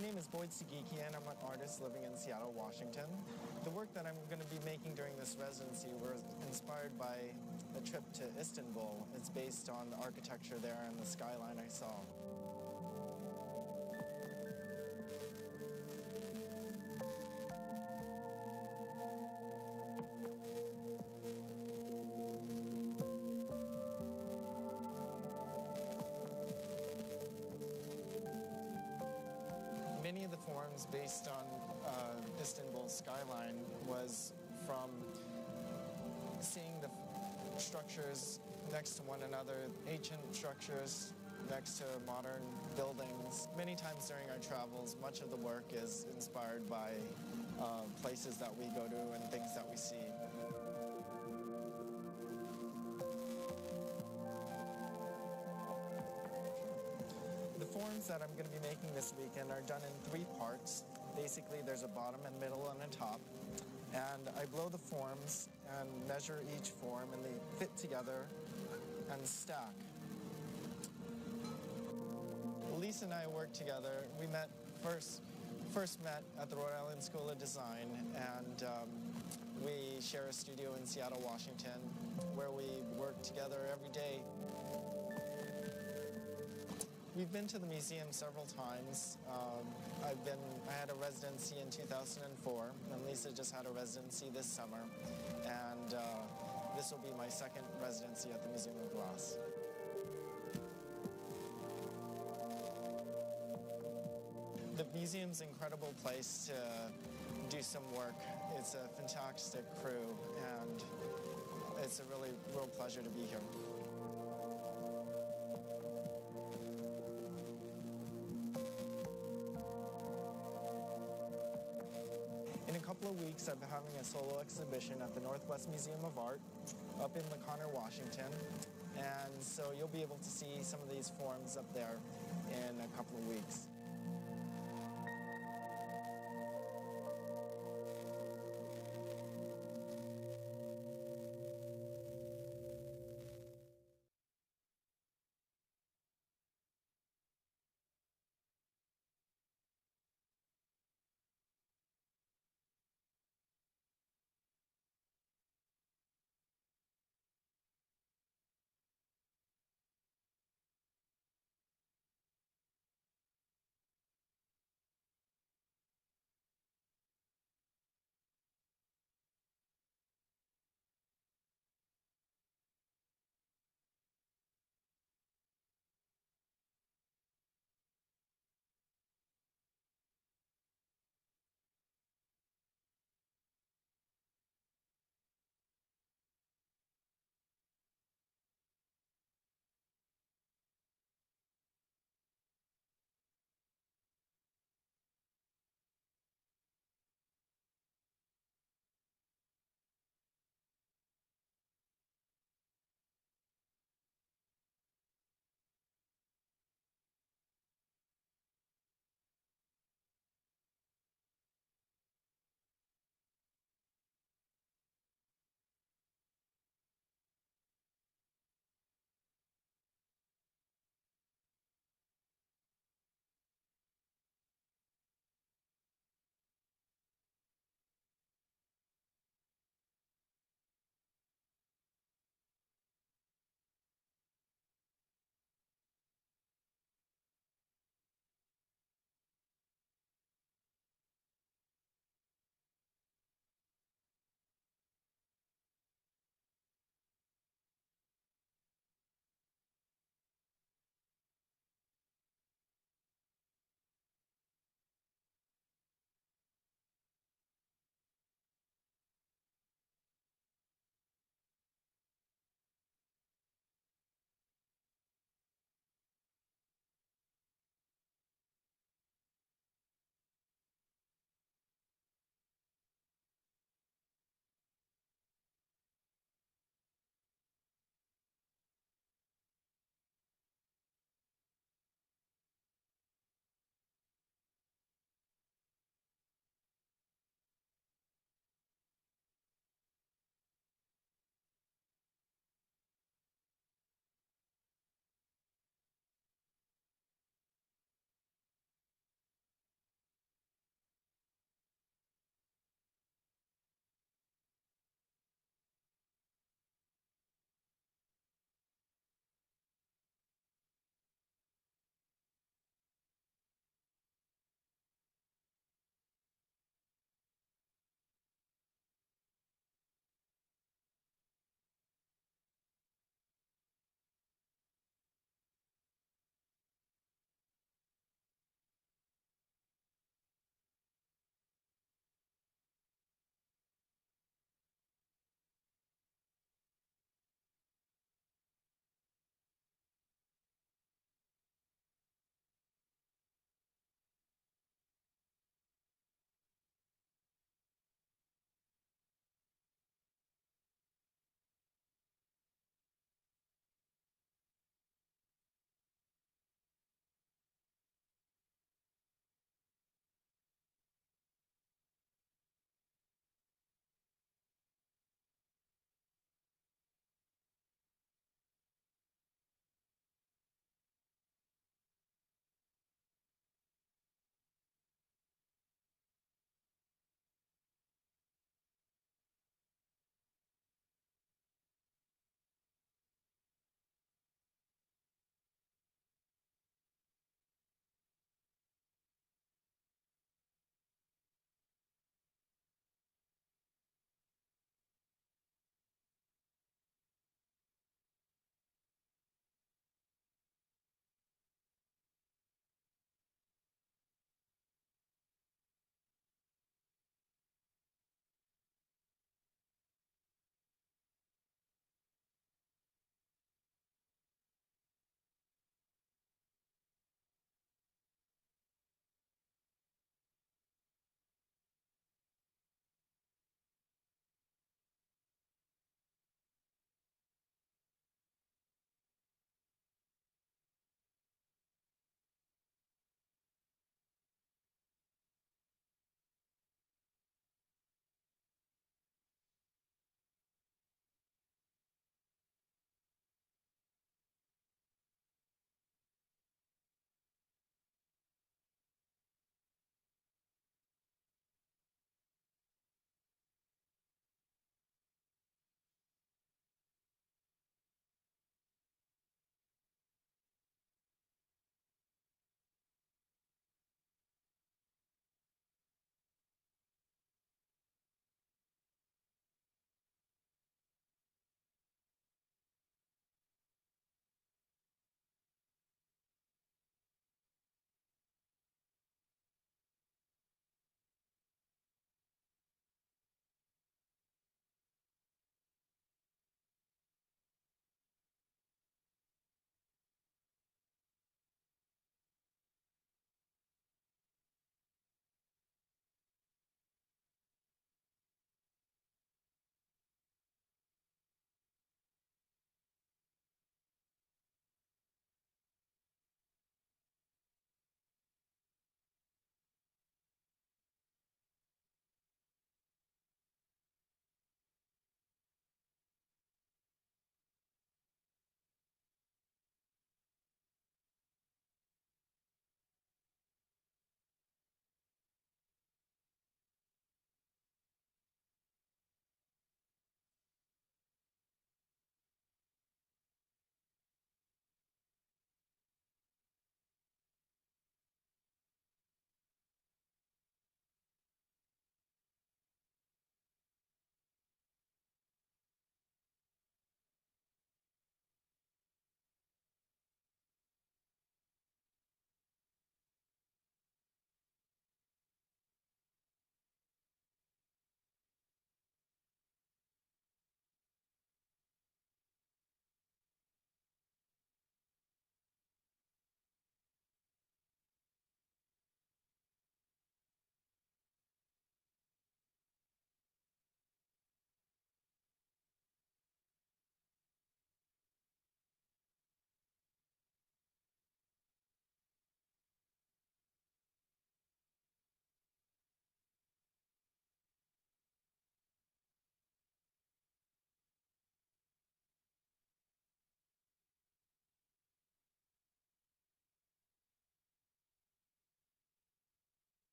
My name is Sugiki, and I'm an artist living in Seattle, Washington. The work that I'm going to be making during this residency was inspired by a trip to Istanbul. It's based on the architecture there and the skyline I saw. Many of the forms based on Istanbul's skyline was from seeing the structures next to one another, ancient structures next to modern buildings. Many times during our travels, much of the work is inspired by places that we go to and things that we see. The forms that I'm going to be making this weekend are done in 3 parts. Basically, there's a bottom and middle and a top. And I blow the forms and measure each form, and they fit together and stack. Lisa and I worked together. We first met at the Rhode Island School of Design, and we share a studio in Seattle, Washington, where we work together every day. We've been to the museum several times. I had a residency in 2004, and Lisa just had a residency this summer, and this will be my second residency at the Museum of Glass. The museum's an incredible place to do some work. It's a fantastic crew, and it's a real pleasure to be here. In a couple of weeks, I'm having a solo exhibition at the Northwest Museum of Art up in LaConner, Washington. And so you'll be able to see some of these forms up there in a couple of weeks.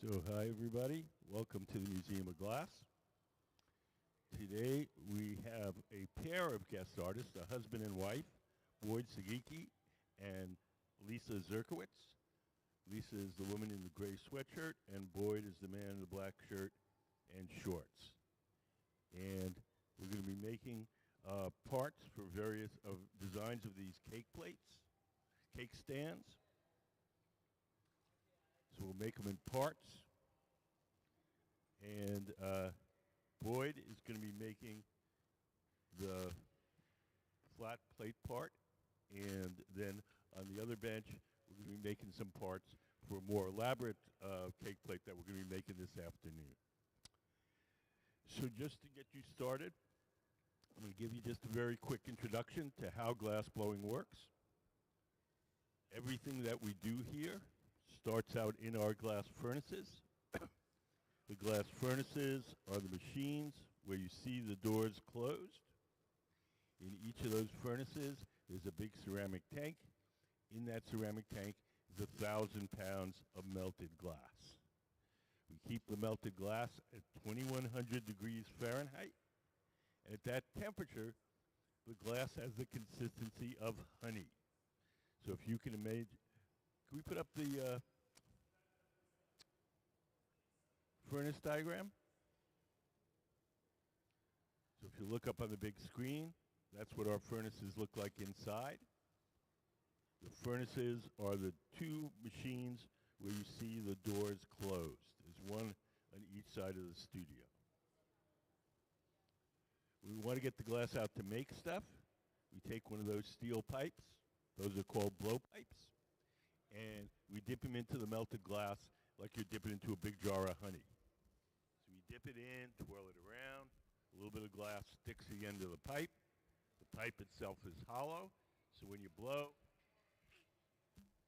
So hi everybody, welcome to the Museum of Glass. Today we have a pair of guest artists, a husband and wife, Sugiki and Lisa Zerkowitz. Lisa is the woman in the gray sweatshirt and Boyd is the man in the black shirt and shorts. And we're going to be making parts for various designs of these cake plates, cake stands. So we'll make them in parts. And Boyd is going to be making the flat plate part. And then on the other bench, we're going to be making some parts for a more elaborate cake plate that we're going to be making this afternoon. So just to get you started, I'm going to give you just a very quick introduction to how glass blowing works. Everything that we do here starts out in our glass furnaces. The glass furnaces are the machines where you see the doors closed. In each of those furnaces, there's a big ceramic tank. In that ceramic tank is 1,000 pounds of melted glass. We keep the melted glass at 2,100 degrees Fahrenheit. And at that temperature, the glass has the consistency of honey. So if you can imagine, can we put up the furnace diagram? So if you look up on the big screen, that's what our furnaces look like inside. The furnaces are the two machines where you see the doors closed. There's one on each side of the studio. We want to get the glass out to make stuff. We take one of those steel pipes. Those are called blow pipes. And we dip them into the melted glass like you're dipping into a big jar of honey. So we dip it in, twirl it around. A little bit of glass sticks to the end of the pipe. The pipe itself is hollow. So when you blow,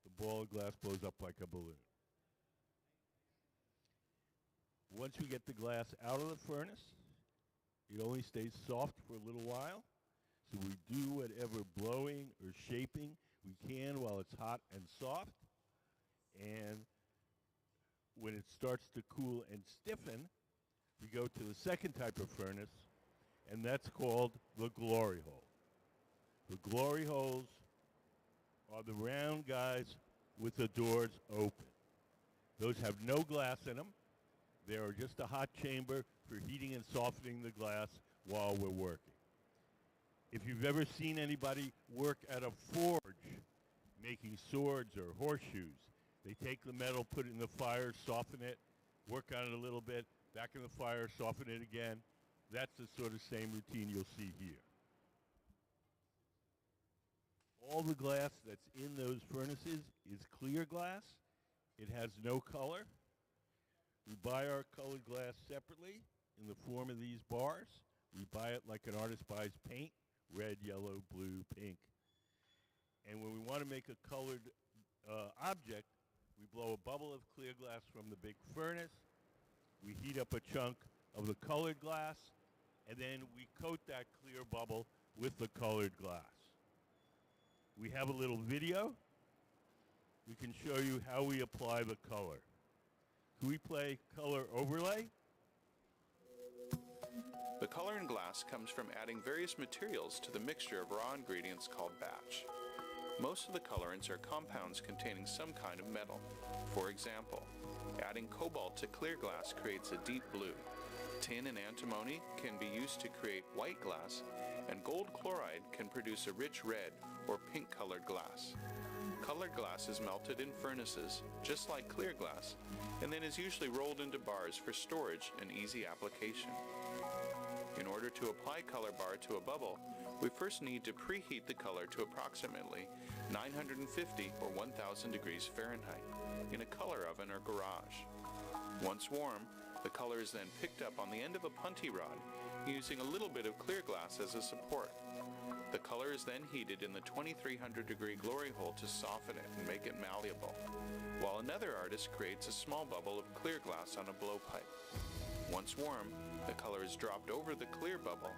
the ball of glass blows up like a balloon. Once we get the glass out of the furnace, it only stays soft for a little while. So we do whatever blowing or shaping we can while it's hot and soft. And when it starts to cool and stiffen, we go to the second type of furnace, and that's called the glory hole. The glory holes are the round guys with the doors open. Those have no glass in them. They are just a hot chamber for heating and softening the glass while we're working. If you've ever seen anybody work at a forge making swords or horseshoes, they take the metal, put it in the fire, soften it, work on it a little bit, back in the fire, soften it again. That's the sort of same routine you'll see here. All the glass that's in those furnaces is clear glass. It has no color. We buy our colored glass separately in the form of these bars. We buy it like an artist buys paint, red, yellow, blue, pink. And when we want to make a colored object, we blow a bubble of clear glass from the big furnace. We heat up a chunk of the colored glass, and then we coat that clear bubble with the colored glass. We have a little video. We can show you how we apply the color. Can we play color overlay? The color in glass comes from adding various materials to the mixture of raw ingredients called batch. Most of the colorants are compounds containing some kind of metal. For example, adding cobalt to clear glass creates a deep blue. Tin and antimony can be used to create white glass, and gold chloride can produce a rich red or pink colored glass. Colored glass is melted in furnaces, just like clear glass, and then is usually rolled into bars for storage and easy application. In order to apply color bar to a bubble, we first need to preheat the color to approximately 950 or 1000 degrees Fahrenheit in a color oven or garage. Once warm, the color is then picked up on the end of a punty rod using a little bit of clear glass as a support. The color is then heated in the 2300 degree glory hole to soften it and make it malleable, while another artist creates a small bubble of clear glass on a blowpipe. Once warm, the color is dropped over the clear bubble,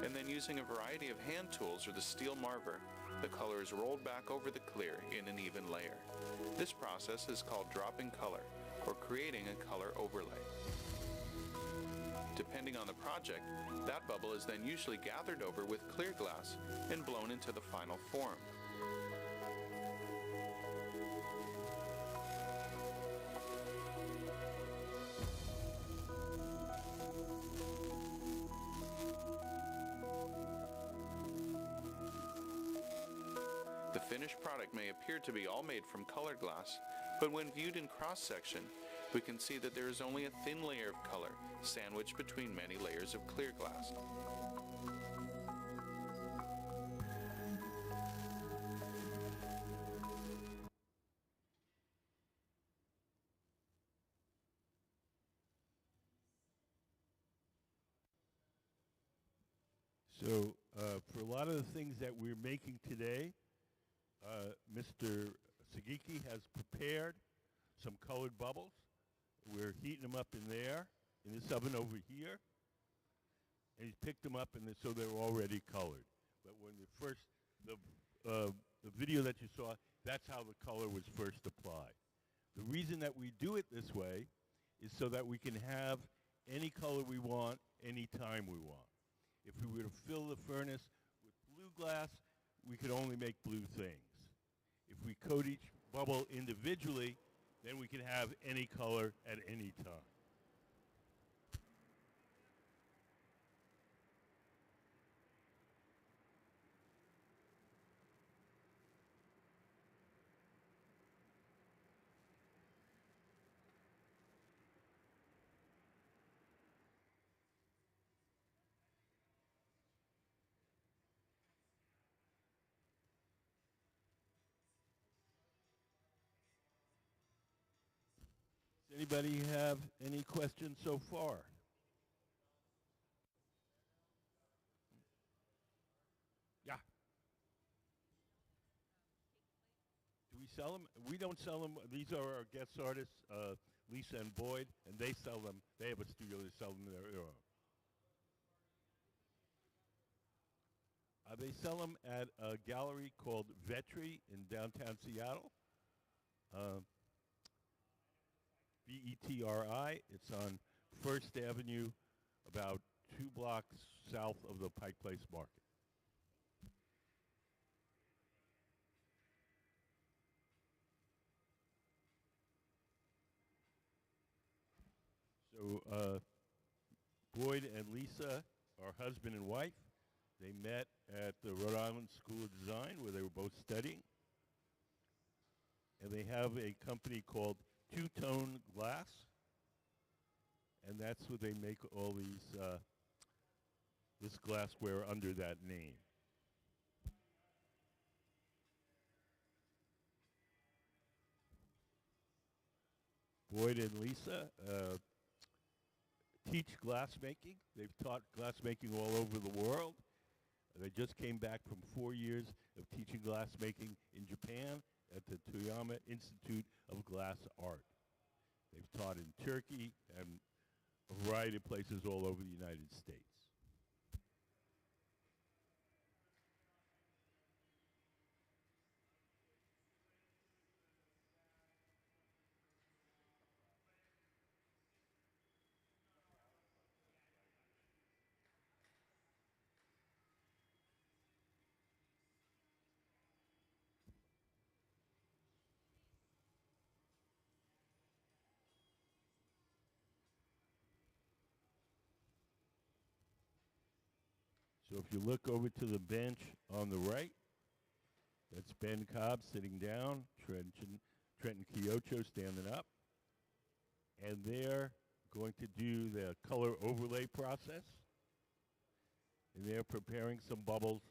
and then using a variety of hand tools or the steel marver, The color is rolled back over the clear in an even layer. This process is called dropping color, or creating a color overlay. Depending on the project, that bubble is then usually gathered over with clear glass and blown into the final form. The finished product may appear to be all made from colored glass, but when viewed in cross-section, we can see that there is only a thin layer of color sandwiched between many layers of clear glass. So for a lot of the things that we're making today, Mr. Sugiki has prepared some colored bubbles. We're heating them up in there, in this oven over here. And he's picked them up, and so they're already colored. But when the video that you saw, that's how the color was first applied. The reason that we do it this way is so that we can have any color we want, anytime we want. If we were to fill the furnace with blue glass, we could only make blue things. If we coat each bubble individually, then we can have any color at any time. Does anybody have any questions so far? Yeah. Do we sell them? We don't sell them. These are our guest artists, Lisa and Boyd, and they sell them. They have a studio. They sell them their own. They sell them at a gallery called Vetri in downtown Seattle. VETRI. It's on First Avenue, about 2 blocks south of the Pike Place Market. So Boyd and Lisa are husband and wife. They met at the Rhode Island School of Design, where they were both studying. And they have a company called Two-Tone Glass, and that's what they make all these this glassware under that name. Boyd and Lisa teach glassmaking. They've taught glassmaking all over the world. They just came back from 4 years of teaching glassmaking in Japan at the Toyama Institute of Glass Art. They've taught in Turkey and a variety of places all over the United States. So if you look over to the bench on the right, that's Ben Cobb sitting down, Trenton Kyocho standing up, and they're going to do the color overlay process, and they're preparing some bubbles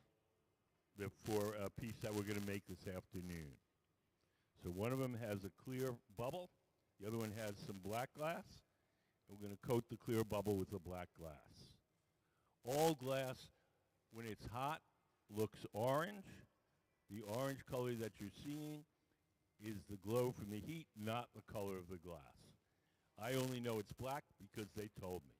for a piece that we're going to make this afternoon. So one of them has a clear bubble, the other one has some black glass, and we're going to coat the clear bubble with the black glass. All glass, when it's hot, looks orange. The orange color that you're seeing is the glow from the heat, not the color of the glass. I only know it's black because they told me.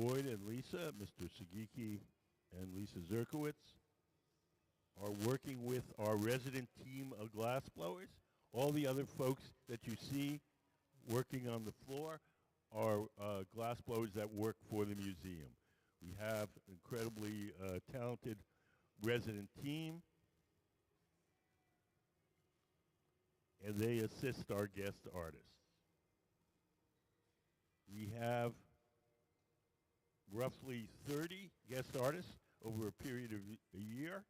Boyd and Lisa, Mr. Sugiki and Lisa Zerkowitz, are working with our resident team of glass blowers. All the other folks that you see working on the floor are glass blowers that work for the museum. We have an incredibly talented resident team, and they assist our guest artists. We have roughly 30 guest artists over a period of a year.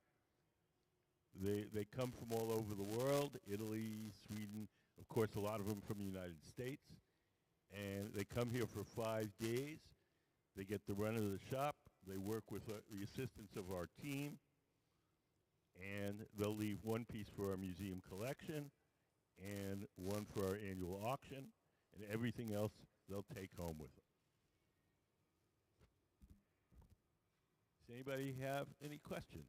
They come from all over the world, Italy, Sweden, of course a lot of them from the United States. And they come here for 5 days. They get the run of the shop. They work with the assistance of our team. And they'll leave one piece for our museum collection and one for our annual auction. And everything else they'll take home with them. Does anybody have any questions?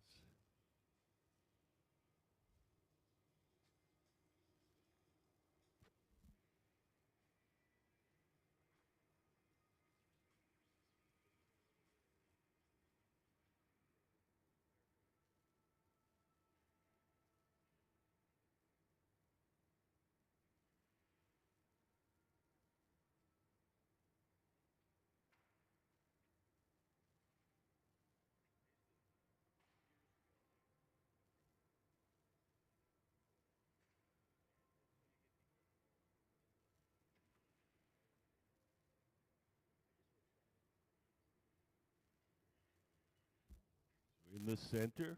In the center,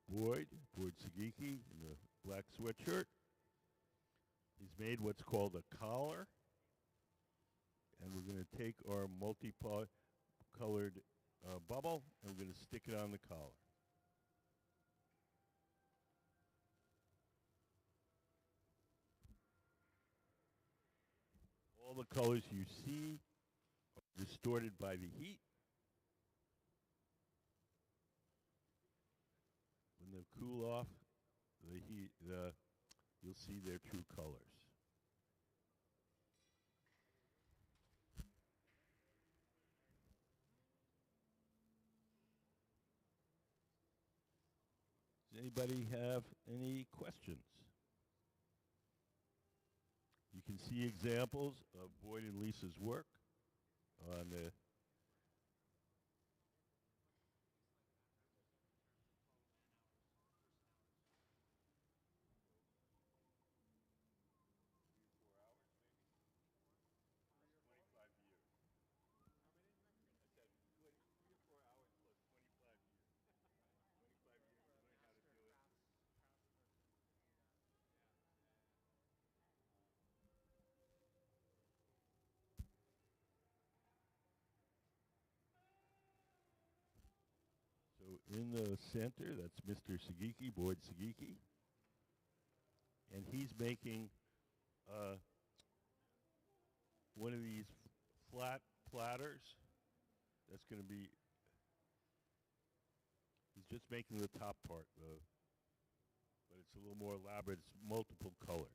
Boyd Sugiki in the black sweatshirt. He's made what's called a collar. And we're going to take our multi-colored bubble and we're going to stick it on the collar. All the colors you see are distorted by the heat. When they cool off, you'll see their true colors. Does anybody have any questions? You can see examples of Boyd and Lisa's work on the in the center, that's Mr. Sugiki, Boyd Sugiki. And he's making one of these flat platters. That's going to be, he's just making the top part, but it's a little more elaborate. It's multiple colors.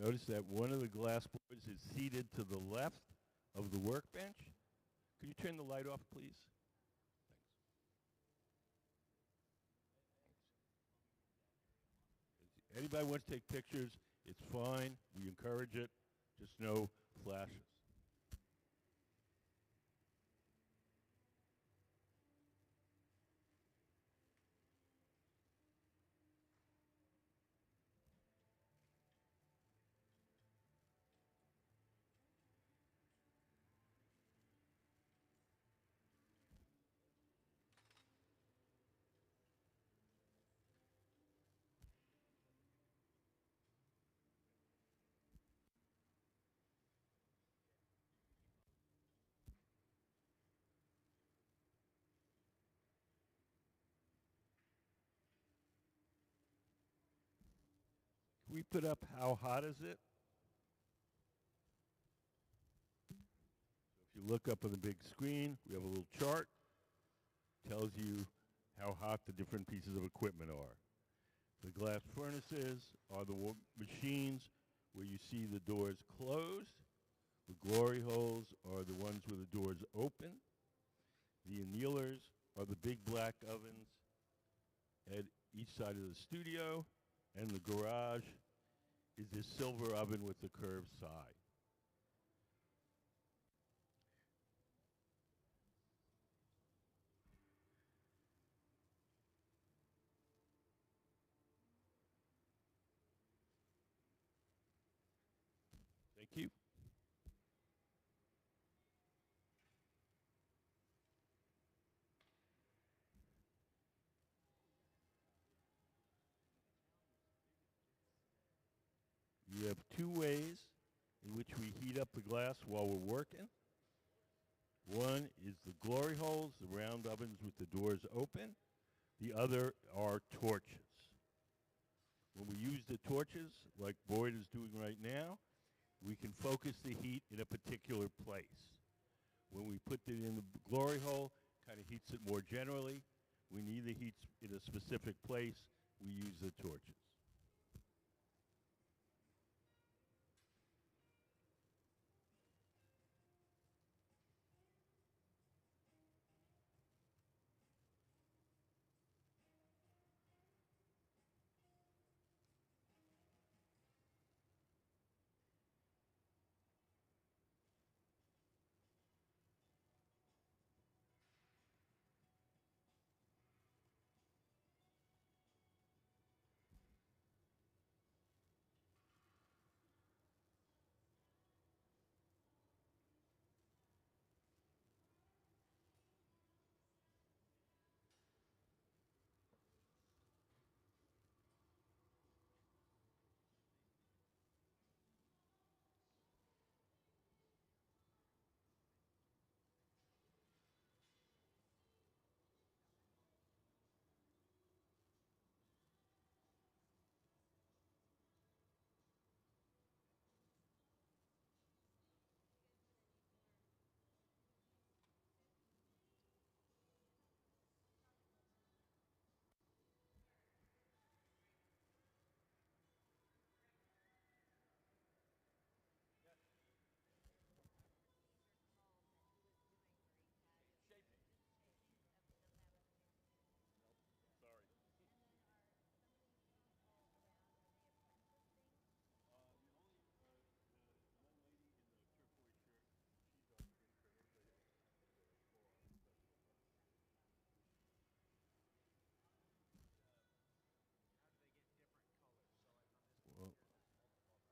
Notice that one of the glass boards is seated to the left of the workbench. Could you turn the light off, please? Thanks. Anybody wants to take pictures, it's fine. We encourage it. Just no flashes. Can we put up how hot is it? look up on the big screen, we have a little chart. Tells you how hot the different pieces of equipment are. The glass furnaces are the machines where you see the doors closed. The glory holes are the ones where the doors open. The annealers are the big black ovens at each side of the studio. And the garage is this silver oven with the curved side. Thank you. You have two ways in which we heat up the glass while we're working. One is the glory holes, the round ovens with the doors open. The other are torches. When we use the torches, like Boyd is doing right now, we can focus the heat in a particular place. When we put it in the glory hole, kind of heats it more generally. We need the heat in a specific place, we use the torches.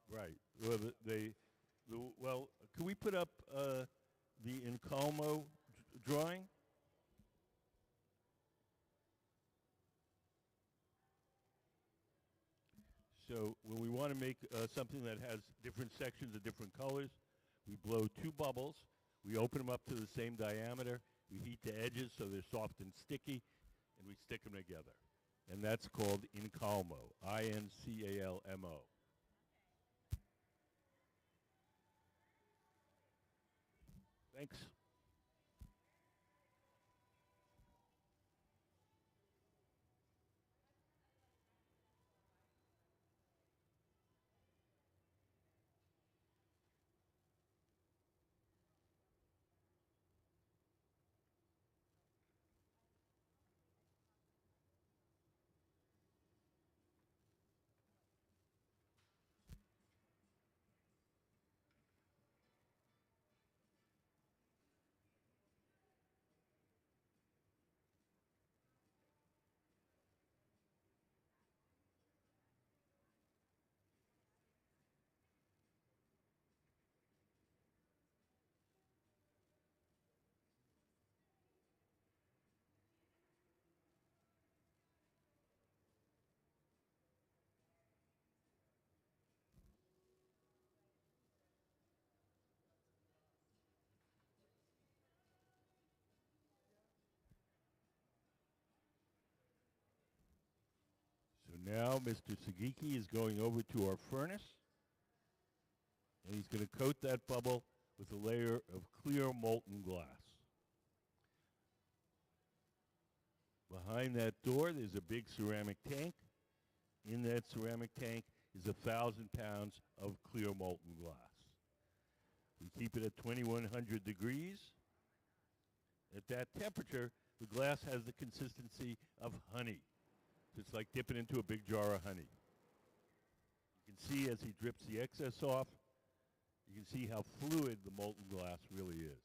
Right. Well, well, can we put up the Incalmo drawing? So when we want to make something that has different sections of different colors, we blow two bubbles. We open them up to the same diameter. We heat the edges so they're soft and sticky, and we stick them together. And that's called Incalmo, I-N-C-A-L-M-O. Thanks. So now Mr. Sugiki is going over to our furnace, and he's going to coat that bubble with a layer of clear molten glass. Behind that door, there's a big ceramic tank. In that ceramic tank is 1,000 pounds of clear molten glass. We keep it at 2100 degrees. At that temperature, the glass has the consistency of honey. It's like dipping into a big jar of honey. You can see as he drips the excess off, you can see how fluid the molten glass really is.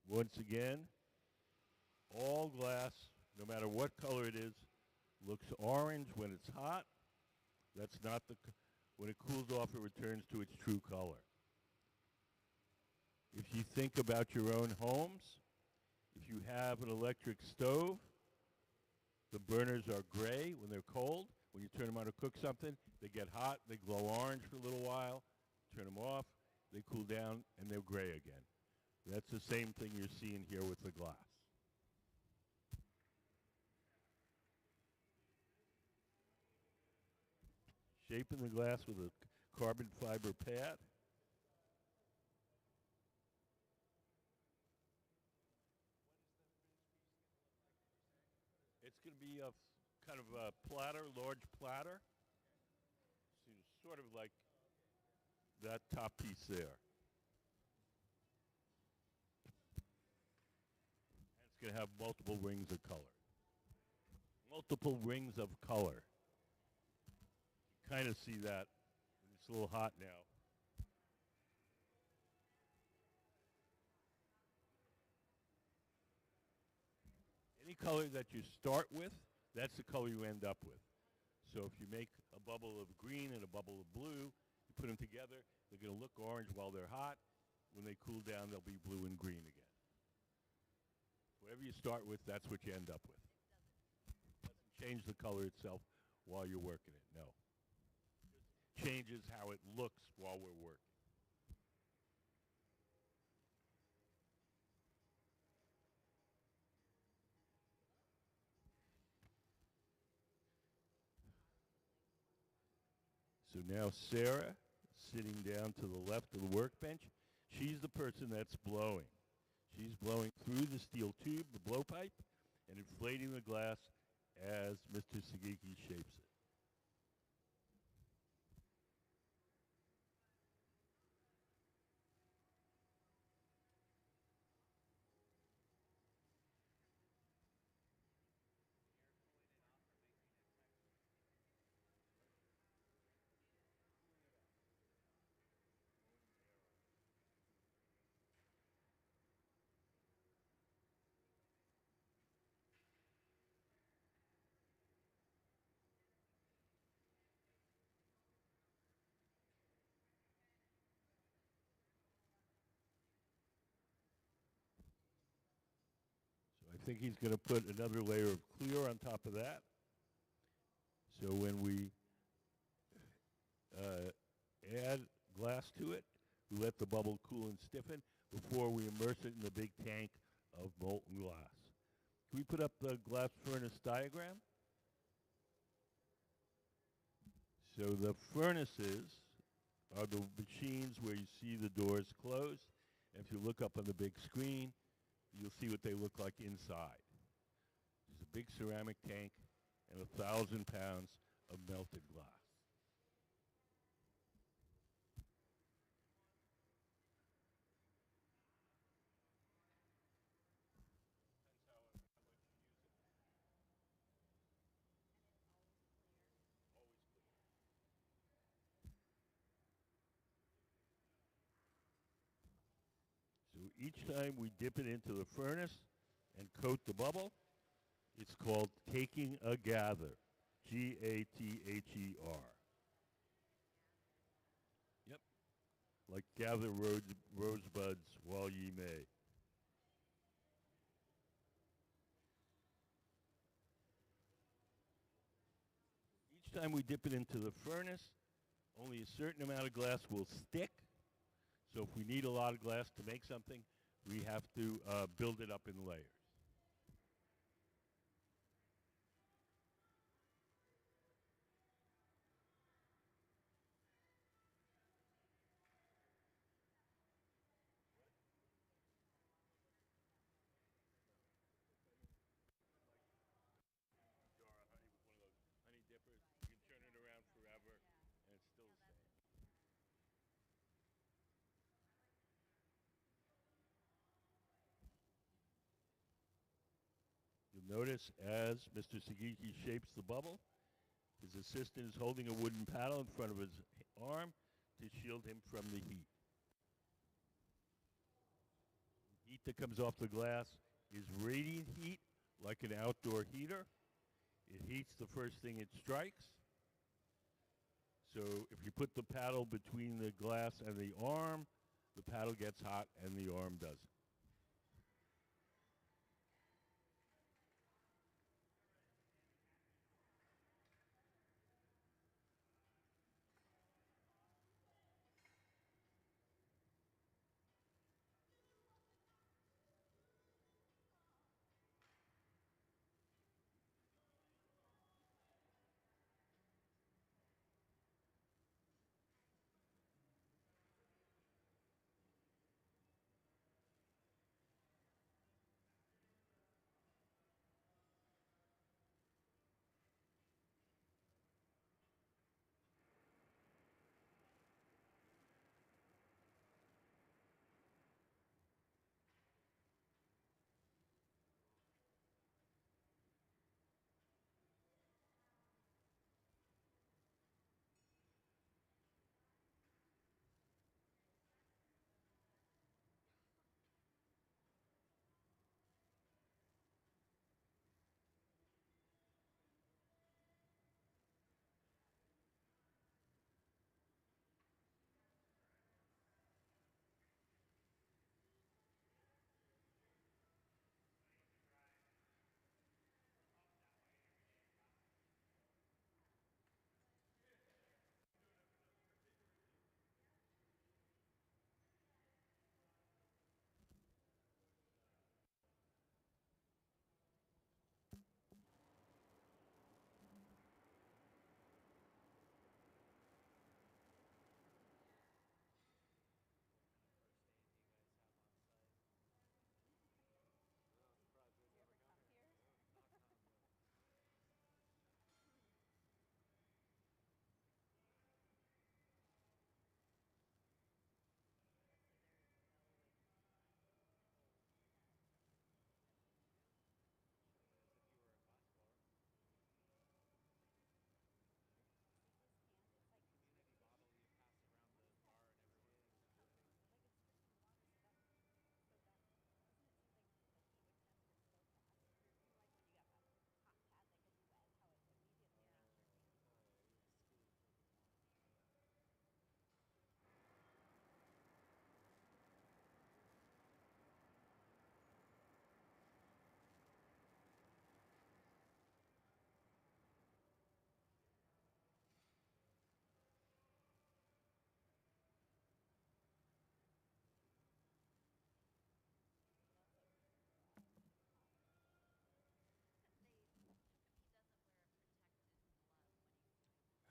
Once again, all glass, no matter what color it is, looks orange when it's hot. That's not when it cools off, it returns to its true color. If you think about your own homes, if you have an electric stove, the burners are gray when they're cold. When you turn them on to cook something, they get hot, they glow orange for a little while, turn them off, they cool down, and they're gray again. That's the same thing you're seeing here with the glass. Shaping the glass with a carbon fiber pad. It's going to be a kind of a platter, large platter. So sort of like that top piece there. And it's going to have multiple rings of color. Multiple rings of color. You kind of see that. It's a little hot now. Any color that you start with, that's the color you end up with. So if you make a bubble of green and a bubble of blue, you put them together, they're going to look orange while they're hot. When they cool down, they'll be blue and green again. Whatever you start with, that's what you end up with. It doesn't change the color itself while you're working it, no. It just changes how it looks while we're working. So now Sarah, sitting down to the left of the workbench, she's the person that's blowing. She's blowing through the steel tube, the blowpipe, and inflating the glass as Mr. Sugiki shapes it. I think he's going to put another layer of clear on top of that. So when we add glass to it, we let the bubble cool and stiffen before we immerse it in the big tank of molten glass. Can we put up the glass furnace diagram? So the furnaces are the machines where you see the doors closed. And if you look up on the big screen, you'll see what they look like inside. There's a big ceramic tank and 1,000 pounds of melted glass. So each time we dip it into the furnace and coat the bubble, it's called taking a gather. G-A-T-H-E-R. Yep. Like gather rosebuds while ye may. Each time we dip it into the furnace, only a certain amount of glass will stick. So if we need a lot of glass to make something, we have to build it up in layers. Notice as Mr. Sugiki shapes the bubble, his assistant is holding a wooden paddle in front of his arm to shield him from the heat. The heat that comes off the glass is radiant heat, like an outdoor heater. It heats the first thing it strikes. So if you put the paddle between the glass and the arm, the paddle gets hot and the arm doesn't.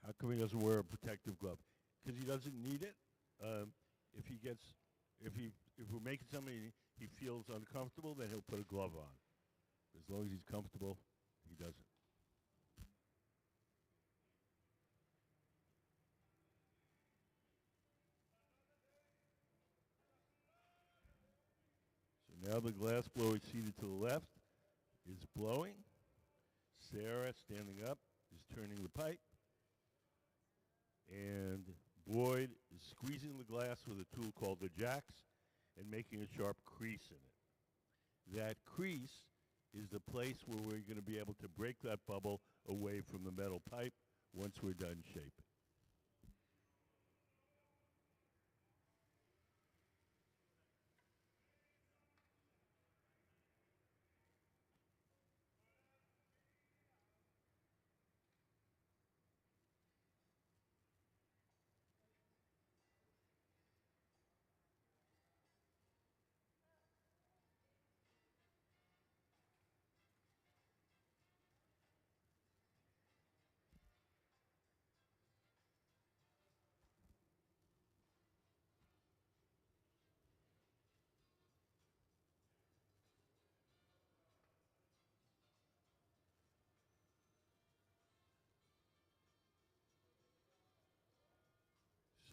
How come he doesn't wear a protective glove? Because he doesn't need it. Um, if he gets, if we're making something he feels uncomfortable, then he'll put a glove on. As long as he's comfortable, he doesn't. So now the glass blower seated to the left is blowing. Sarah, standing up, is turning the pipe. And Boyd is squeezing the glass with a tool called the jacks and making a sharp crease in it. That crease is the place where we're going to be able to break that bubble away from the metal pipe once we're done shaping.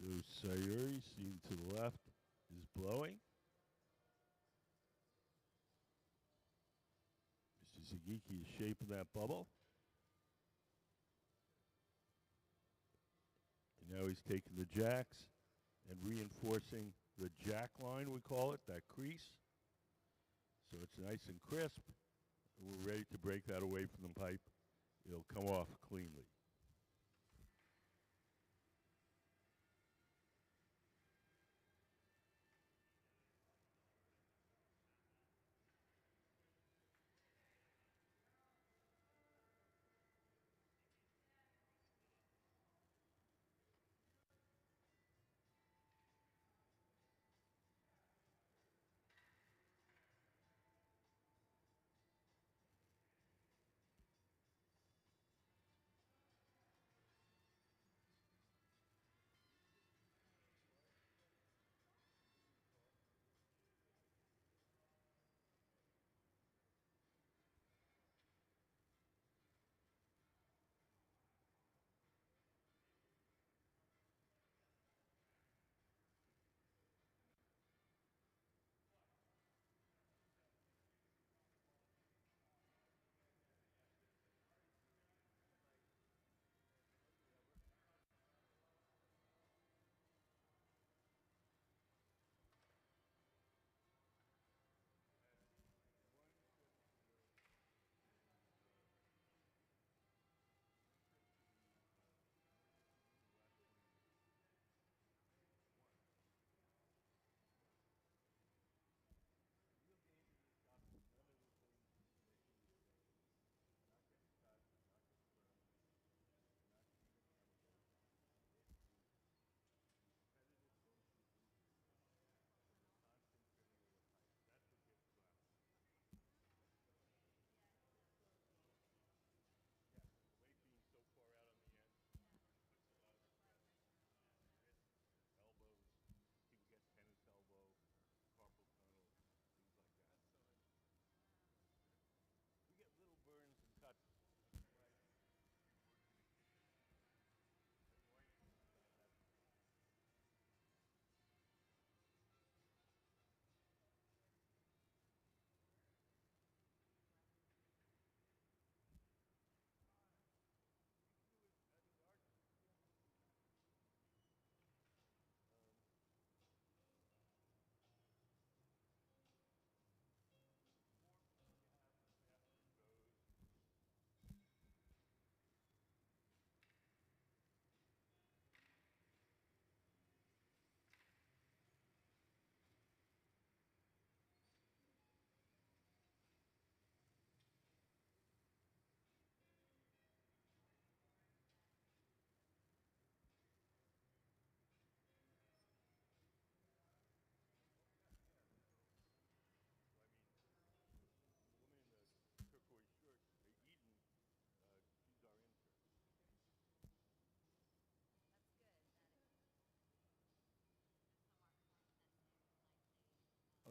So Sayuri, seen to the left, is blowing. Mr. Sugiki is shaping that bubble. And now he's taking the jacks and reinforcing the jack line, we call it, that crease. So it's nice and crisp. And we're ready to break that away from the pipe. It'll come off cleanly.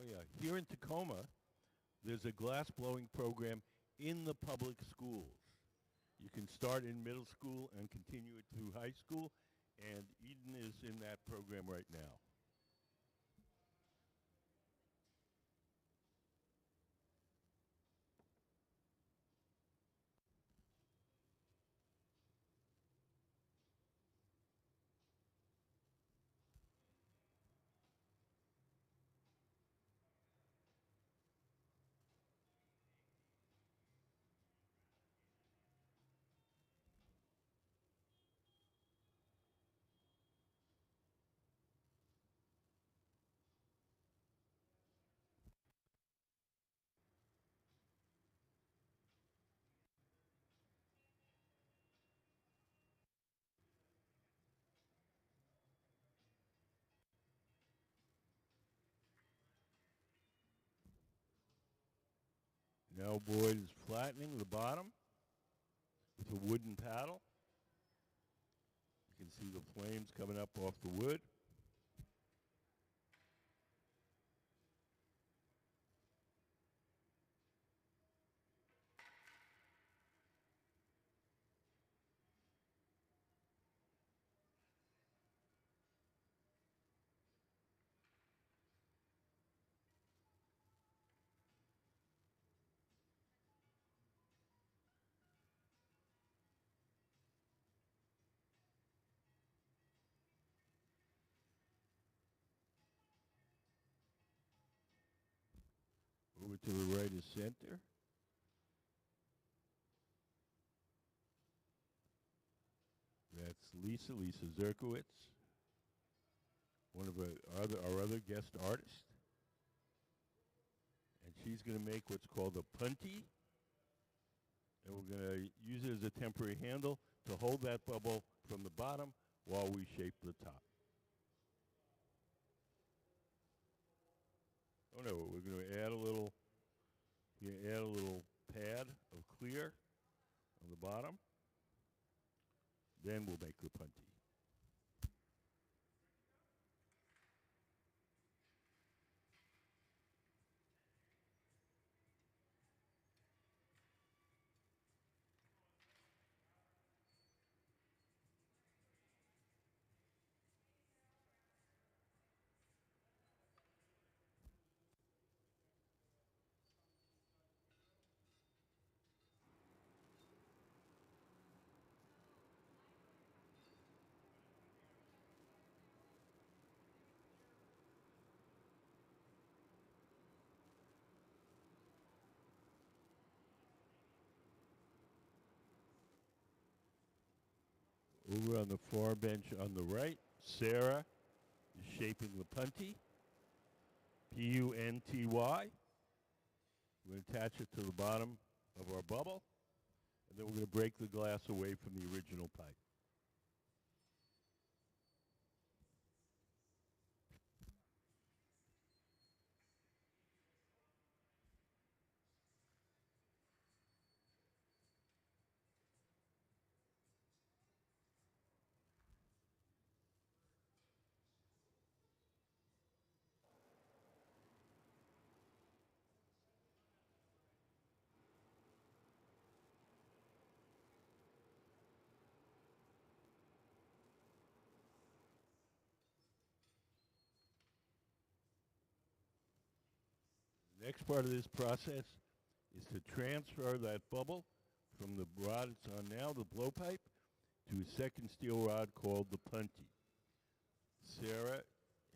Oh, yeah. Here in Tacoma, there's a glass blowing program in the public schools. You can start in middle school and continue it through high school, and Eden is in that program right now. Now Boyd is flattening the bottom with a wooden paddle. You can see the flames coming up off the wood. to the right is center. That's Lisa Zerkowitz, one of our other guest artists. And she's going to make what's called a punty. And we're going to use it as a temporary handle to hold that bubble from the bottom while we shape the top. Oh no, we're going to add a little pad of clear on the bottom. Then we'll make the punty. Over on the far bench on the right, Sarah is shaping the punty. P-U-N-T-Y. We're going to attach it to the bottom of our bubble, and then we're going to break the glass away from the original pipe. The next part of this process is to transfer that bubble from the rod it's on now, the blowpipe, to a second steel rod called the punty. Sarah,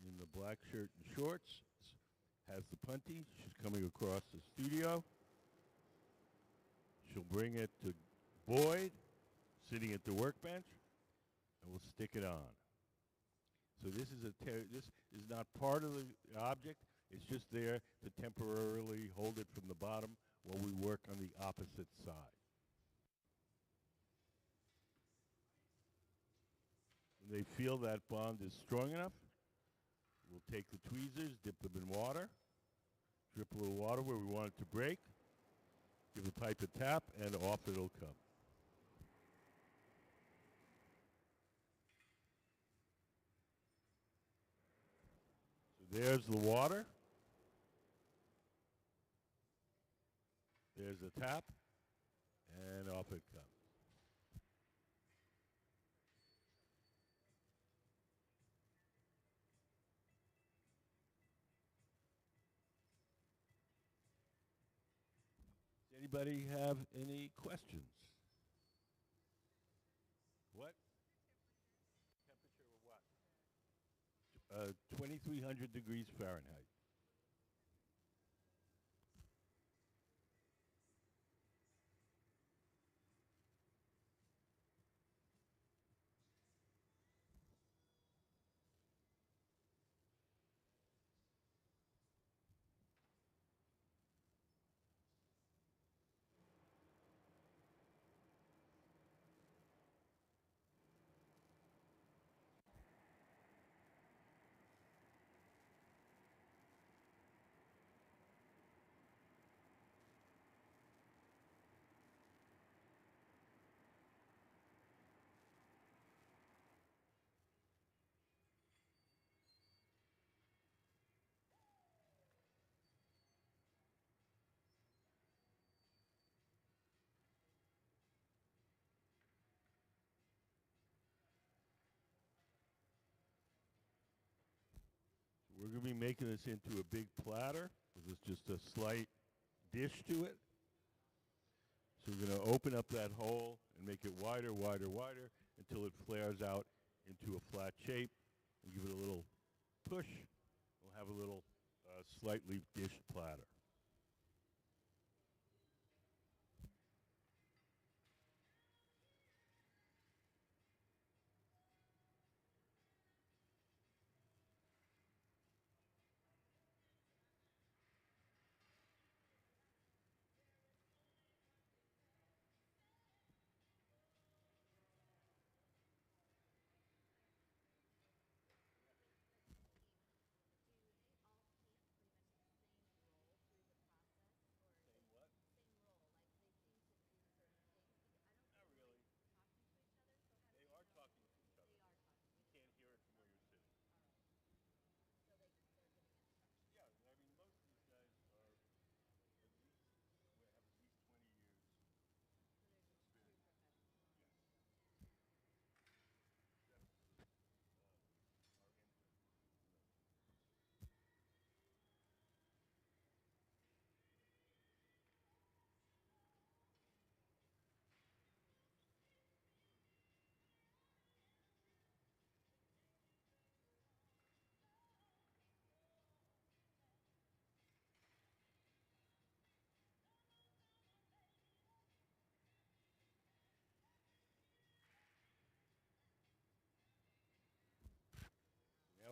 in the black shirt and shorts, has the punty. She's coming across the studio. She'll bring it to Boyd, sitting at the workbench, and we'll stick it on. So this is not part of the object. It's just there to temporarily hold it from the bottom while we work on the opposite side. When they feel that bond is strong enough, we'll take the tweezers, dip them in water, drip a little water where we want it to break, give the pipe a tap, and off it'll come. So there's the water. There's the tap, and off it comes. Does anybody have any questions? What? Temperature of what? 2,300 degrees Fahrenheit. We're going to be making this into a big platter. There's just a slight dish to it. So we're going to open up that hole and make it wider, wider, wider until it flares out into a flat shape. And give it a little push. We'll have a little slightly dished platter.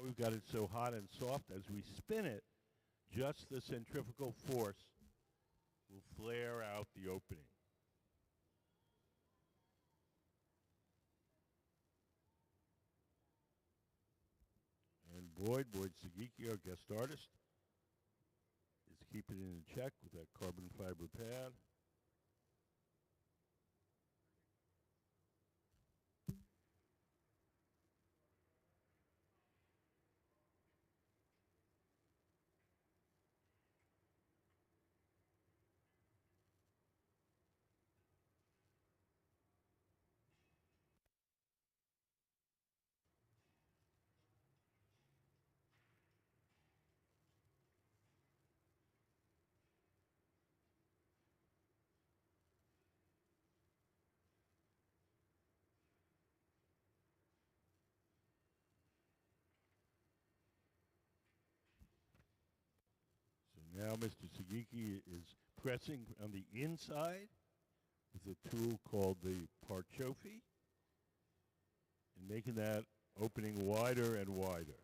we've got it so hot and soft, as we spin it, just the centrifugal force will flare out the opening. And Boyd Sugiki, our guest artist, is keeping it in check with that carbon fiber pad. So now Mr. Sugiki is pressing on the inside with a tool called the Parchophy and making that opening wider and wider.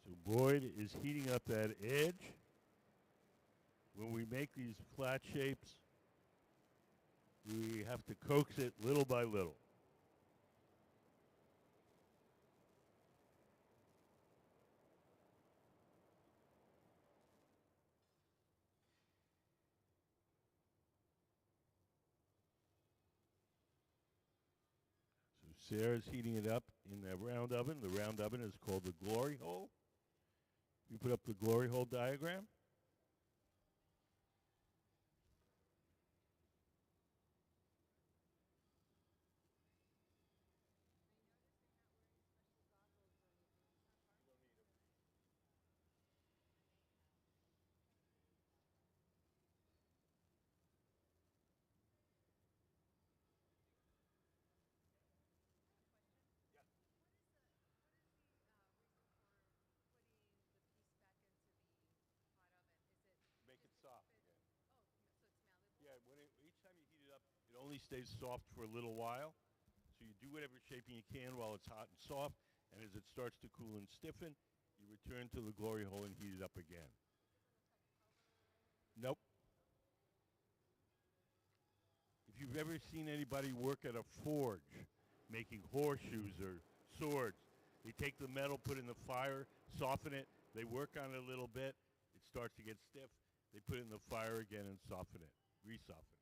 So Boyd is heating up that edge. When we make these flat shapes, we have to coax it little by little. So Sarah's heating it up in the round oven. The round oven is called the glory hole. You put up the glory hole diagram. Make it soft again. Yeah, each time you heat it up, it only stays soft for a little while. So you do whatever shaping you can while it's hot and soft, and as it starts to cool and stiffen, you return to the glory hole and heat it up again. Nope. If you've ever seen anybody work at a forge, making horseshoes or swords, they take the metal, put it in the fire, soften it, they work on it a little bit, it starts to get stiff, they put it in the fire again and soften it, re-soften it.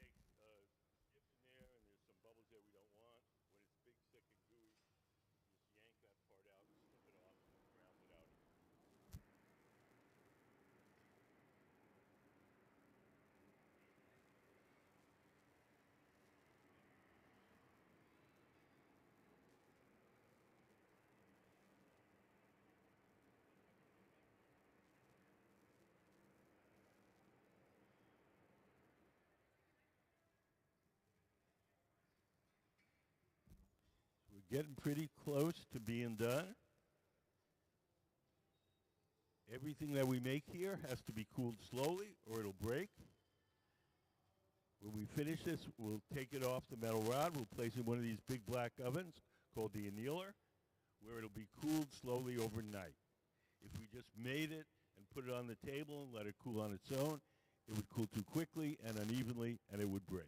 Takes We're getting pretty close to being done. Everything that we make here has to be cooled slowly or it'll break. When we finish this, we'll take it off the metal rod. We'll place it in one of these big black ovens called the annealer, where it'll be cooled slowly overnight. If we just made it and put it on the table and let it cool on its own, it would cool too quickly and unevenly, and it would break.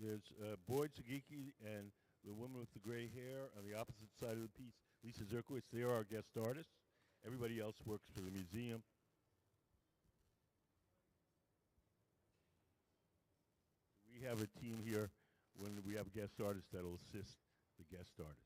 There's Boyd Sugiki and the woman with the gray hair on the opposite side of the piece, Lisa Zerkowitz. They are our guest artists. Everybody else works for the museum. We have a team here when we have guest artists that will assist the guest artists.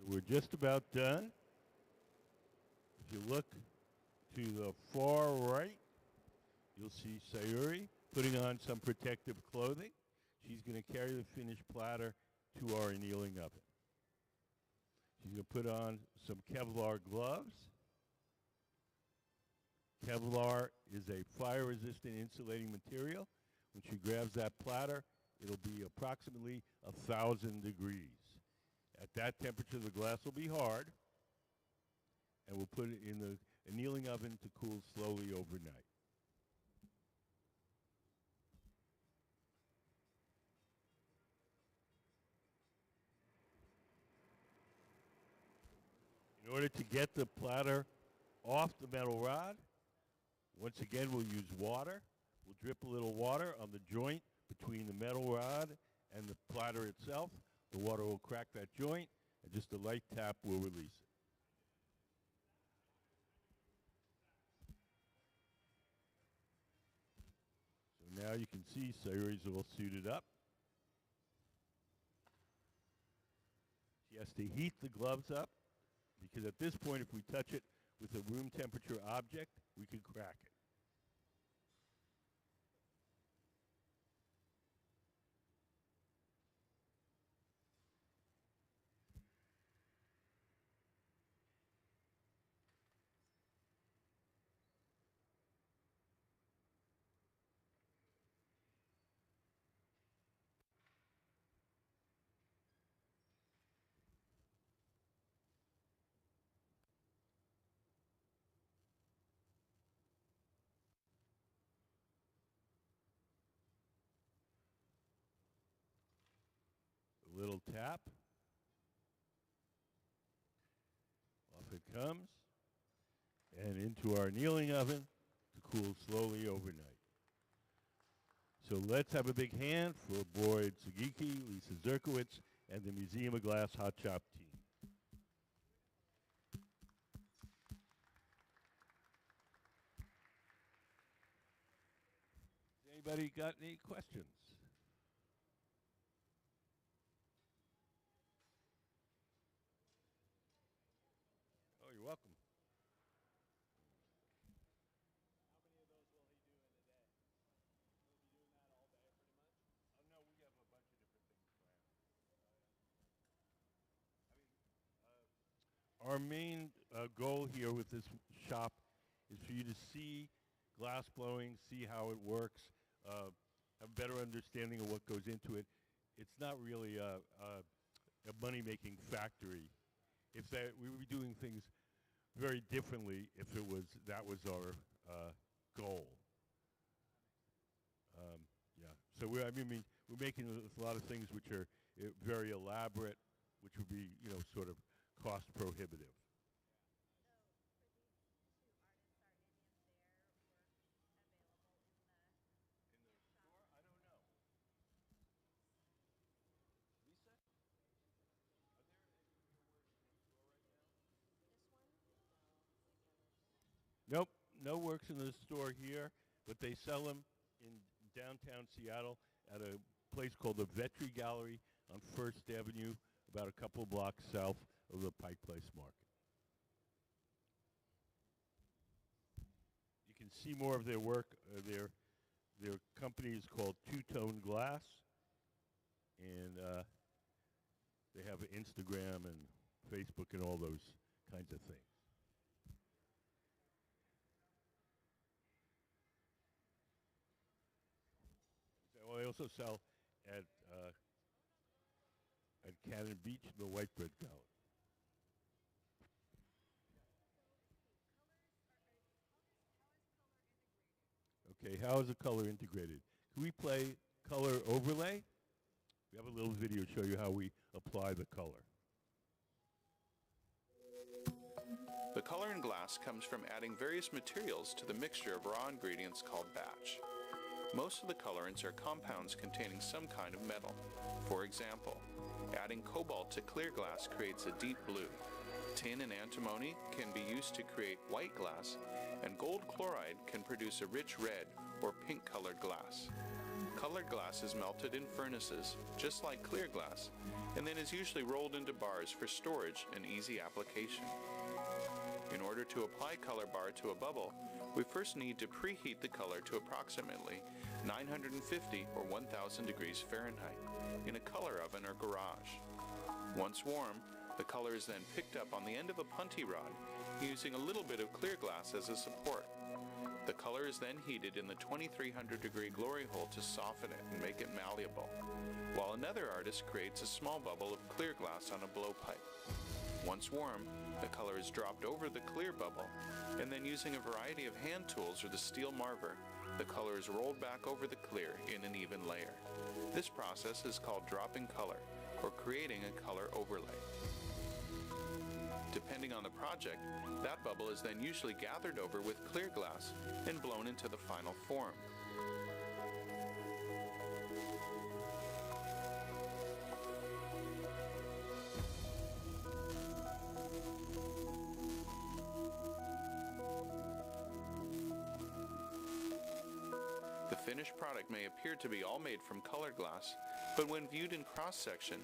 We're just about done. If you look to the far right, you'll see Sayuri putting on some protective clothing. She's going to carry the finished platter to our annealing oven. She's going to put on some Kevlar gloves. Kevlar is a fire-resistant insulating material. When she grabs that platter, it'll be approximately 1,000 degrees. At that temperature, the glass will be hard, and we'll put it in the annealing oven to cool slowly overnight. In order to get the platter off the metal rod, once again, we'll use water. We'll drip a little water on the joint between the metal rod and the platter itself. The water will crack that joint, and just a light tap will release it. So now you can see Sayuri's all suited up. She has to heat the gloves up, because at this point, if we touch it with a room temperature object, we could crack it. A little tap. Off it comes. And into our annealing oven to cool slowly overnight. So let's have a big hand for Boyd Sugiki, Lisa Zerkowitz, and the Museum of Glass Hot Chop team. Anybody got any questions? You're welcome. No, we have a bunch of different things planned. Our main goal here with this shop is for you to see glass blowing, see how it works, have a better understanding of what goes into it. It's not really a money-making factory. If that, we would be doing things very differently if it was that was our goal. Yeah. So I mean, we're making a lot of things which are very elaborate, which would be, you know, sort of cost prohibitive. Nope, no works in the store here, but they sell them in downtown Seattle at a place called the Vetri Gallery on First Avenue, about a couple blocks south of the Pike Place Market. You can see more of their work. Their company is called Two Tone Glass, and they have Instagram and Facebook and all those kinds of things. So I also sell at Cannon Beach, the White Bread Gallery. Okay, how is the color integrated? Can we play color overlay? We have a little video to show you how we apply the color. The color in glass comes from adding various materials to the mixture of raw ingredients called batch. Most of the colorants are compounds containing some kind of metal. For example, adding cobalt to clear glass creates a deep blue. Tin and antimony can be used to create white glass, and gold chloride can produce a rich red or pink-colored glass. Colored glass is melted in furnaces, just like clear glass, and then is usually rolled into bars for storage and easy application. In order to apply color bar to a bubble, we first need to preheat the color to approximately 950 or 1000 degrees Fahrenheit in a color oven or garage. Once warm, the color is then picked up on the end of a punty rod using a little bit of clear glass as a support. The color is then heated in the 2300 degree glory hole to soften it and make it malleable, while another artist creates a small bubble of clear glass on a blowpipe. Once warm, the color is dropped over the clear bubble, and then using a variety of hand tools or the steel marver, the color is rolled back over the clear in an even layer. This process is called dropping color, or creating a color overlay. Depending on the project, that bubble is then usually gathered over with clear glass and blown into the final form. The finished product may appear to be all made from colored glass, but when viewed in cross-section,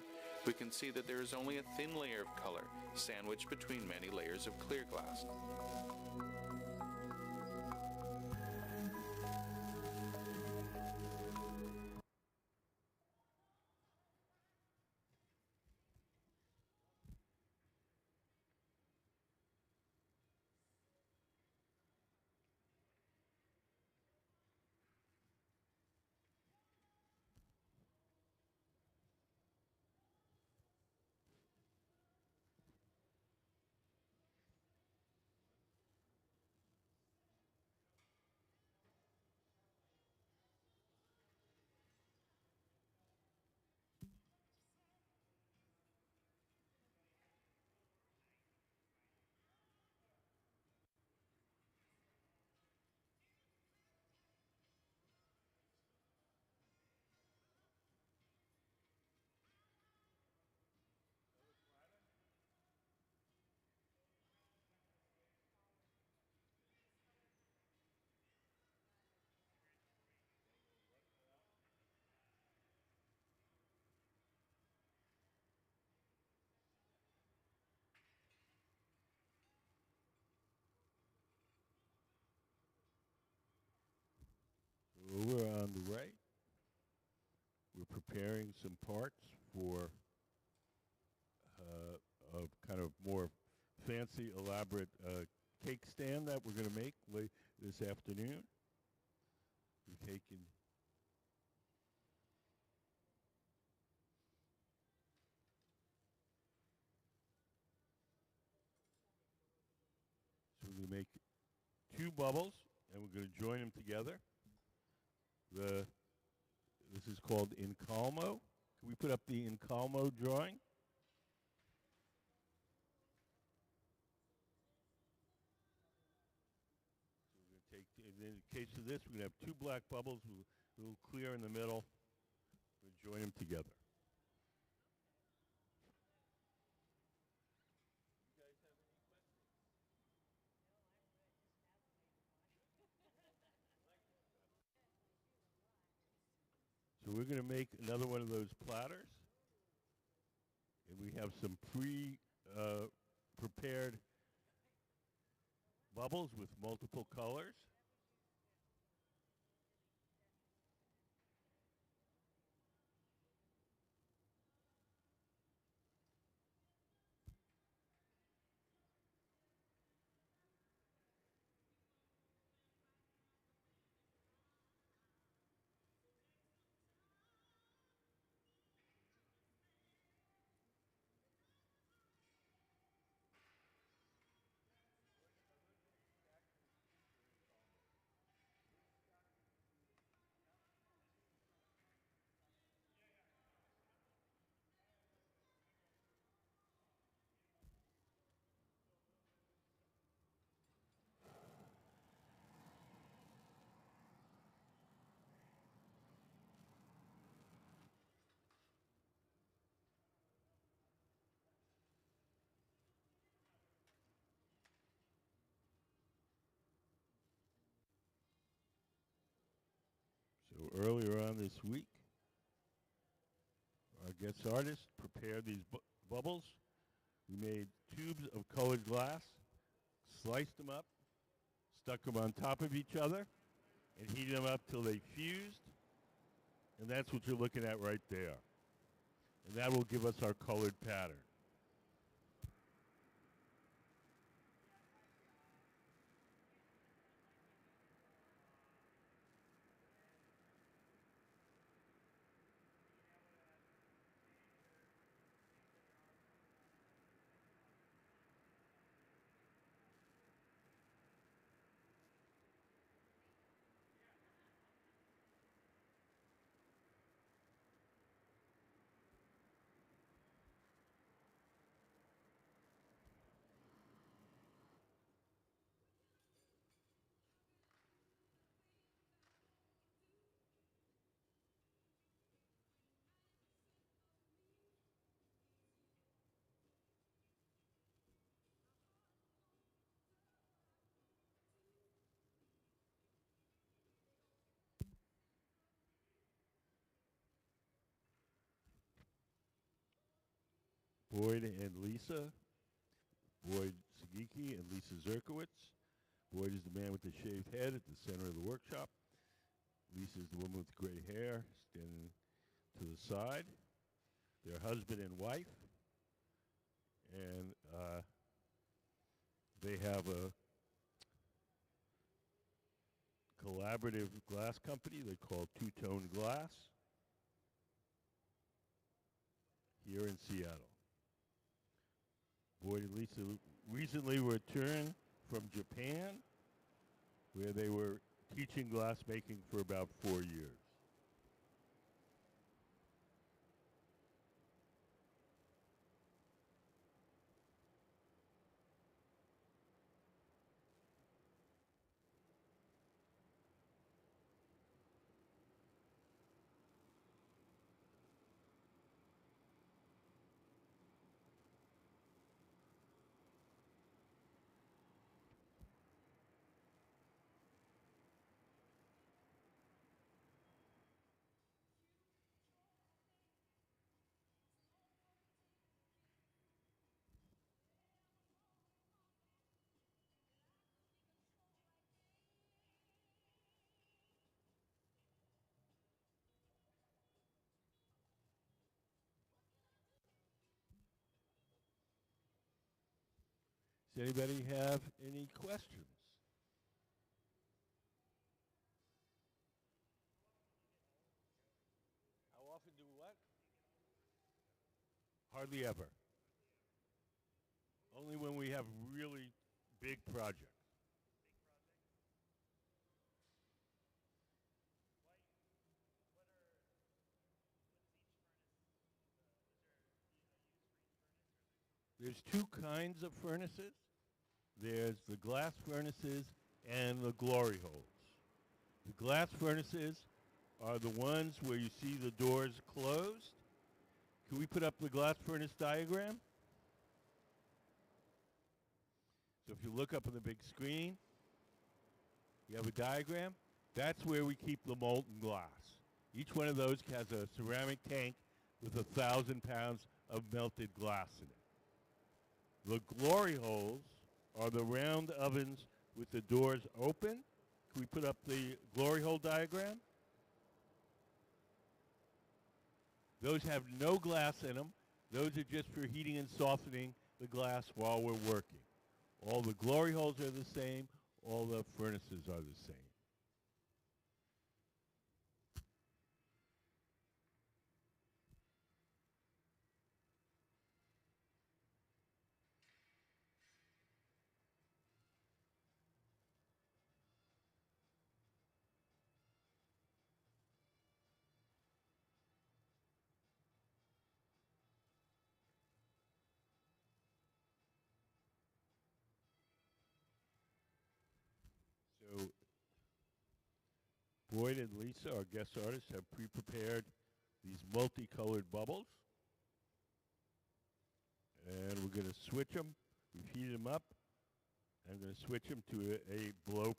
we can see that there is only a thin layer of color sandwiched between many layers of clear glass. preparing some parts for a kind of more fancy, elaborate cake stand that we're going to make this afternoon. We've taken so we're going to make 2 bubbles, and we're going to join them together. This is called Incalmo. Can we put up the Incalmo drawing? So we're going to take, in the case of this, we're going to have 2 black bubbles with a little clear in the middle. We're going to join them together. So we're going to make another one of those platters. And we have some prepared bubbles with multiple colors. So earlier on this week, our guest artist prepared these bubbles. We made tubes of colored glass, sliced them up, stuck them on top of each other, and heated them up till they fused. And that's what you're looking at right there. And that will give us our colored pattern. Boyd and Lisa, Boyd Sugiki and Lisa Zerkowitz. Boyd is the man with the shaved head at the center of the workshop. Lisa is the woman with the gray hair standing to the side. They're husband and wife. And they have a collaborative glass company they call Two-Tone Glass here in Seattle. Boyd and Lisa recently returned from Japan, where they were teaching glass making for about 4 years. Does anybody have any questions? How often do what? Hardly ever. Only when we have really big projects. There's two kinds of furnaces. There's the glass furnaces and the glory holes. The glass furnaces are the ones where you see the doors closed. Can we put up the glass furnace diagram? So if you look up on the big screen, you have a diagram. That's where we keep the molten glass. Each one of those has a ceramic tank with 1,000 pounds of melted glass in it. The glory holes are the round ovens with the doors open. Can we put up the glory hole diagram? Those have no glass in them. Those are just for heating and softening the glass while we're working. All the glory holes are the same. All the furnaces are the same. So Boyd and Lisa, our guest artists, have pre-prepared these multicolored bubbles. And we're going to switch them. We've heated them up. I'm going to switch them to a blowpipe.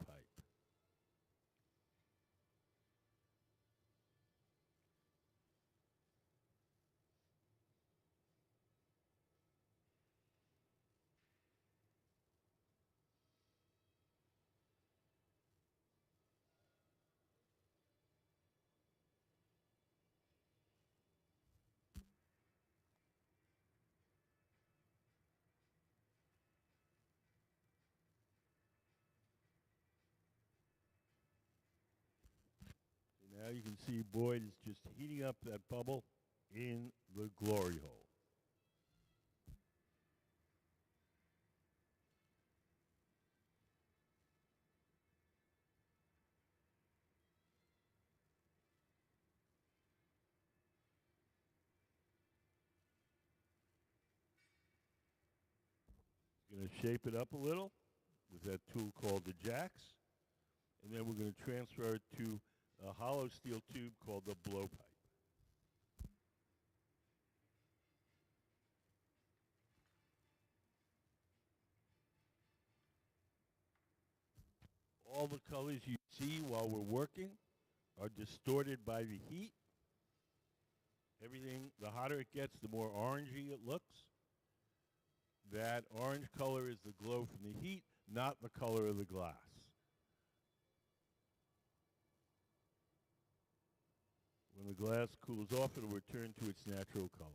Now you can see Boyd is just heating up that bubble in the glory hole. Going to shape it up a little with that tool called the jacks. And then we're going to transfer it to a hollow steel tube called the blowpipe. All the colors you see while we're working are distorted by the heat. Everything, the hotter it gets, the more orangey it looks. That orange color is the glow from the heat, not the color of the glass. When the glass cools off, it will return to its natural color.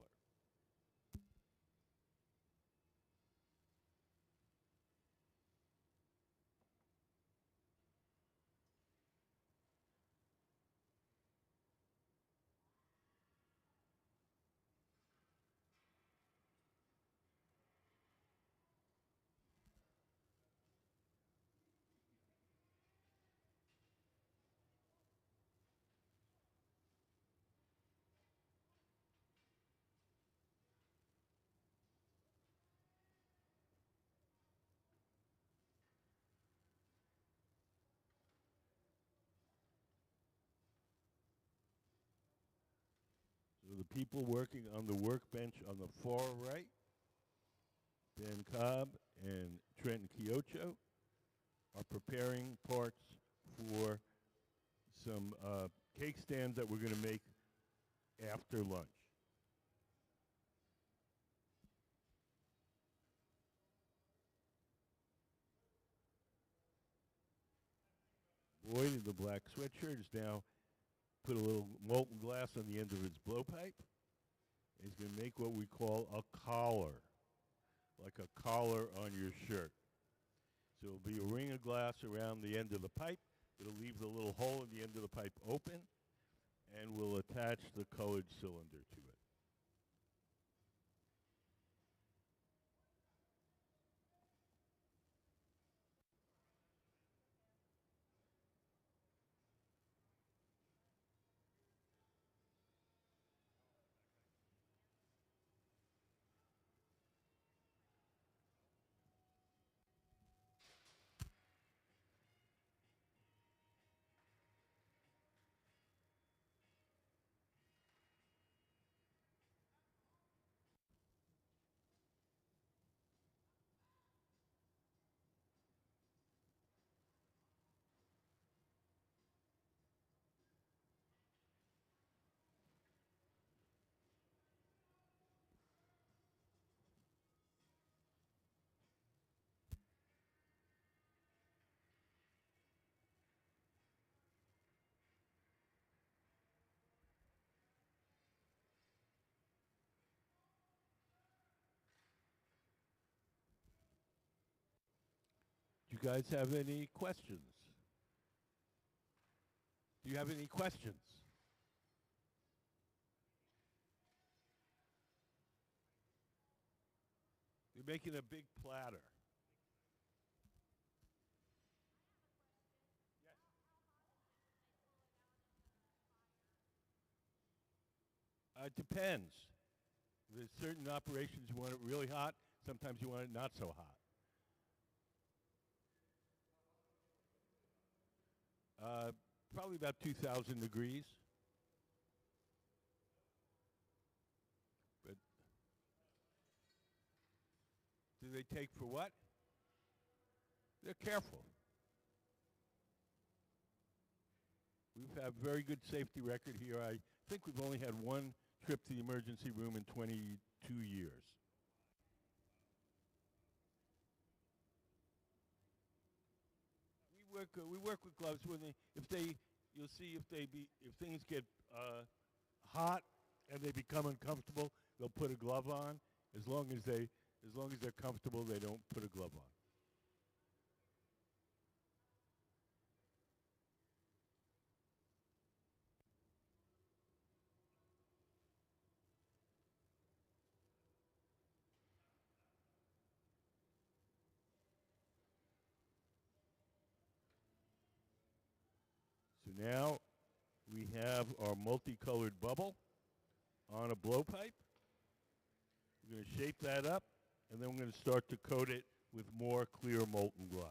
So the people working on the workbench on the far right, Ben Cobb and Trenton Kiocho, are preparing parts for some cake stands that we're going to make after lunch. Boyd in the black sweatshirt is now put a little molten glass on the end of his blowpipe. He's going to make what we call a collar. like a collar on your shirt. So it'll be a ring of glass around the end of the pipe. It'll leave the little hole in the end of the pipe open, and we'll attach the colored cylinder to it. Do you guys have any questions? Do you have any questions? You're making a big platter. It depends. There's certain operations you want it really hot. Sometimes you want it not so hot. Probably about 2,000 degrees. But do they take for what? They're careful. We've had very good safety record here. I think we've only had one trip to the emergency room in 22 years. We work with gloves when you'll see if things get hot and they become uncomfortable, they'll put a glove on. As long as they're comfortable, they don't put a glove on. So now we have our multicolored bubble on a blowpipe. We're going to shape that up, and then we're going to start to coat it with more clear molten glass.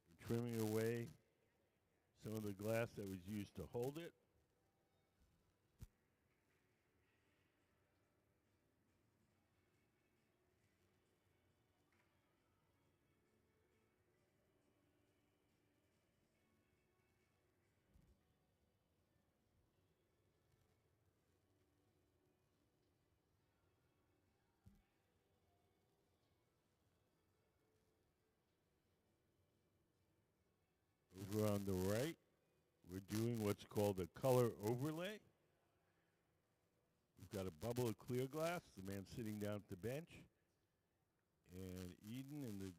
We're trimming away some of the glass that was used to hold it. Over on the right, we're doing what's called a color overlay. We've got a bubble of clear glass, the man sitting down at the bench. And Eden in the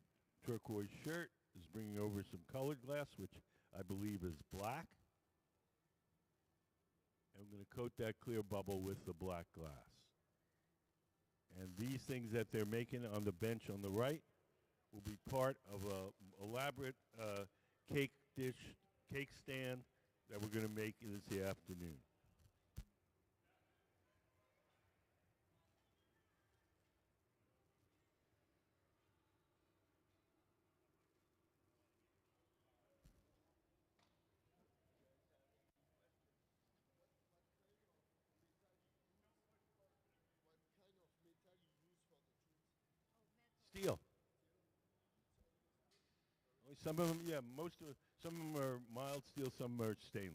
turquoise shirt is bringing over some colored glass, which I believe is black. And I'm going to coat that clear bubble with the black glass. And these things that they're making on the bench on the right will be part of an elaborate cake stand that we're going to make this afternoon. Steel. Some of them, yeah, some of them are mild steel, some are stainless.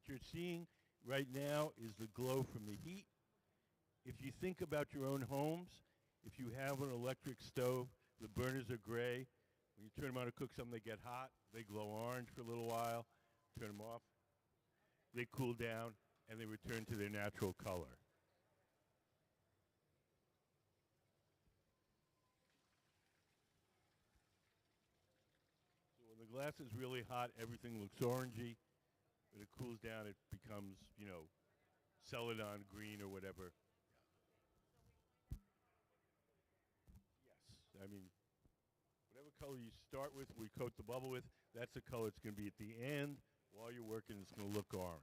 What you're seeing right now is the glow from the heat. If you think about your own homes, if you have an electric stove, the burners are gray. When you turn them on to cook something, they get hot. They glow orange for a little while. Turn them off. They cool down, and they return to their natural color. So when the glass is really hot, everything looks orangey. When it cools down, it becomes, celadon green or whatever. Yes, I mean, whatever color you start with, we coat the bubble with, that's the color it's going to be at the end. While you're working, it's going to look orange.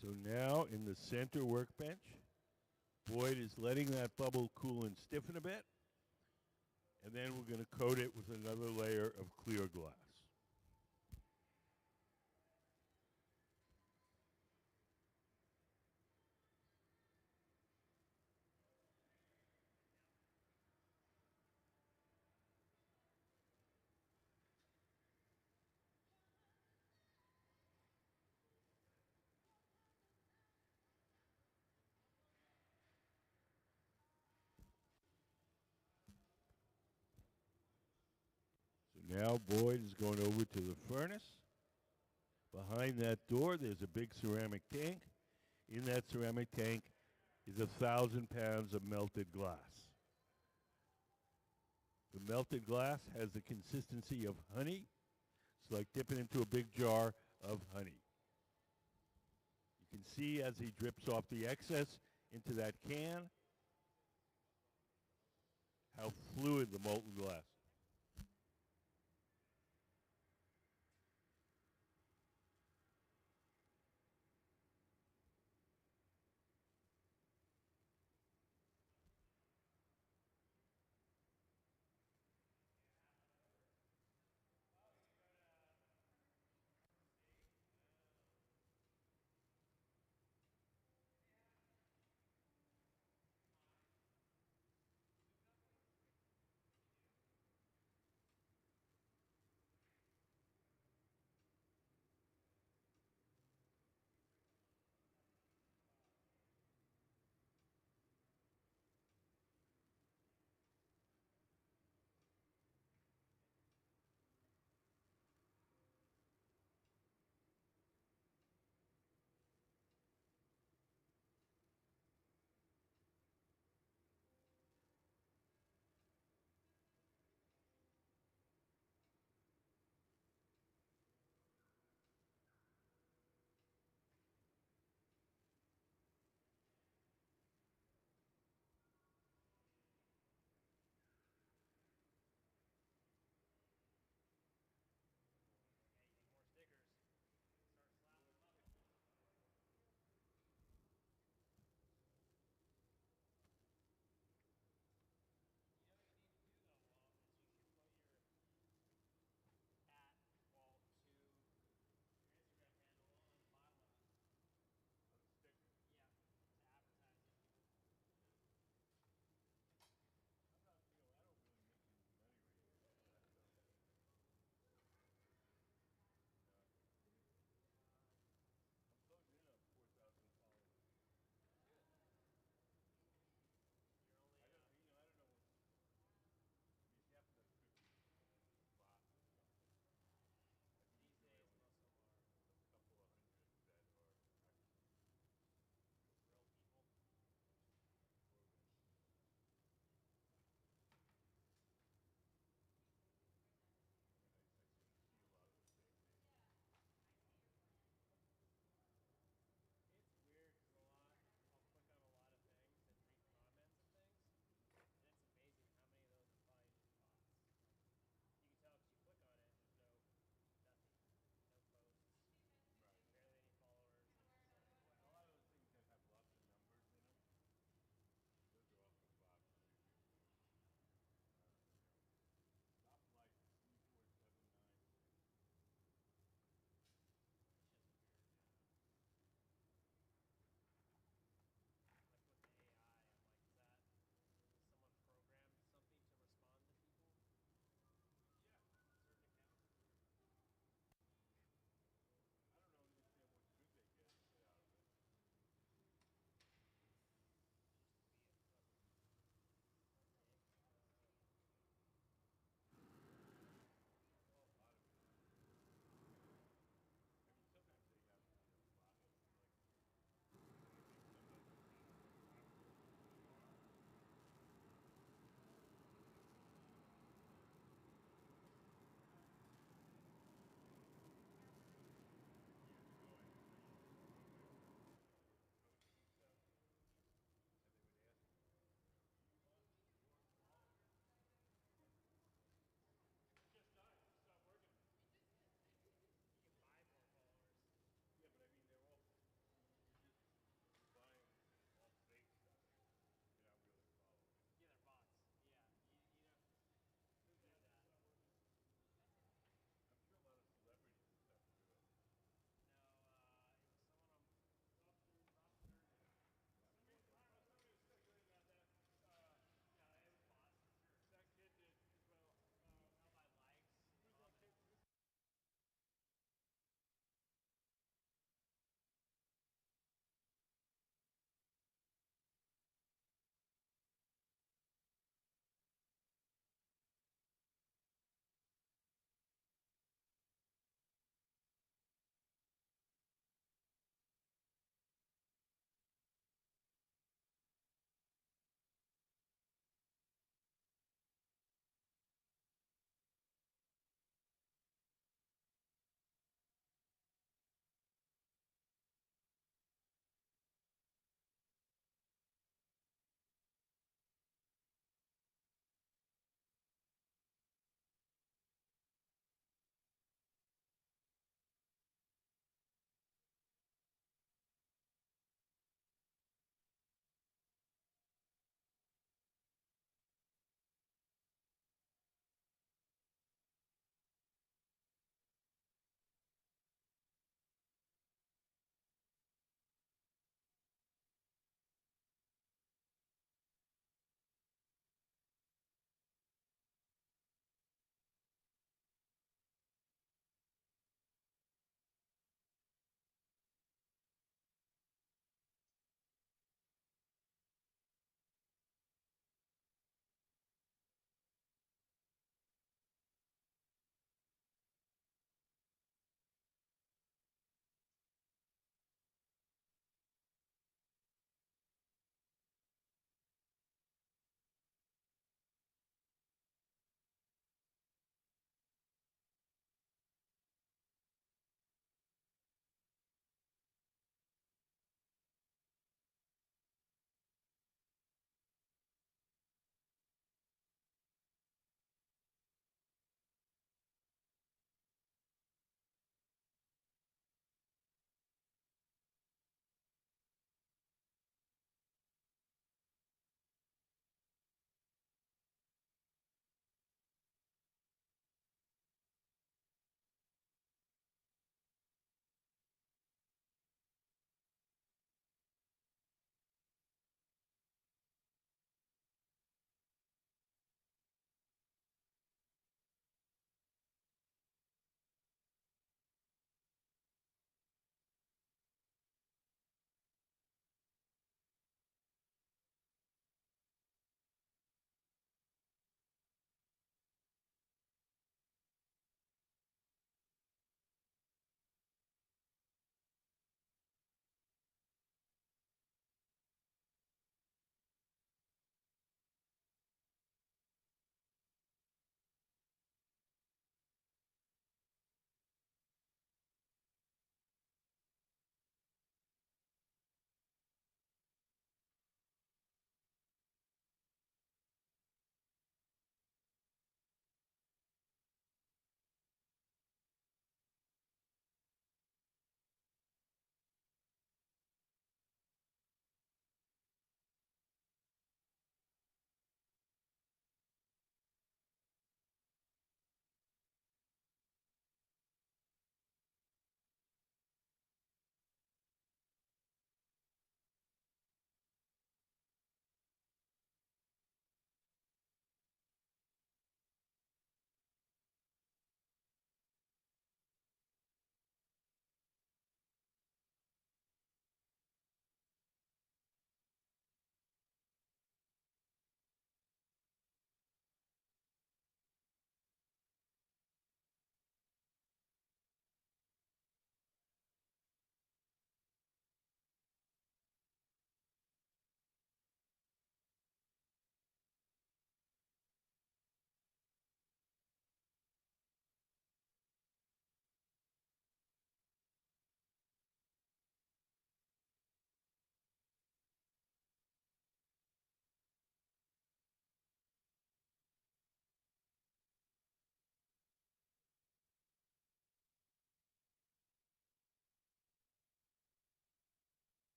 So now in the center workbench, Boyd is letting that bubble cool and stiffen a bit. And then we're going to coat it with another layer of clear glass. So now Boyd is going over to the furnace. Behind that door, there's a big ceramic tank. In that ceramic tank is 1,000 pounds of melted glass. The melted glass has the consistency of honey. It's like dipping into a big jar of honey. You can see as he drips off the excess into that can how fluid the molten glass is.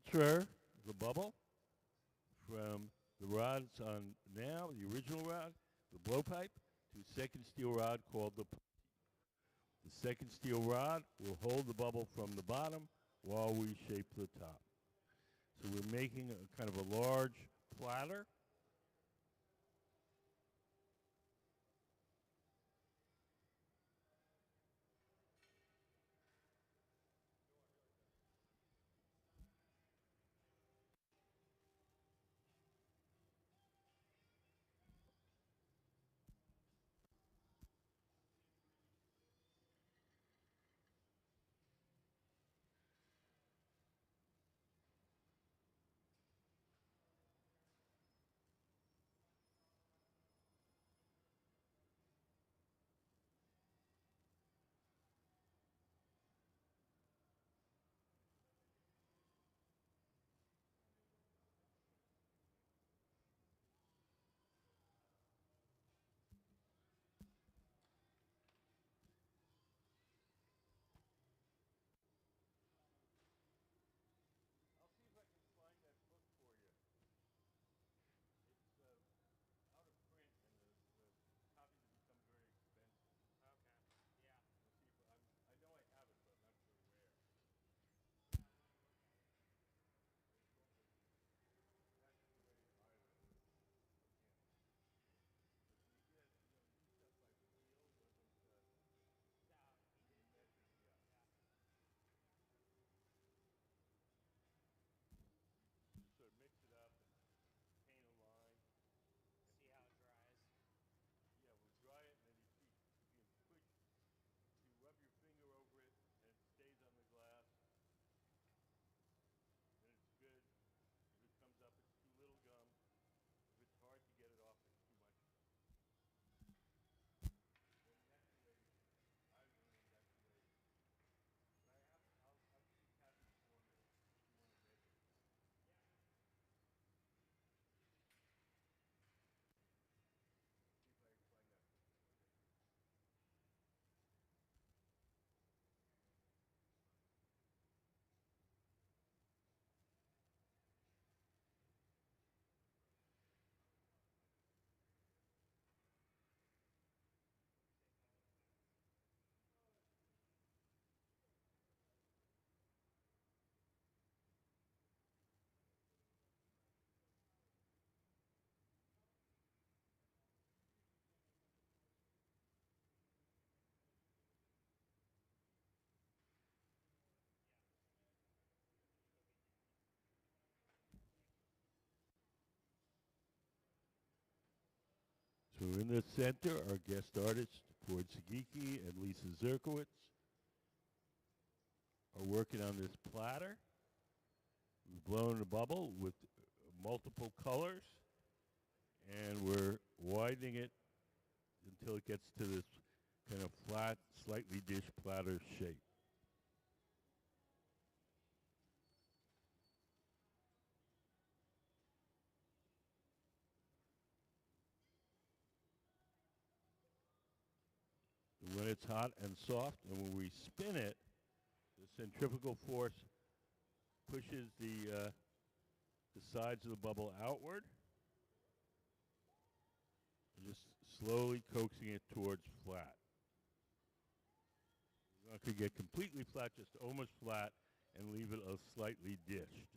transfer the bubble from the rods on now, the original rod, the blowpipe, to a second steel rod called the second steel rod will hold the bubble from the bottom while we shape the top. So we're making a kind of a large platter. I'll see if I can find that book for you. It's out of print, and the copies have become very expensive. Okay. Yeah. We'll see if I know I have it, but I'm not sure where. Yeah, let me look at it. That's the way either. Again, but you get, do stuff by feel. Wasn't Yeah, he the did. method? Yeah. Yeah. Just sort of mix it up and paint a line. See how it dries. Yeah, we'll dry it, and then if you push, if you rub your finger over it and it stays on the glass, then it's good. If it comes up, it's too little gum. If it's hard to get it off, it's too much gum. Then that's the way I've learned. That's the way. But I'll give you Kathy's formula if you want to measure it. Yeah. See if I can find that book for you. So in the center, our guest artists, Sugiki and Lisa Zerkowitz, are working on this platter. We've blown a bubble with multiple colors, and we're widening it until it gets to this kind of flat, slightly dish platter shape. When it's hot and soft, and when we spin it, the centrifugal force pushes the sides of the bubble outward, and just slowly coaxing it towards flat. We're not going to get completely flat, just almost flat, and leave it a slightly dished.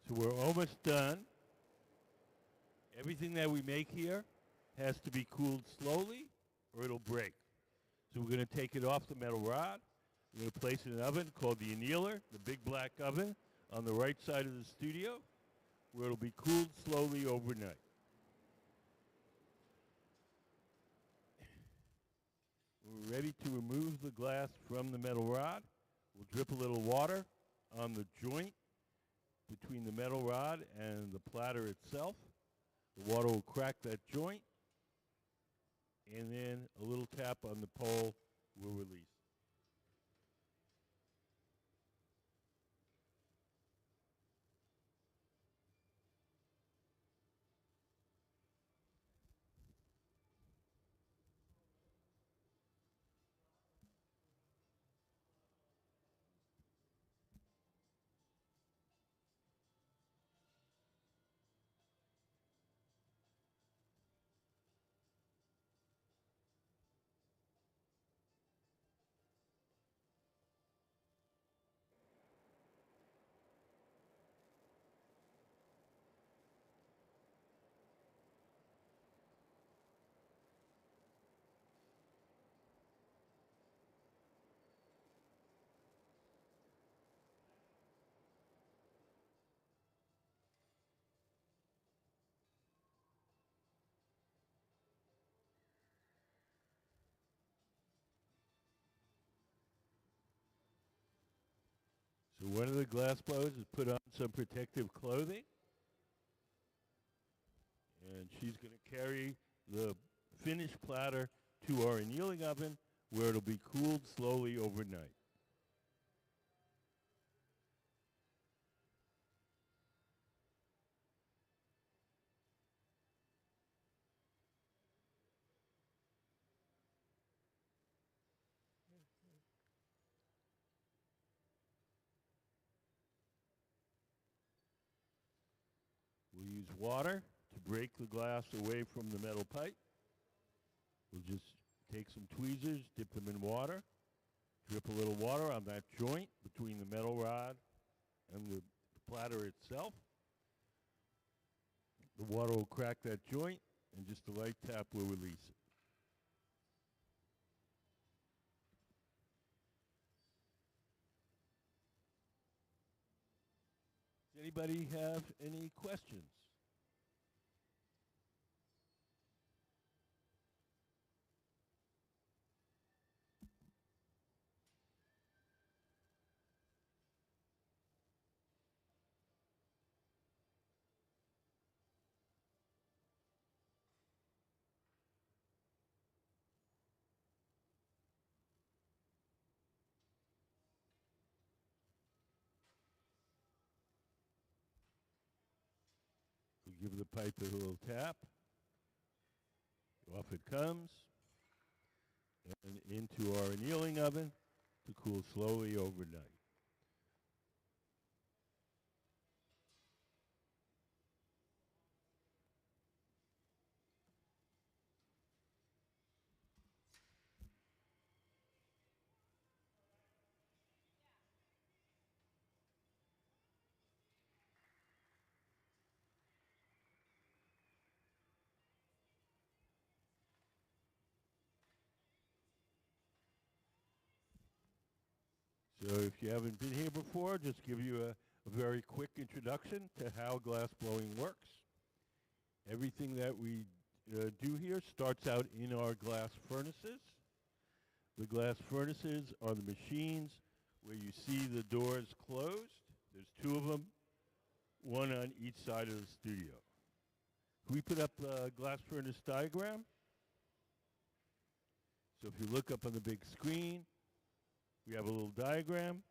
So we're almost done. Everything that we make here has to be cooled slowly or it'll break. So we're going to take it off the metal rod. We're going to place it in an oven called the annealer, the big black oven on the right side of the studio, where it'll be cooled slowly overnight. We're ready to remove the glass from the metal rod. We'll drip a little water on the joint between the metal rod and the platter itself. The water will crack that joint, and then a little tap on the pole will release. So one of the glass blowers is put on some protective clothing. And she's going to carry the finished platter to our annealing oven where it'll be cooled slowly overnight. We'll use water to break the glass away from the metal pipe. We'll just take some tweezers, dip them in water, drip a little water on that joint between the metal rod and the platter itself. The water will crack that joint, and just a light tap will release it. Does anybody have any questions? We'll give the pipe a little tap. Off it comes, and into our annealing oven to cool slowly overnight. So if you haven't been here before, just give you a very quick introduction to how glass blowing works. Everything that we do here starts out in our glass furnaces. The glass furnaces are the machines where you see the doors closed. There's two of them, one on each side of the studio. Can we put up the glass furnace diagram? So if you look up on the big screen, we have a little diagram.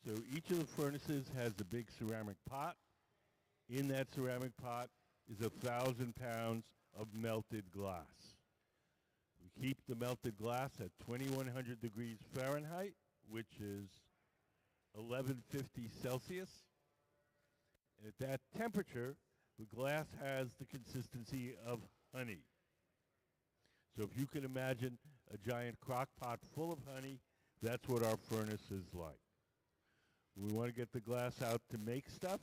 So each of the furnaces has a big ceramic pot. In that ceramic pot is 1,000 pounds of melted glass. We keep the melted glass at 2,100 degrees Fahrenheit, which is 1150 Celsius. And at that temperature, the glass has the consistency of honey. So if you can imagine a giant crock pot full of honey, that's what our furnace is like. When we want to get the glass out to make stuff,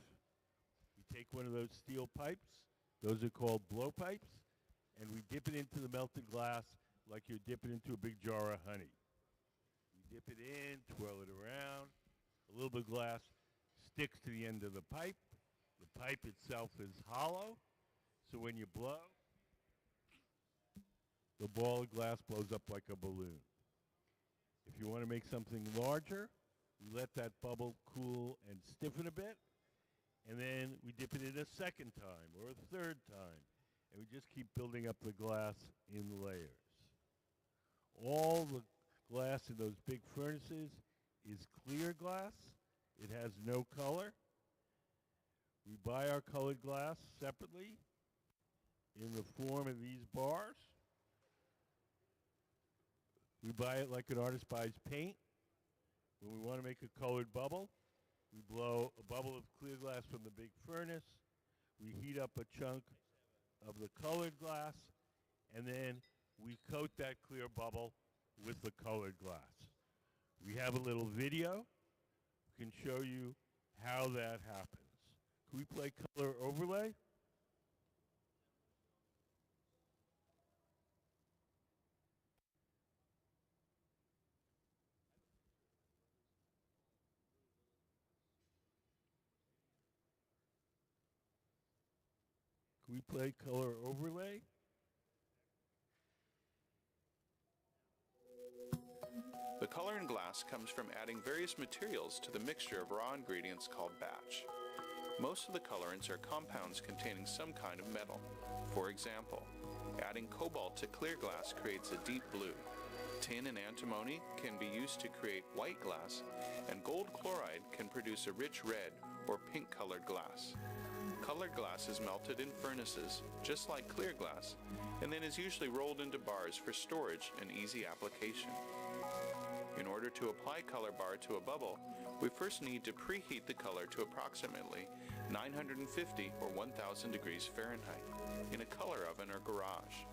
take one of those steel pipes, those are called blowpipes, and we dip it into the melted glass like you're dipping into a big jar of honey. You dip it in, twirl it around, a little bit of glass sticks to the end of the pipe. The pipe itself is hollow, so when you blow, the ball of glass blows up like a balloon. If you want to make something larger, we let that bubble cool and stiffen a bit, and then we dip it in a second time or a third time, and we just keep building up the glass in layers. All the glass in those big furnaces is clear glass. It has no color. We buy our colored glass separately in the form of these bars. We buy it like an artist buys paint. When we want to make a colored bubble, we blow a bubble of clear glass from the big furnace. We heat up a chunk of the colored glass, and then we coat that clear bubble with the colored glass. We have a little video. We can show you how that happens. Can we play color overlay? Can we play color overlay? The color in glass comes from adding various materials to the mixture of raw ingredients called batch. Most of the colorants are compounds containing some kind of metal. For example, adding cobalt to clear glass creates a deep blue. Tin and antimony can be used to create white glass, and gold chloride can produce a rich red or pink-colored glass. Colored glass is melted in furnaces, just like clear glass, and then is usually rolled into bars for storage and easy application. In order to apply color bar to a bubble, we first need to preheat the color to approximately 950 or 1000 degrees Fahrenheit in a color oven or garage.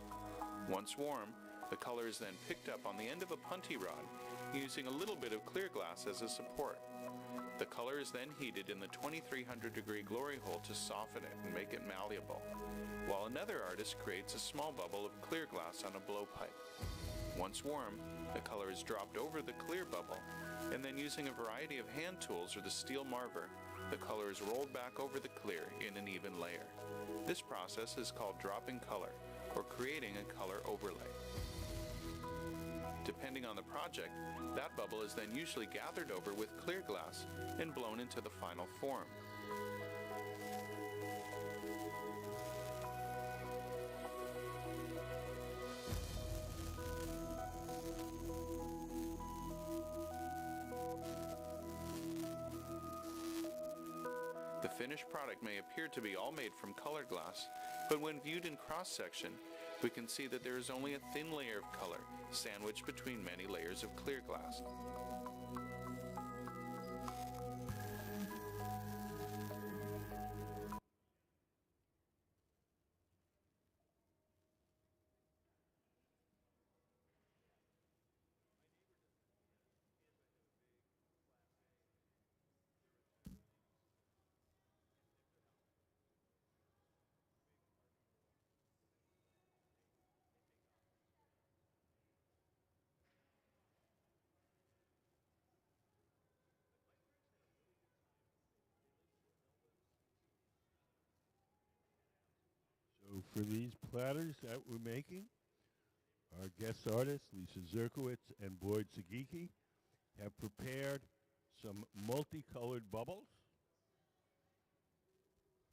Once warm, the color is then picked up on the end of a punty rod using a little bit of clear glass as a support. The color is then heated in the 2300 degree glory hole to soften it and make it malleable, while another artist creates a small bubble of clear glass on a blowpipe. Once warm, the color is dropped over the clear bubble, and then using a variety of hand tools or the steel marver, the color is rolled back over the clear in an even layer. This process is called dropping color, or creating a color overlay. Depending on the project, that bubble is then usually gathered over with clear glass and blown into the final form. The finished product may appear to be all made from colored glass, but when viewed in cross-section, we can see that there is only a thin layer of color sandwiched between many layers of clear glass. So for these platters that we're making, our guest artists, Lisa Zerkowitz and Boyd Sugiki, have prepared some multicolored bubbles.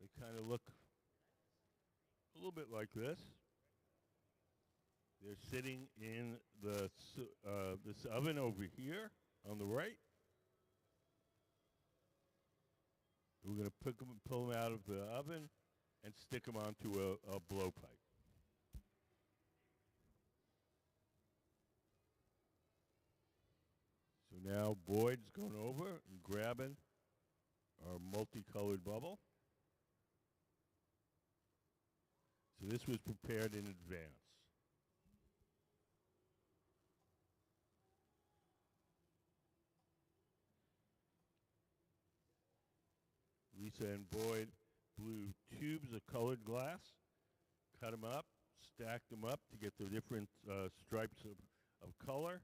They kind of look a little bit like this. They're sitting in this oven over here on the right. We're going to pull them out of the oven and stick them onto a blowpipe. So now Boyd's going over and grabbing our multicolored bubble. So this was prepared in advance. Lisa and Boyd blue tubes of colored glass, cut them up, stack them up to get the different stripes of color,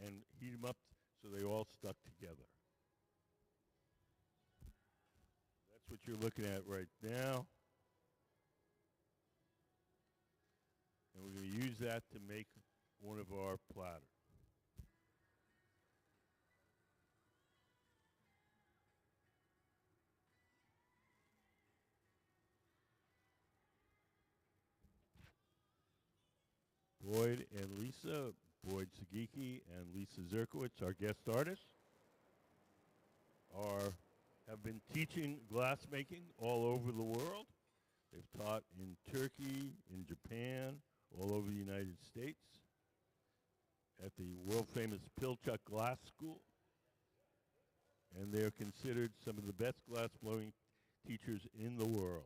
and heat them up so they all stuck together. That's what you're looking at right now. And we're going to use that to make one of our platters. Boyd and Lisa, Boyd Sugiki and Lisa Zerkowitz, our guest artists, have been teaching glassmaking all over the world. They've taught in Turkey, in Japan, all over the United States, at the world-famous Pilchuck Glass School. And they're considered some of the best glass-blowing teachers in the world.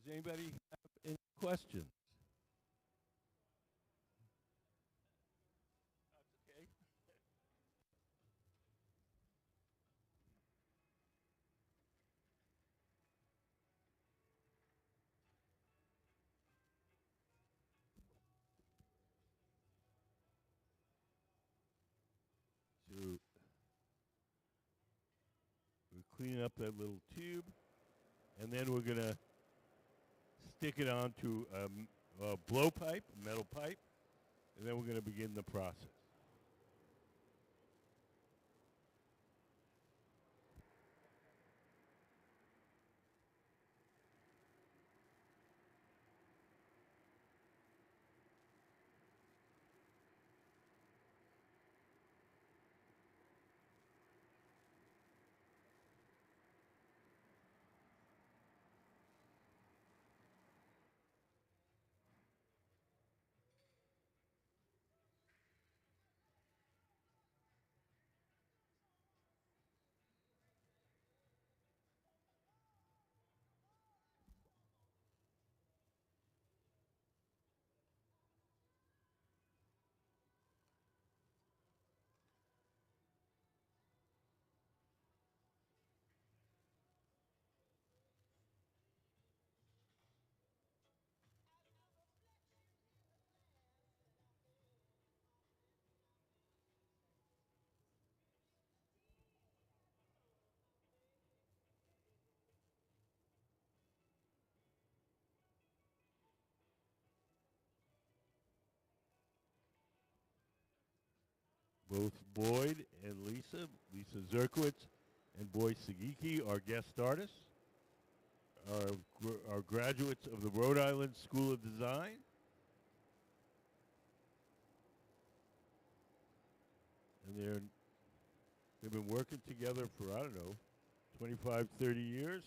Does anybody have any questions? That's okay. So we're cleaning up that little tube, and then we're going to stick it onto a blowpipe, a metal pipe, and then we're going to begin the process. Both Boyd and Lisa Zerkowitz and Boyd Sugiki, are guest artists, are graduates of the Rhode Island School of Design. And they've been working together for, I don't know, 25, 30 years.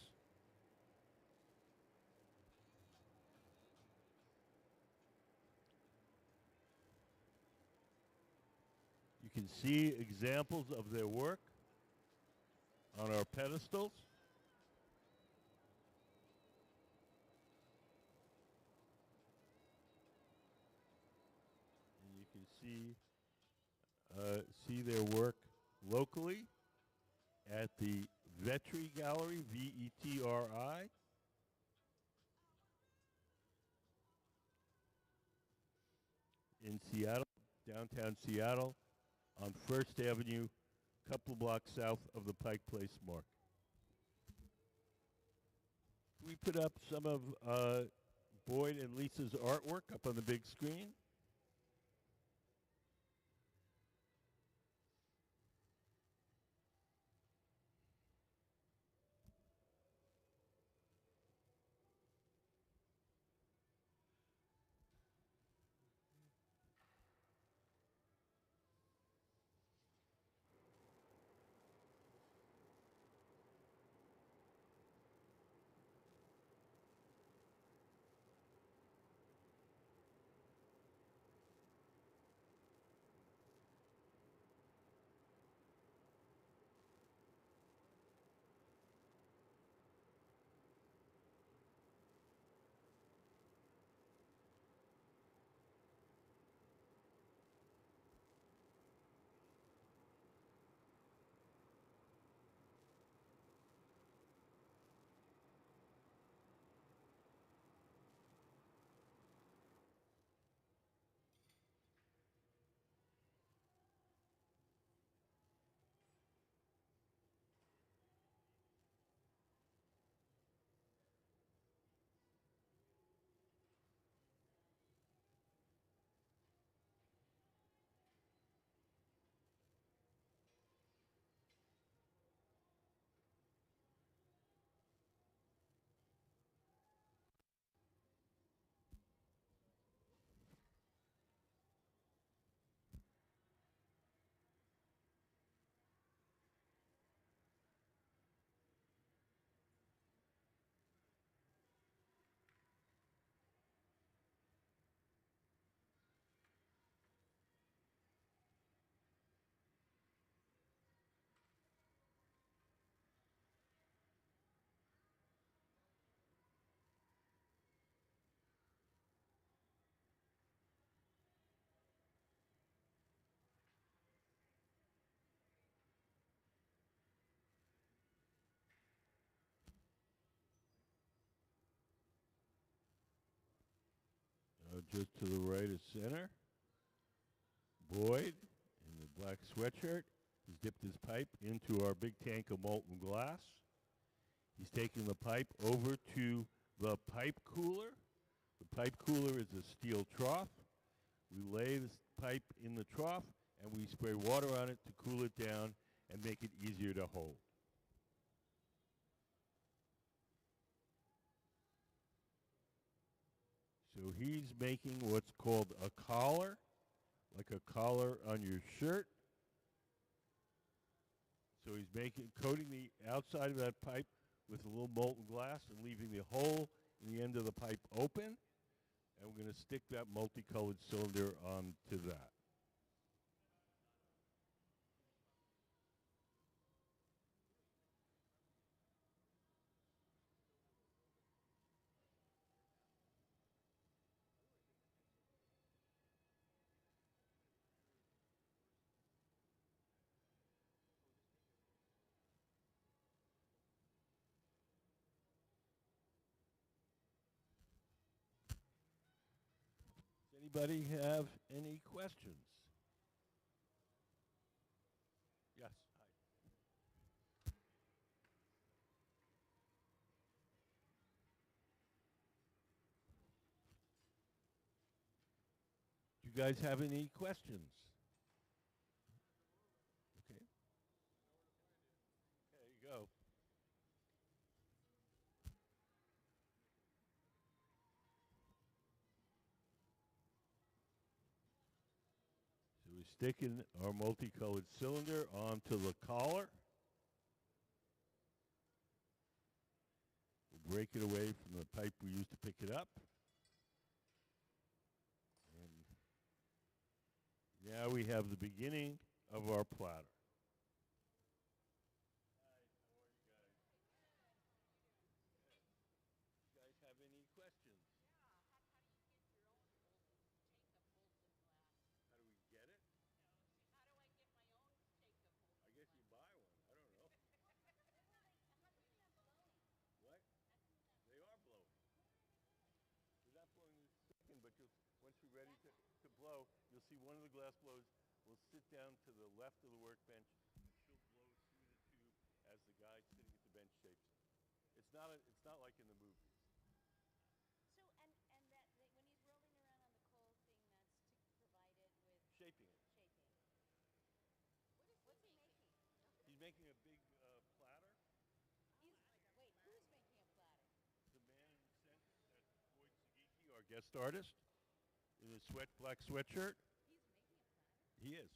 You can see examples of their work on our pedestals. And you can see their work locally at the Vetri Gallery, V-E-T-R-I. In Seattle, downtown Seattle, on First Avenue, a couple blocks south of the Pike Place Market. We put up some of Boyd and Lisa's artwork up on the big screen. just to the right of center. Boyd, in the black sweatshirt, has dipped his pipe into our big tank of molten glass. He's taking the pipe over to the pipe cooler. The pipe cooler is a steel trough. We lay this pipe in the trough, and we spray water on it to cool it down and make it easier to hold. So he's making what's called a collar, like a collar on your shirt. So he's coating the outside of that pipe with a little molten glass and leaving the hole in the end of the pipe open. And we're going to stick that multicolored cylinder onto that. Does anybody have any questions? Yes. Hi. Do you guys have any questions? Okay. There you go. So we're sticking our multicolored cylinder onto the collar. We'll break it away from the pipe we used to pick it up. And now we have the beginning of our platter. You guys have any questions? How do we get it? I guess you buy one. I don't know. What? They are blowing. They're not blowing this second, but once you're ready to blow, you'll see one of the glass blows will sit down to the left of the workbench, and she'll blow through the tube as the guy sitting at the bench shapes it. It's not like in the movies. So and that when he's rolling around on the coal thing, that's to provide it with Shaping it. shaping. What's he making? He's making a big platter. Wait, who's making a platter? The man in the center, that's Boyd Sugiki, our guest artist, in a black sweatshirt. He's making a platter? He is.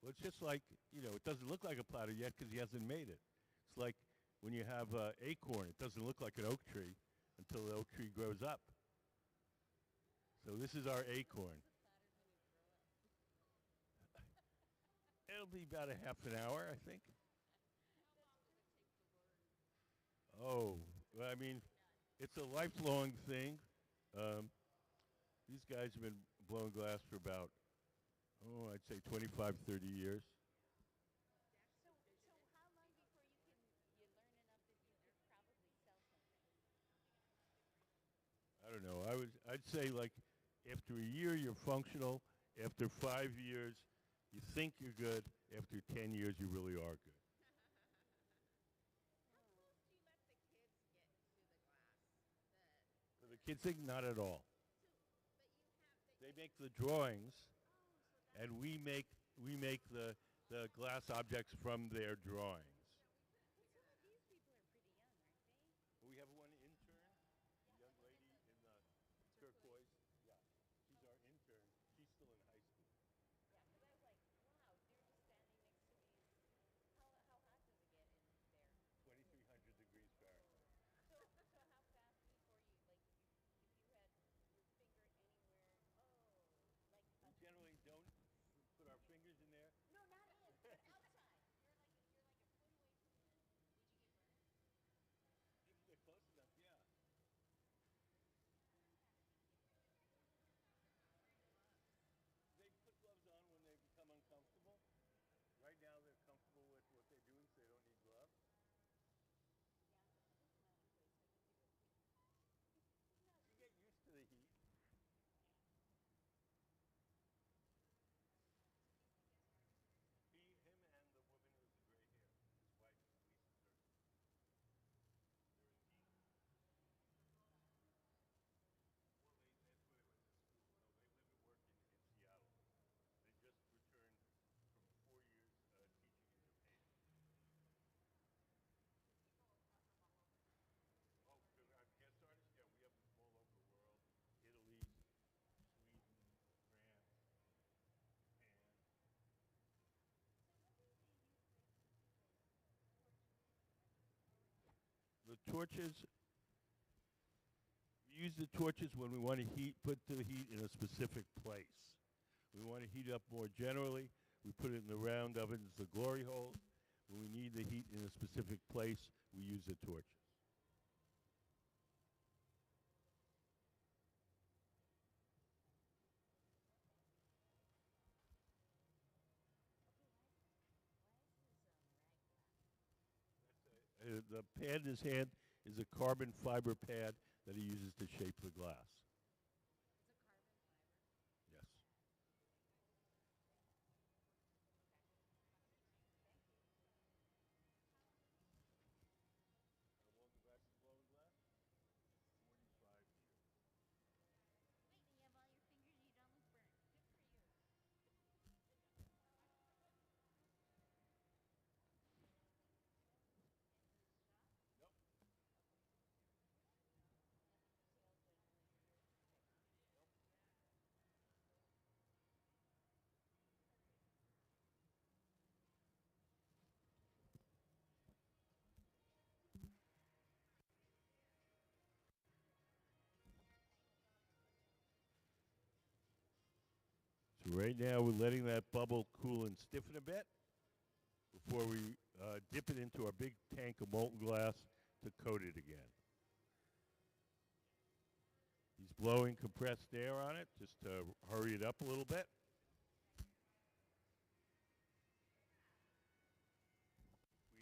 Well, it's just like, it doesn't look like a platter yet because he hasn't made it. It's like when you have an acorn, it doesn't look like an oak tree until the oak tree grows up. So this is our acorn. It'll be about a half an hour, I think. Oh, well, I mean, it's a lifelong thing. These guys have been blowing glass for about, I'd say 25, 30 years. So how long before you learn enough that you could probably sell something? I don't know. I'd say like after a year you're functional. After 5 years you think you're good. After 10 years you really are good. How close do you let the kids get to the glass? For the kids thing, not at all. But you have They make the drawings, and we make the glass objects from their drawings. some of these people are pretty young, aren't they? We have one intern, a young lady in the turquoise. Yeah, she's our intern. She's still in high school. Yeah, because I was like, wow, you're just standing next to these. How hot does it get in there? 2,300 degrees Fahrenheit. So how fast before you if you had your finger anywhere? Like We generally don't put our fingers in there. no, not in, but outside. You're like a foot the torches, we use the torches when we want to put the heat in a specific place. We want to heat up more generally. We put it in the round ovens, the glory holes. When we need the heat in a specific place, we use the torches. The pad in his hand is a carbon fiber pad that he uses to shape the glass. Yes. How long the glass is blowing glass? 45 years. Wait, and you have all your fingers, you don't look burnt. Good for you. Nope. Nothing detailed, generally. Nope. So right now we're letting that bubble cool and stiffen a bit before we dip it into our big tank of molten glass to coat it again. He's blowing compressed air on it just to hurry it up a little bit.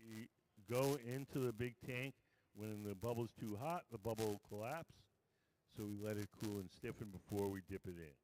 We go into the big tank when the bubble's too hot, the bubble will collapse. So we let it cool and stiffen before we dip it in.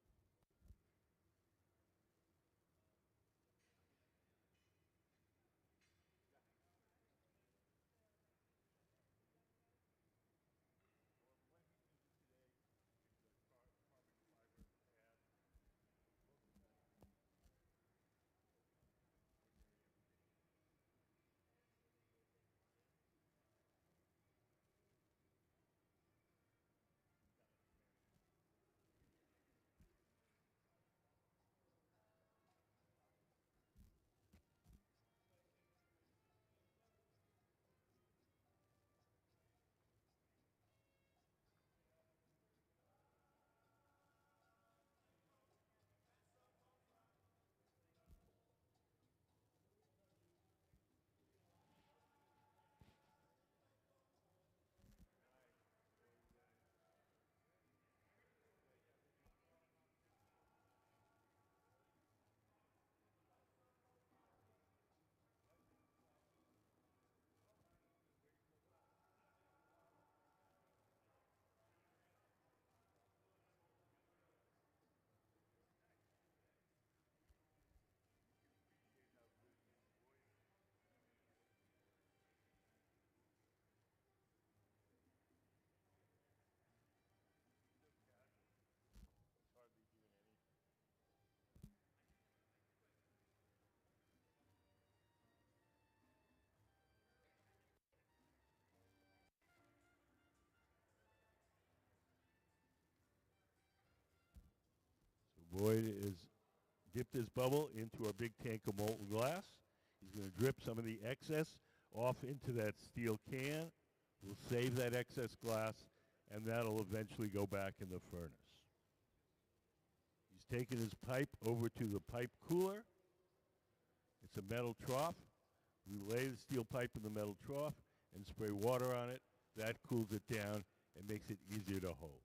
Boyd has dipped his bubble into our big tank of molten glass. He's going to drip some of the excess off into that steel can. We'll save that excess glass, and that'll eventually go back in the furnace. He's taken his pipe over to the pipe cooler. It's a metal trough. We lay the steel pipe in the metal trough and spray water on it. That cools it down and makes it easier to hold.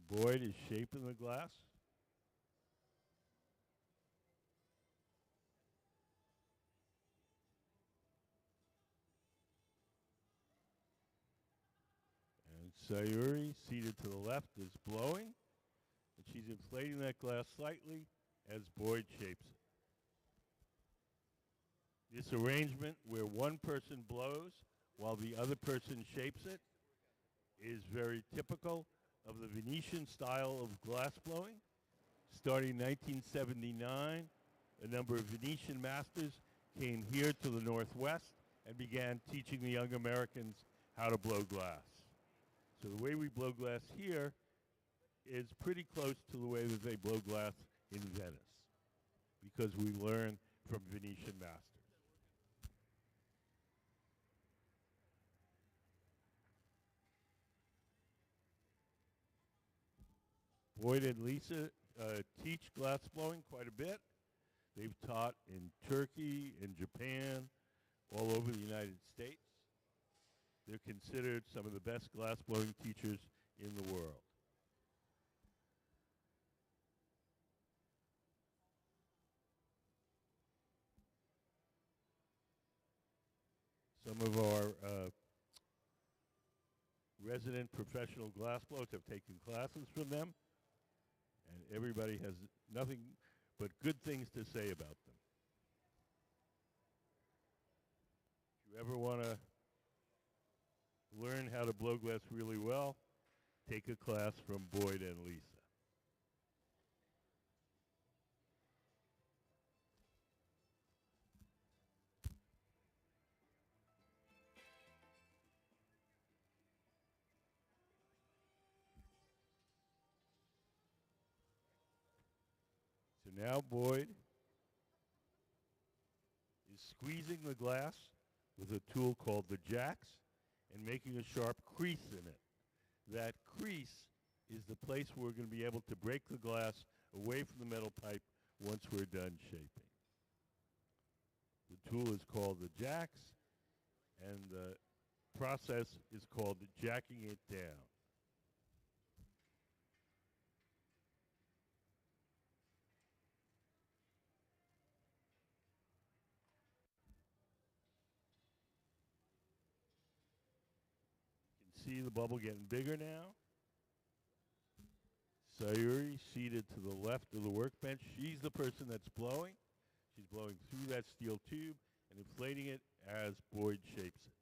Boyd is shaping the glass. And Sayuri, seated to the left, is blowing. And she's inflating that glass slightly as Boyd shapes it. This arrangement where one person blows while the other person shapes it is very typical of the Venetian style of glass blowing. Starting in 1979, a number of Venetian masters came here to the Northwest and began teaching the young Americans how to blow glass. So the way we blow glass here is pretty close to the way that they blow glass in Venice, because we learn from Venetian masters. Boyd and Lisa teach glass blowing quite a bit. They've taught in Turkey, in Japan, all over the United States. They're considered some of the best glass blowing teachers in the world. Some of our resident professional glass blowers have taken classes from them, and everybody has nothing but good things to say about them. If you ever want to learn how to blow glass really well, take a class from Boyd and Lisa. So now Boyd is squeezing the glass with a tool called the jacks and making a sharp crease in it. That crease is the place where we're going to be able to break the glass away from the metal pipe once we're done shaping. The tool is called the jacks, and the process is called jacking it down. You can see the bubble getting bigger now. Sayuri, seated to the left of the workbench, she's the person that's blowing. She's blowing through that steel tube and inflating it as Boyd shapes it.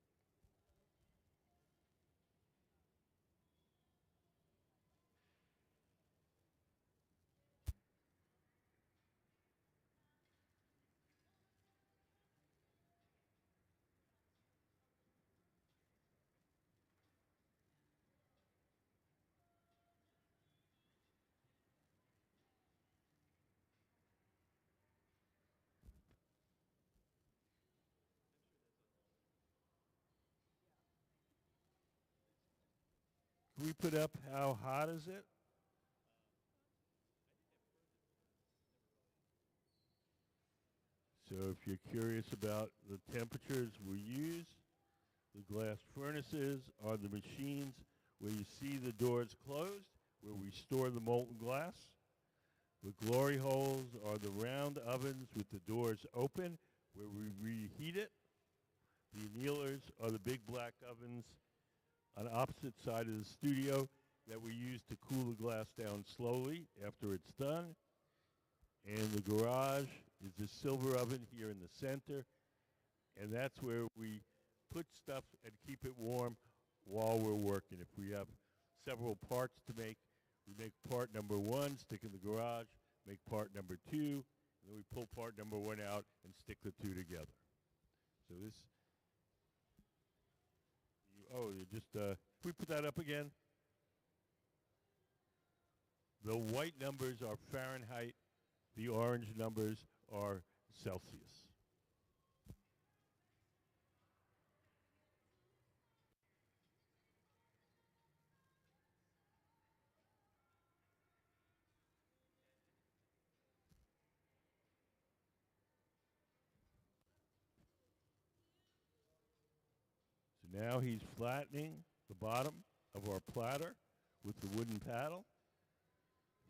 Can we put up how hot is it? So if you're curious about the temperatures we use, the glass furnaces are the machines where you see the doors closed, where we store the molten glass. The glory holes are the round ovens with the doors open, where we reheat it. The annealers are the big black ovens on the opposite side of the studio that we use to cool the glass down slowly after it's done. And the garage is the silver oven here in the center, and that's where we put stuff and keep it warm while we're working. If we have several parts to make, we make part number one, stick in the garage, make part number two, and then we pull part number one out and stick the two together. So this, can we put that up again? The white numbers are Fahrenheit. The orange numbers are Celsius. So now he's flattening the bottom of our platter with the wooden paddle.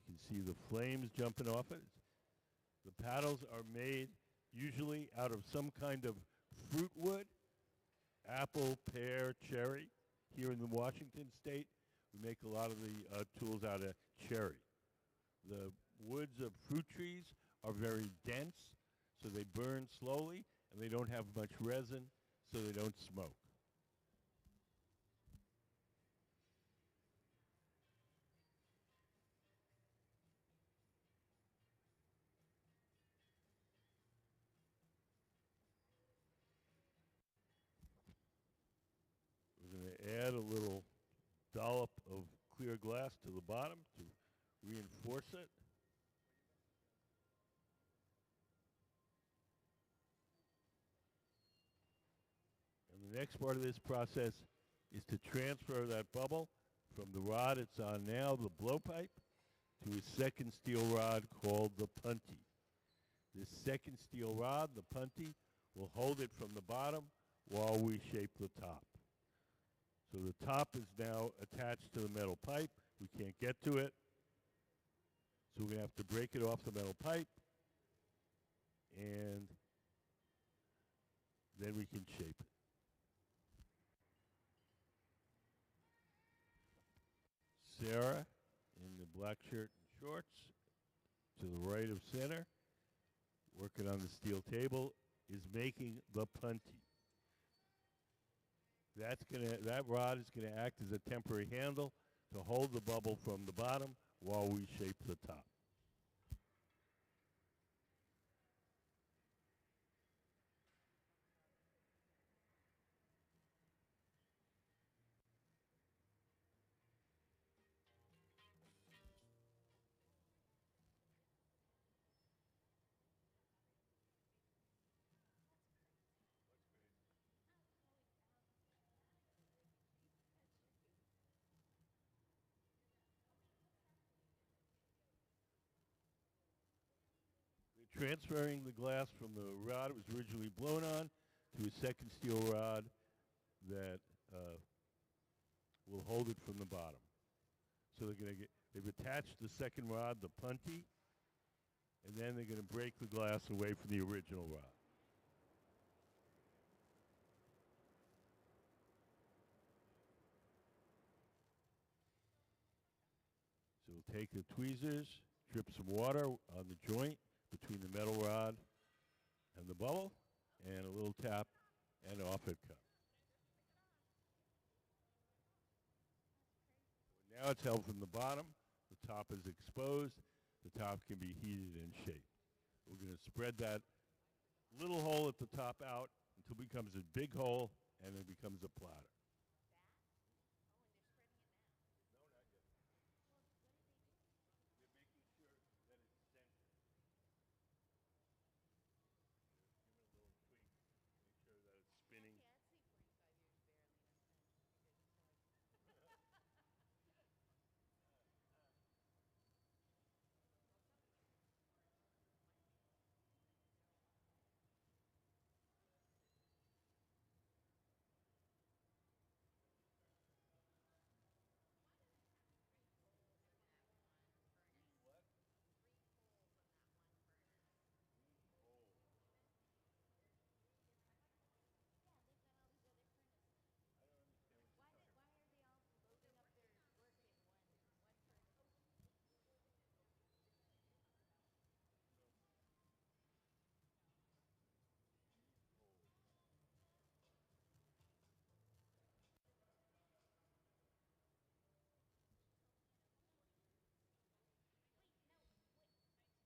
can see the flames jumping off it. The paddles are made usually out of some kind of fruit wood, apple, pear, cherry. Here in the Washington state, we make a lot of the tools out of cherry. The woods of fruit trees are very dense, so they burn slowly, and they don't have much resin, so they don't smoke. We're going to add a little dollop of clear glass to the bottom to reinforce it. And the next part of this process is to transfer that bubble from the rod it's on now, the blowpipe, to a second steel rod called the punty. This second steel rod, the punty, will hold it from the bottom while we shape the top. So the top is now attached to the metal pipe. We can't get to it, so we're going to have to break it off the metal pipe, and then we can shape it. Sarah, in the black shirt and shorts, to the right of center, working on the steel table, is making the punty. That rod is going to act as a temporary handle to hold the bubble from the bottom while we shape the top. Transferring the glass from the rod it was originally blown on to a second steel rod that will hold it from the bottom. So they've attached the second rod, the punty, and then they're going to break the glass away from the original rod. So we'll take the tweezers, drip some water on the joint between the metal rod and the bubble, and a little tap, and off it comes. So now it's held from the bottom. The top is exposed. The top can be heated and shaped. We're going to spread that little hole at the top out until it becomes a big hole, and it becomes a platter.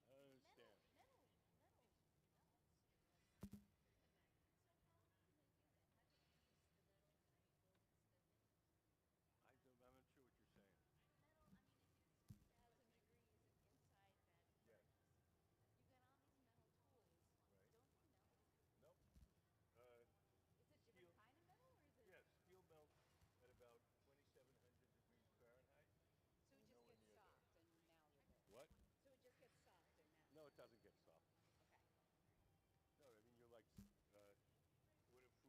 Doesn't get soft. Okay. No, I mean, you're like,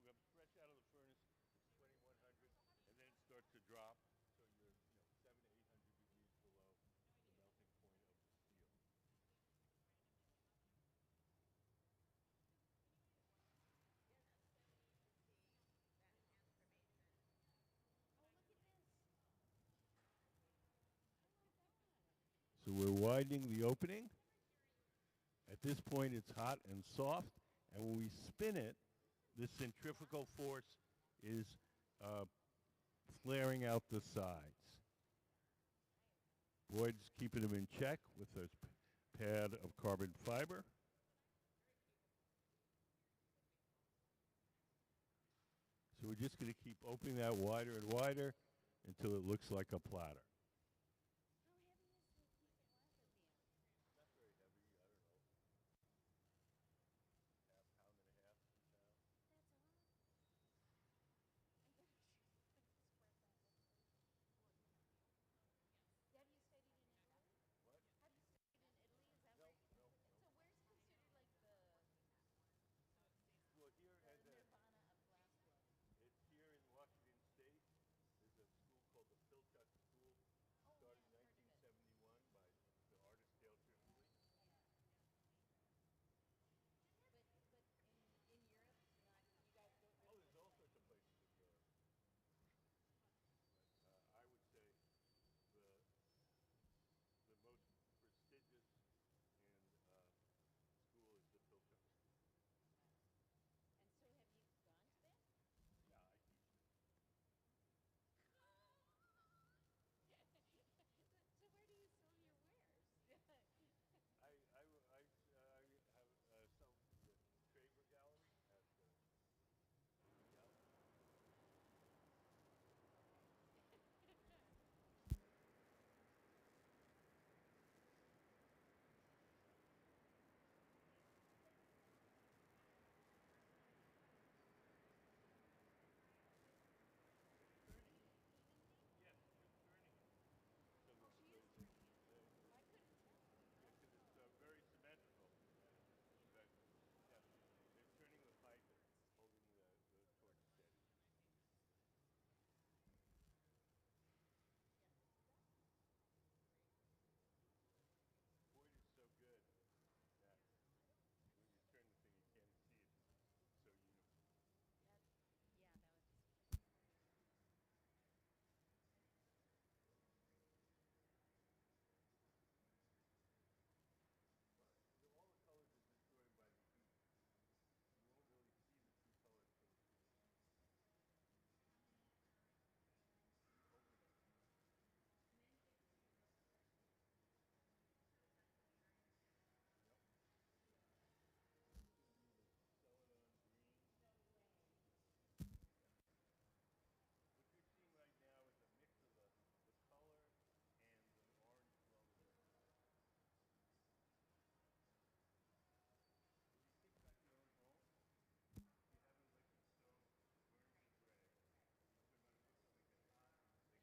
when it fresh out of the furnace, it's 2100, and then it starts to drop, so you're 700 to 800 degrees below the melting point So we're widening the opening. At this point, it's hot and soft, and when we spin it, the centrifugal force is flaring out the sides. Boyd's keeping them in check with a pad of carbon fiber. So we're just going to keep opening that wider and wider until it looks like a platter. How heavy is the piece of glass at the end? Not very heavy, I don't know. Half pound and a half, 2 pounds. That's all. I'm gonna spread that next week. Have you studied in Italy? What? Have you studied in Italy? Is that No, where? no, no. So where's considered like the Well, here at nirvana of glassblowing? it's here in Washington State. There's a school called the Pilchuck School, Oh started in yeah, I've heard of it. 1971 by the artist Dale Tripoli. But in Europe, not you guys don't Oh, really there's put all like sorts of places in Europe. But I would say the the most prestigious in school is the Pilchuck School. and so have you gone to that? Yeah, I teach there. So where do you sell your wares? I have some the Traver Gallery at the gallery. Yes, she's turning it. So Oh, she is the, turning it. I couldn't tell. yeah, 'cause it's very symmetrical. But yeah, they're turning the pipe and holding the torch steady. Boyd is so good that when you turn the thing, you can't see it. It's so uniform. That, yeah, that would just kill me. All the colors are destroyed by the heat. You won't really see the true colors till it's finished. Overnight. Yep. We're going to do the celadon green.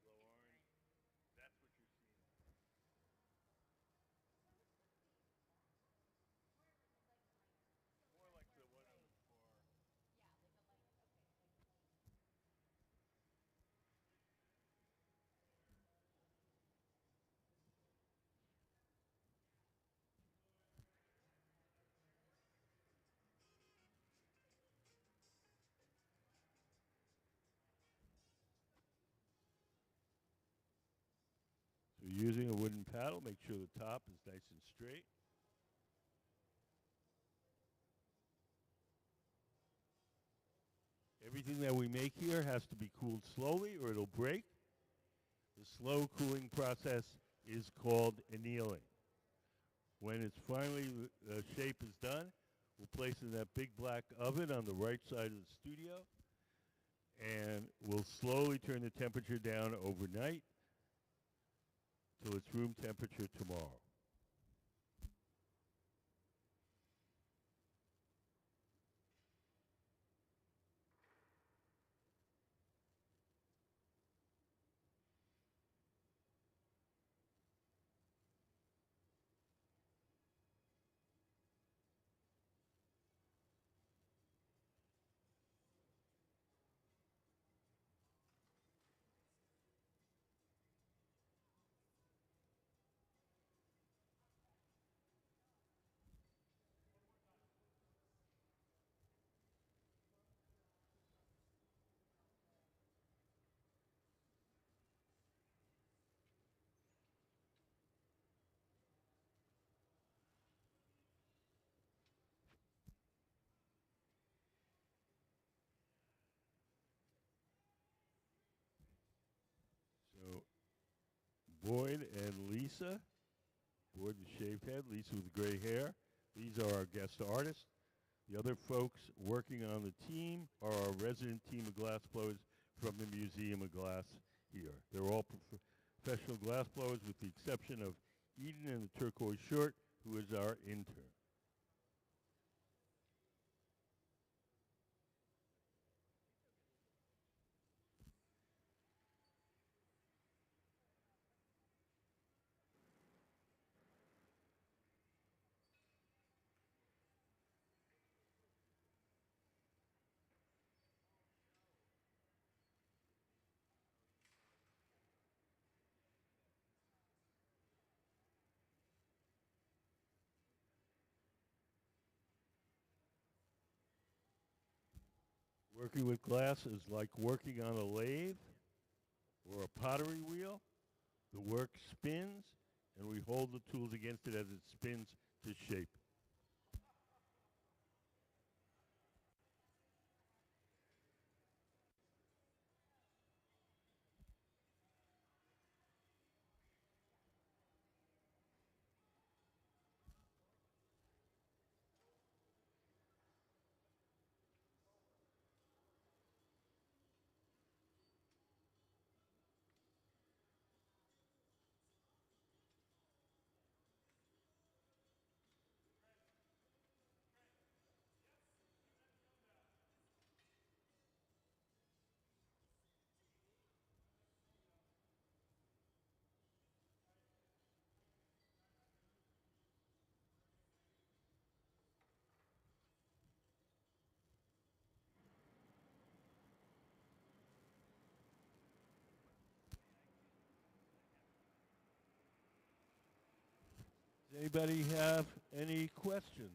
No way. Yep. What you're seeing right now is a mix of the color and the orange glow in the stone. When you think about your own home, if you have an electric stove, burning gray, you put them on a cooker, they get hot, they glow orange. That's what you're seeing. So is the beige black? More like lighter. More Silver, like more the one on gray. the far. Yeah, like a light. Okay, like a light. So using a wooden paddle, make sure the top is nice and straight. Everything that we make here has to be cooled slowly or it'll break. The slow cooling process is called annealing. When it's finally, the shape is done, we'll place it in that big black oven on the right side of the studio, and we'll slowly turn the temperature down overnight till it's room temperature tomorrow. Boyd and Lisa. Boyd with shaved head, Lisa with gray hair. These are our guest artists. The other folks working on the team are our resident team of glass blowers from the Museum of Glass here. They're all professional glass blowers with the exception of Eden in the turquoise shirt, who is our intern. Working with glass is like working on a lathe or a pottery wheel. The work spins, and we hold the tools against it as it spins to shape. Does anybody have any questions?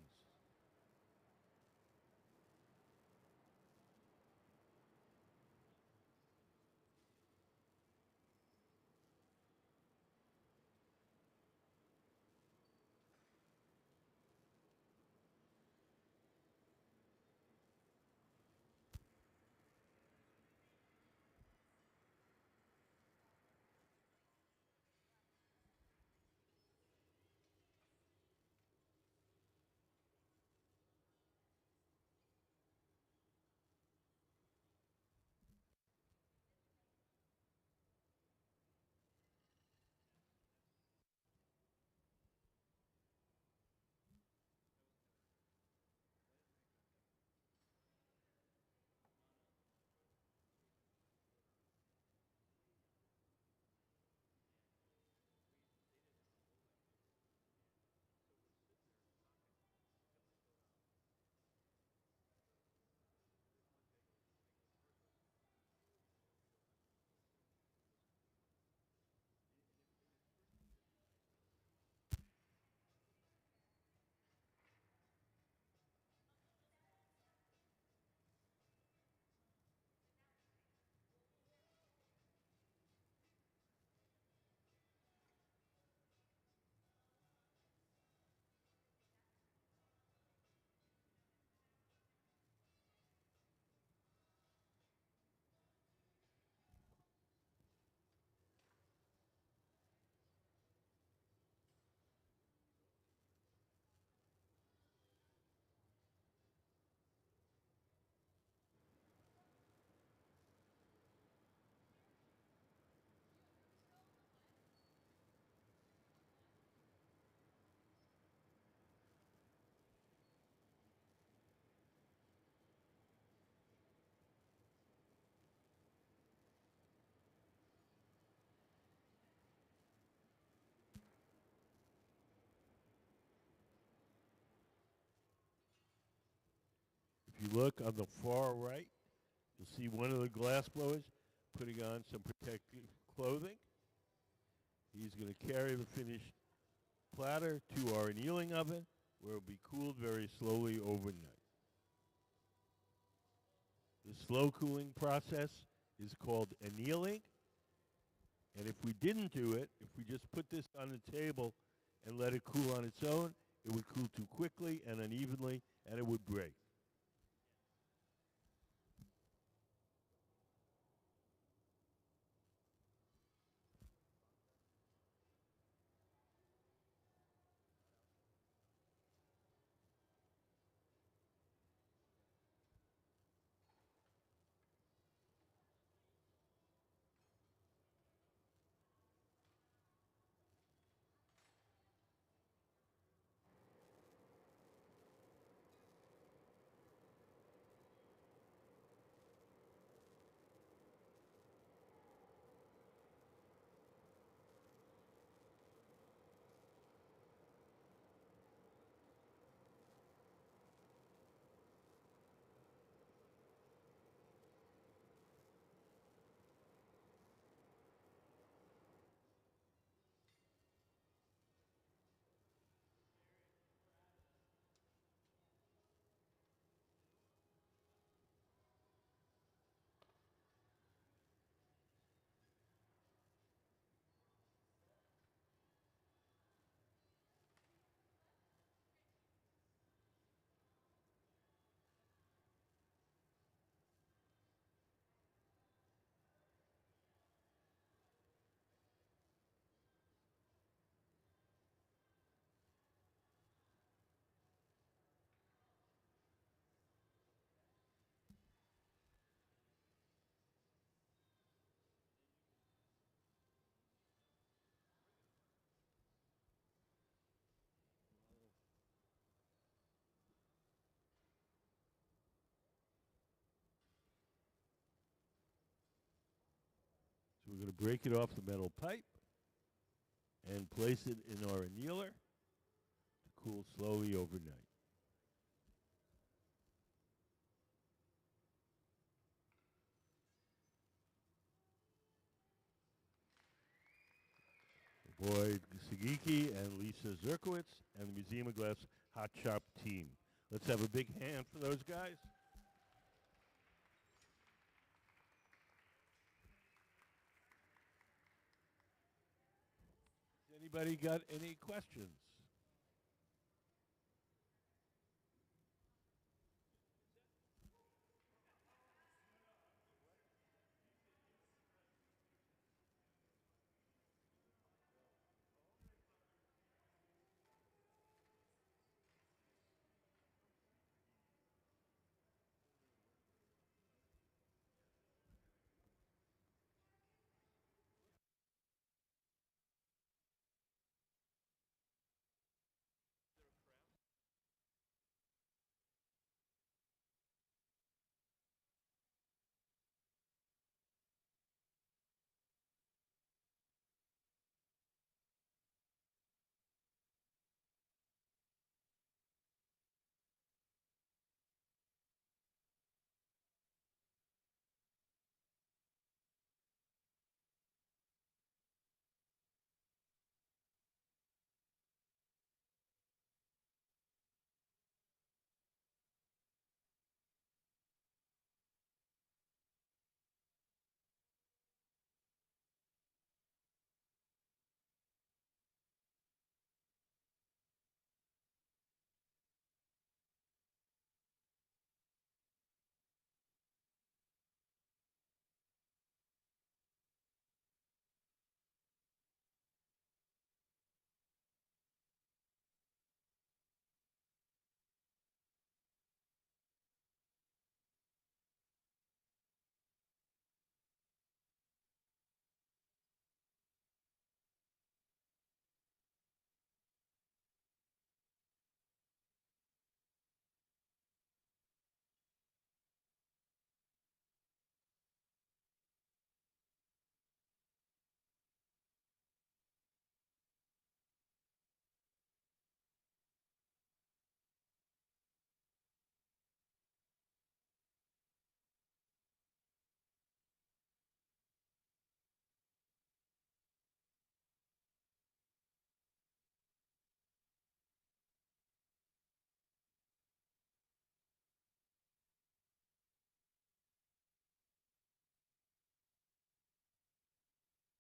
If you look on the far right, you'll see one of the glass blowers putting on some protective clothing. He's going to carry the finished platter to our annealing oven, where it will be cooled very slowly overnight. The slow cooling process is called annealing. And if we didn't do it, if we just put this on the table and let it cool on its own, it would cool too quickly and unevenly, and it would break. We're going to break it off the metal pipe and place it in our annealer to cool slowly overnight. Boy, Sugiki and Lisa Zerkowitz and the Museum of Glass Hot Shop team. Let's have a big hand for those guys. Anybody got any questions?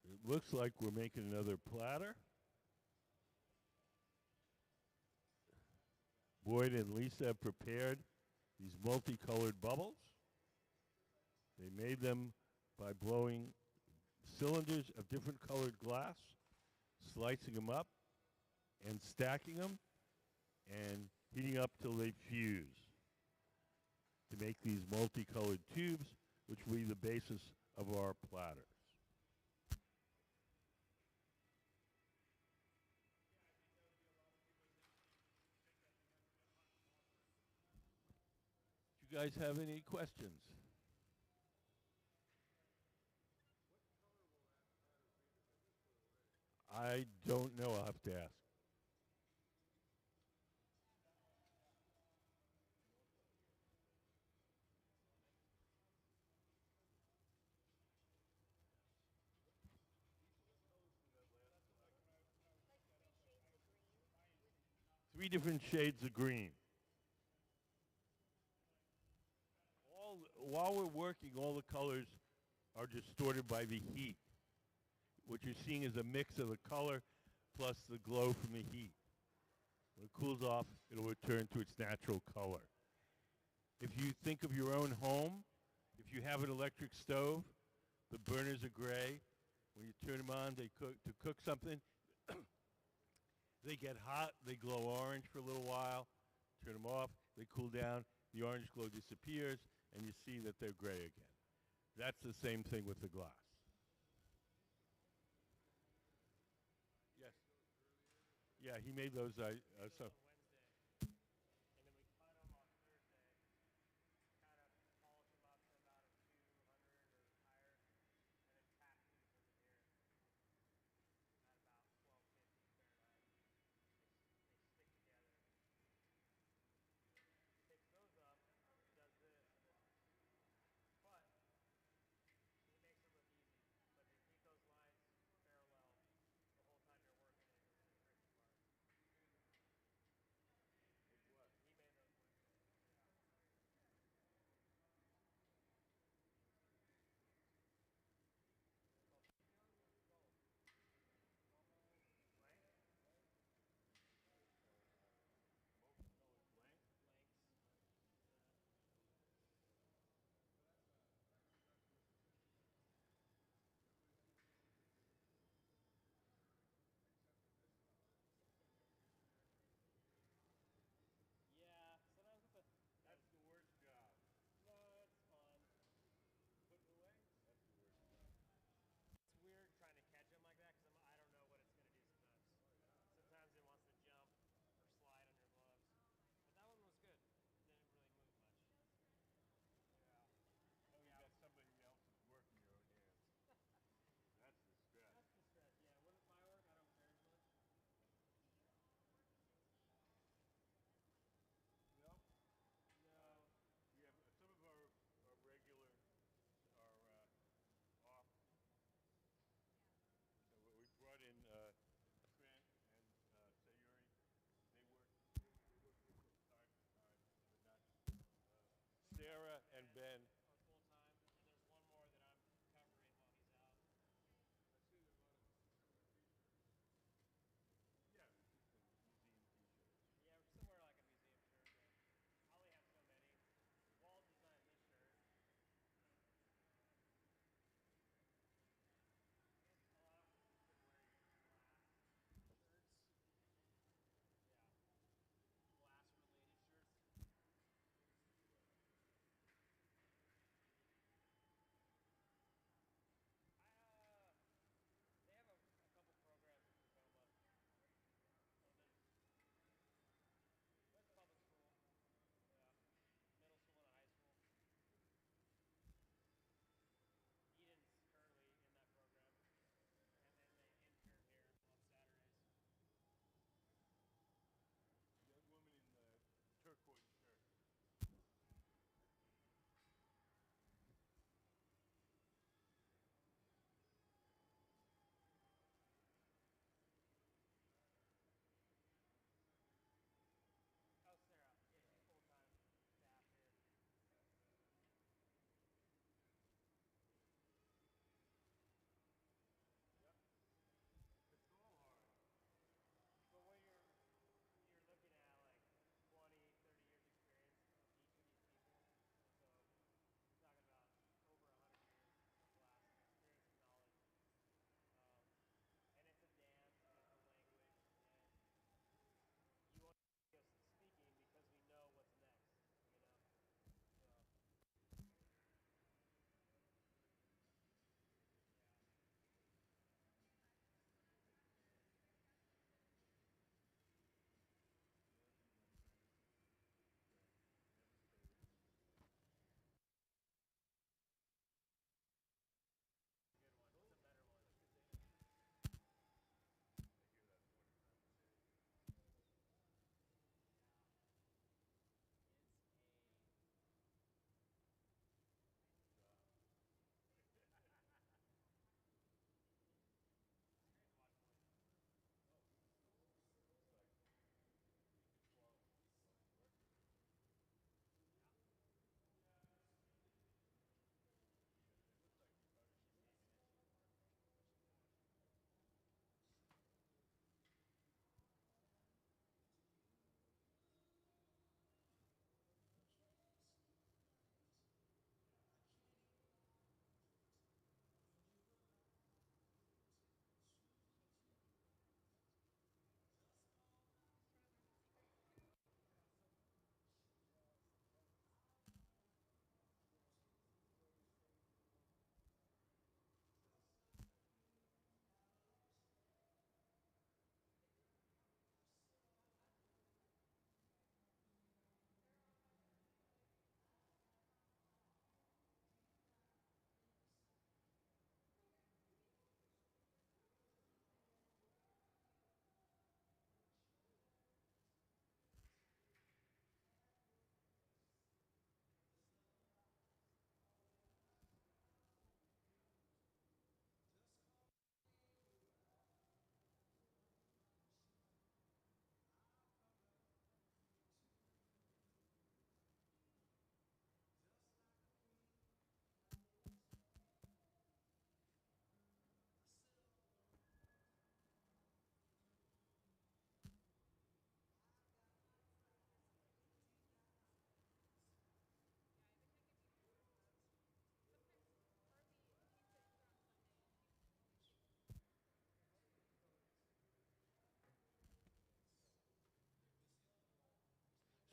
It looks like we're making another platter. Boyd and Lisa have prepared these multicolored bubbles. They made them by blowing cylinders of different colored glass, slicing them up, and stacking them, and heating up till they fuse to make these multicolored tubes, which will be the basis of our platters. Do you guys have any questions? I don't know. I'll have to ask. Like 3 shades of green. 3 different shades of green. While we're working, all the colors are distorted by the heat. What you're seeing is a mix of the color plus the glow from the heat. When it cools off, it'll return to its natural color. If you think of your own home, if you have an electric stove, the burners are gray. When you turn them on to cook something, they get hot, they glow orange for a little while, turn them off, they cool down, the orange glow disappears, and you see that they're gray again. That's the same thing with the glass. Yes. Yeah, he made those. On Wednesday, and then we cut them on Thursday. Kind of polish them up to about a 200 or higher, and then tack these in the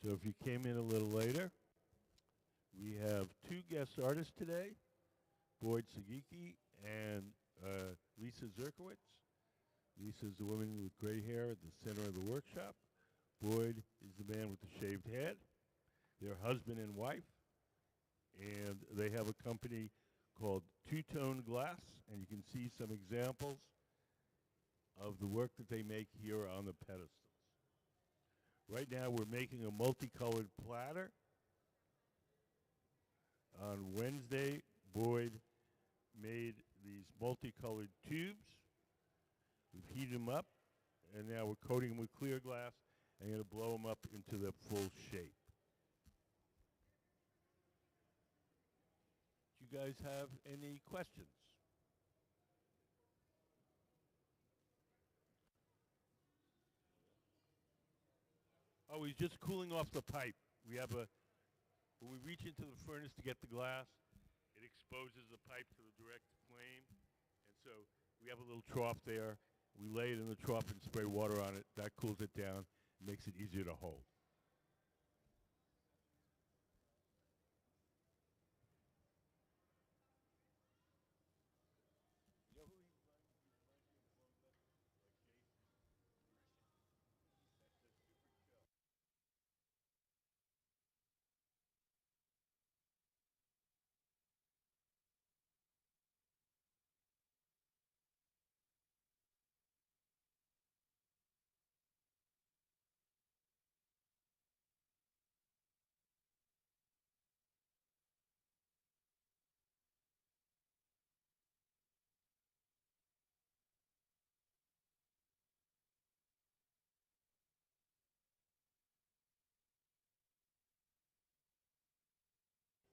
So if you came in a little later, we have two guest artists today, Boyd Sugiki and Lisa Zerkowitz. Lisa's the woman with gray hair at the center of the workshop. Boyd is the man with the shaved head. They're husband and wife, and they have a company called Two-Tone Glass, and you can see some examples of the work that they make here on the pedestals. Right now we're making a multicolored platter. On Wednesday, Boyd made these multicolored tubes. We've heated them up, and now we're coating them with clear glass and going to blow them up into the full shape. Do you guys have any questions? Oh, he's just cooling off the pipe. We have when we reach into the furnace to get the glass, it exposes the pipe to the direct flame. And so we have a little trough there. We lay it in the trough and spray water on it. That cools it down, makes it easier to hold.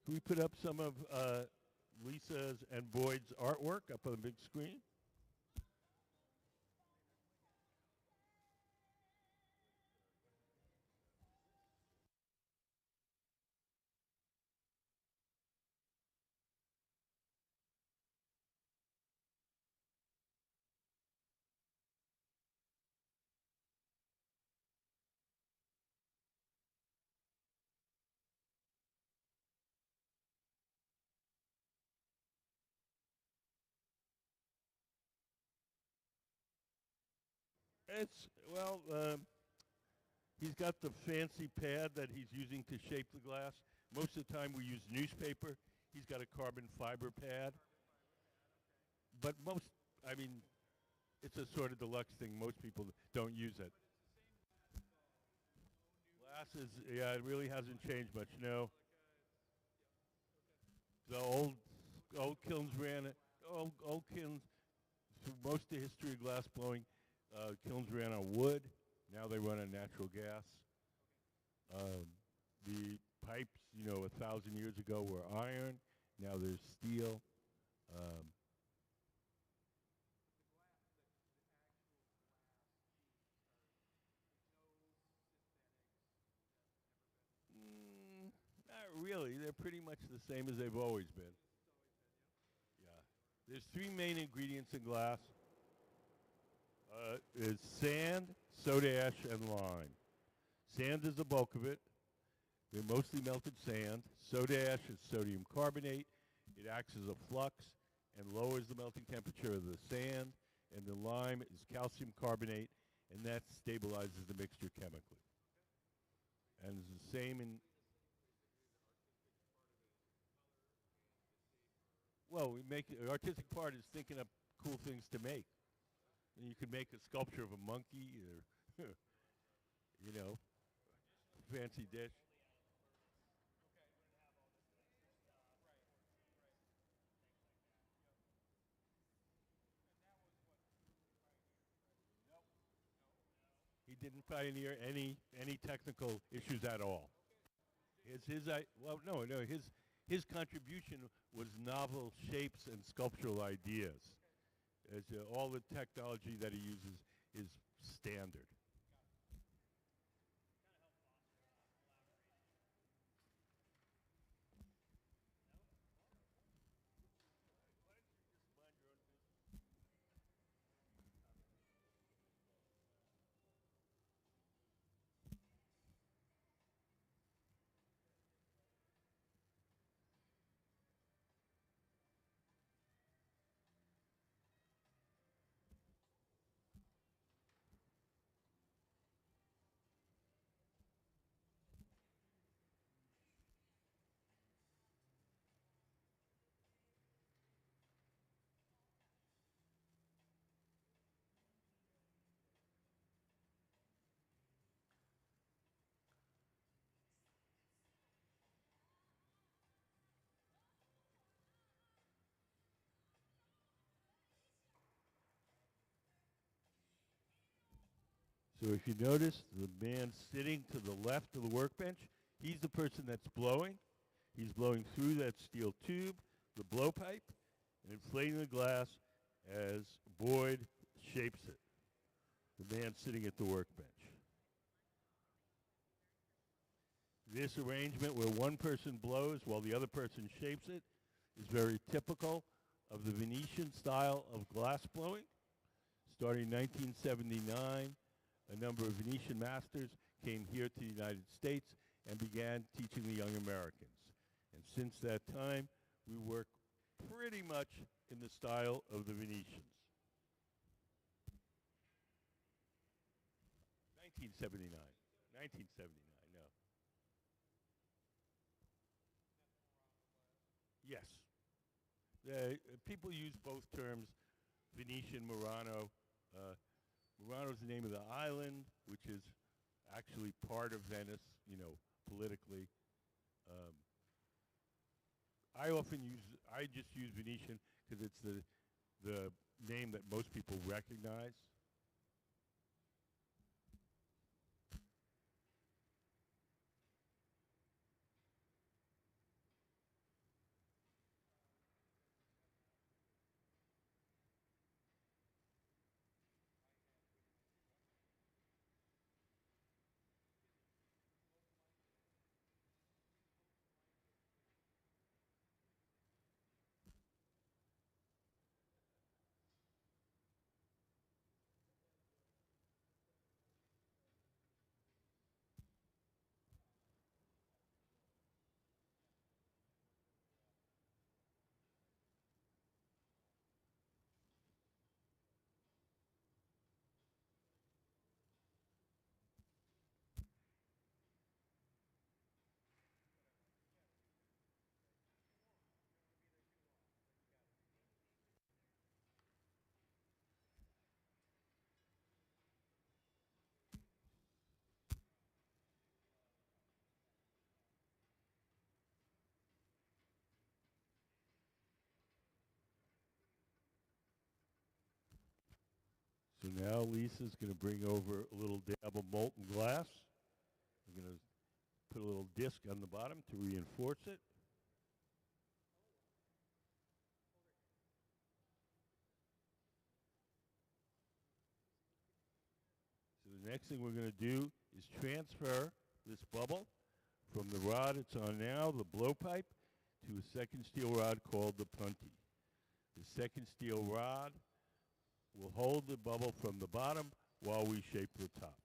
Can we put up some of Lisa's and Boyd's artwork up on the big screen? It's, well, he's got the fancy pad that he's using to shape the glass. Most of the time we use newspaper. He's got a carbon fiber pad. But I mean, it's a sort of deluxe thing. Most people don't use it. Glass is, yeah, it really hasn't changed much. No. The old kilns ran, old kilns, through most of the history of glass blowing, kilns ran on wood. Now they run on natural gas. The pipes, 1,000 years ago were iron. Now there's steel. Not really. They're pretty much the same as they've always been. Yeah. There's three main ingredients in glass. Is sand, soda ash, and lime. Sand is the bulk of it. They're mostly melted sand. Soda ash is sodium carbonate. It acts as a flux and lowers the melting temperature of the sand. And the lime is calcium carbonate, and that stabilizes the mixture chemically. And it's the same in... Well, the artistic part is thinking up cool things to make. And you could make a sculpture of a monkey or, fancy dish. He didn't pioneer any technical issues at all. His contribution was novel shapes and sculptural ideas. All the technology that he uses is standard. So if you notice, the man sitting to the left of the workbench, he's the person that's blowing. He's blowing through that steel tube, the blowpipe, and inflating the glass as Boyd shapes it, the man sitting at the workbench. This arrangement where one person blows while the other person shapes it is very typical of the Venetian style of glass blowing. Starting in 1979, a number of Venetian masters came here to the United States and began teaching the young Americans. And since that time, we work pretty much in the style of the Venetians. 1979. 1979, no. Yes. People use both terms, Venetian, Murano. Murano is the name of the island, which is actually part of Venice, you know, politically. I just use Venetian because it's the name that most people recognize. So now Lisa's going to bring over a little dab of molten glass. We're going to put a little disc on the bottom to reinforce it. So the next thing we're going to do is transfer this bubble from the rod it's on now, the blowpipe, to a second steel rod called the punty. The second steel rod will hold the bubble from the bottom while we shape the top.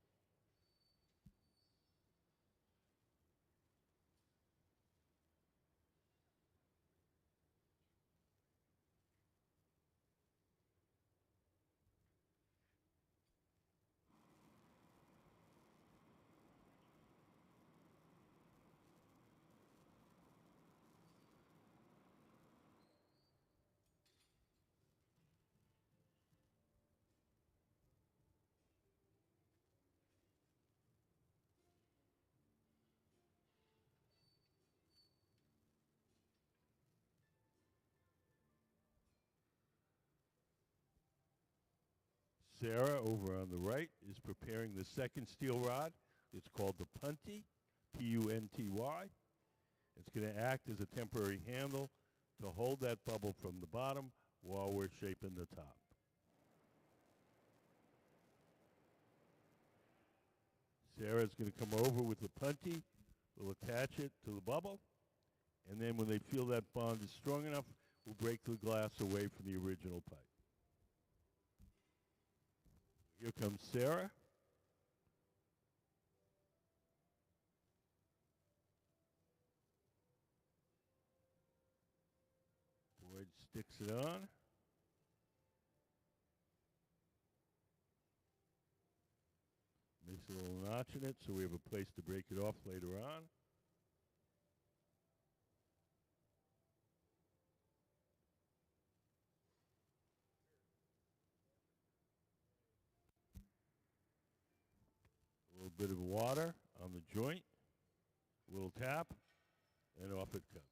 Sarah, over on the right, is preparing the second steel rod. It's called the punty, P-U-N-T-Y. It's going to act as a temporary handle to hold that bubble from the bottom while we're shaping the top. Sarah's going to come over with the punty. We'll attach it to the bubble. And then when they feel that bond is strong enough, we'll break the glass away from the original pipe. Here comes Sarah. Boyd sticks it on. Makes a little notch in it so we have a place to break it off later on. A little bit of water on the joint, a little tap, and off it comes.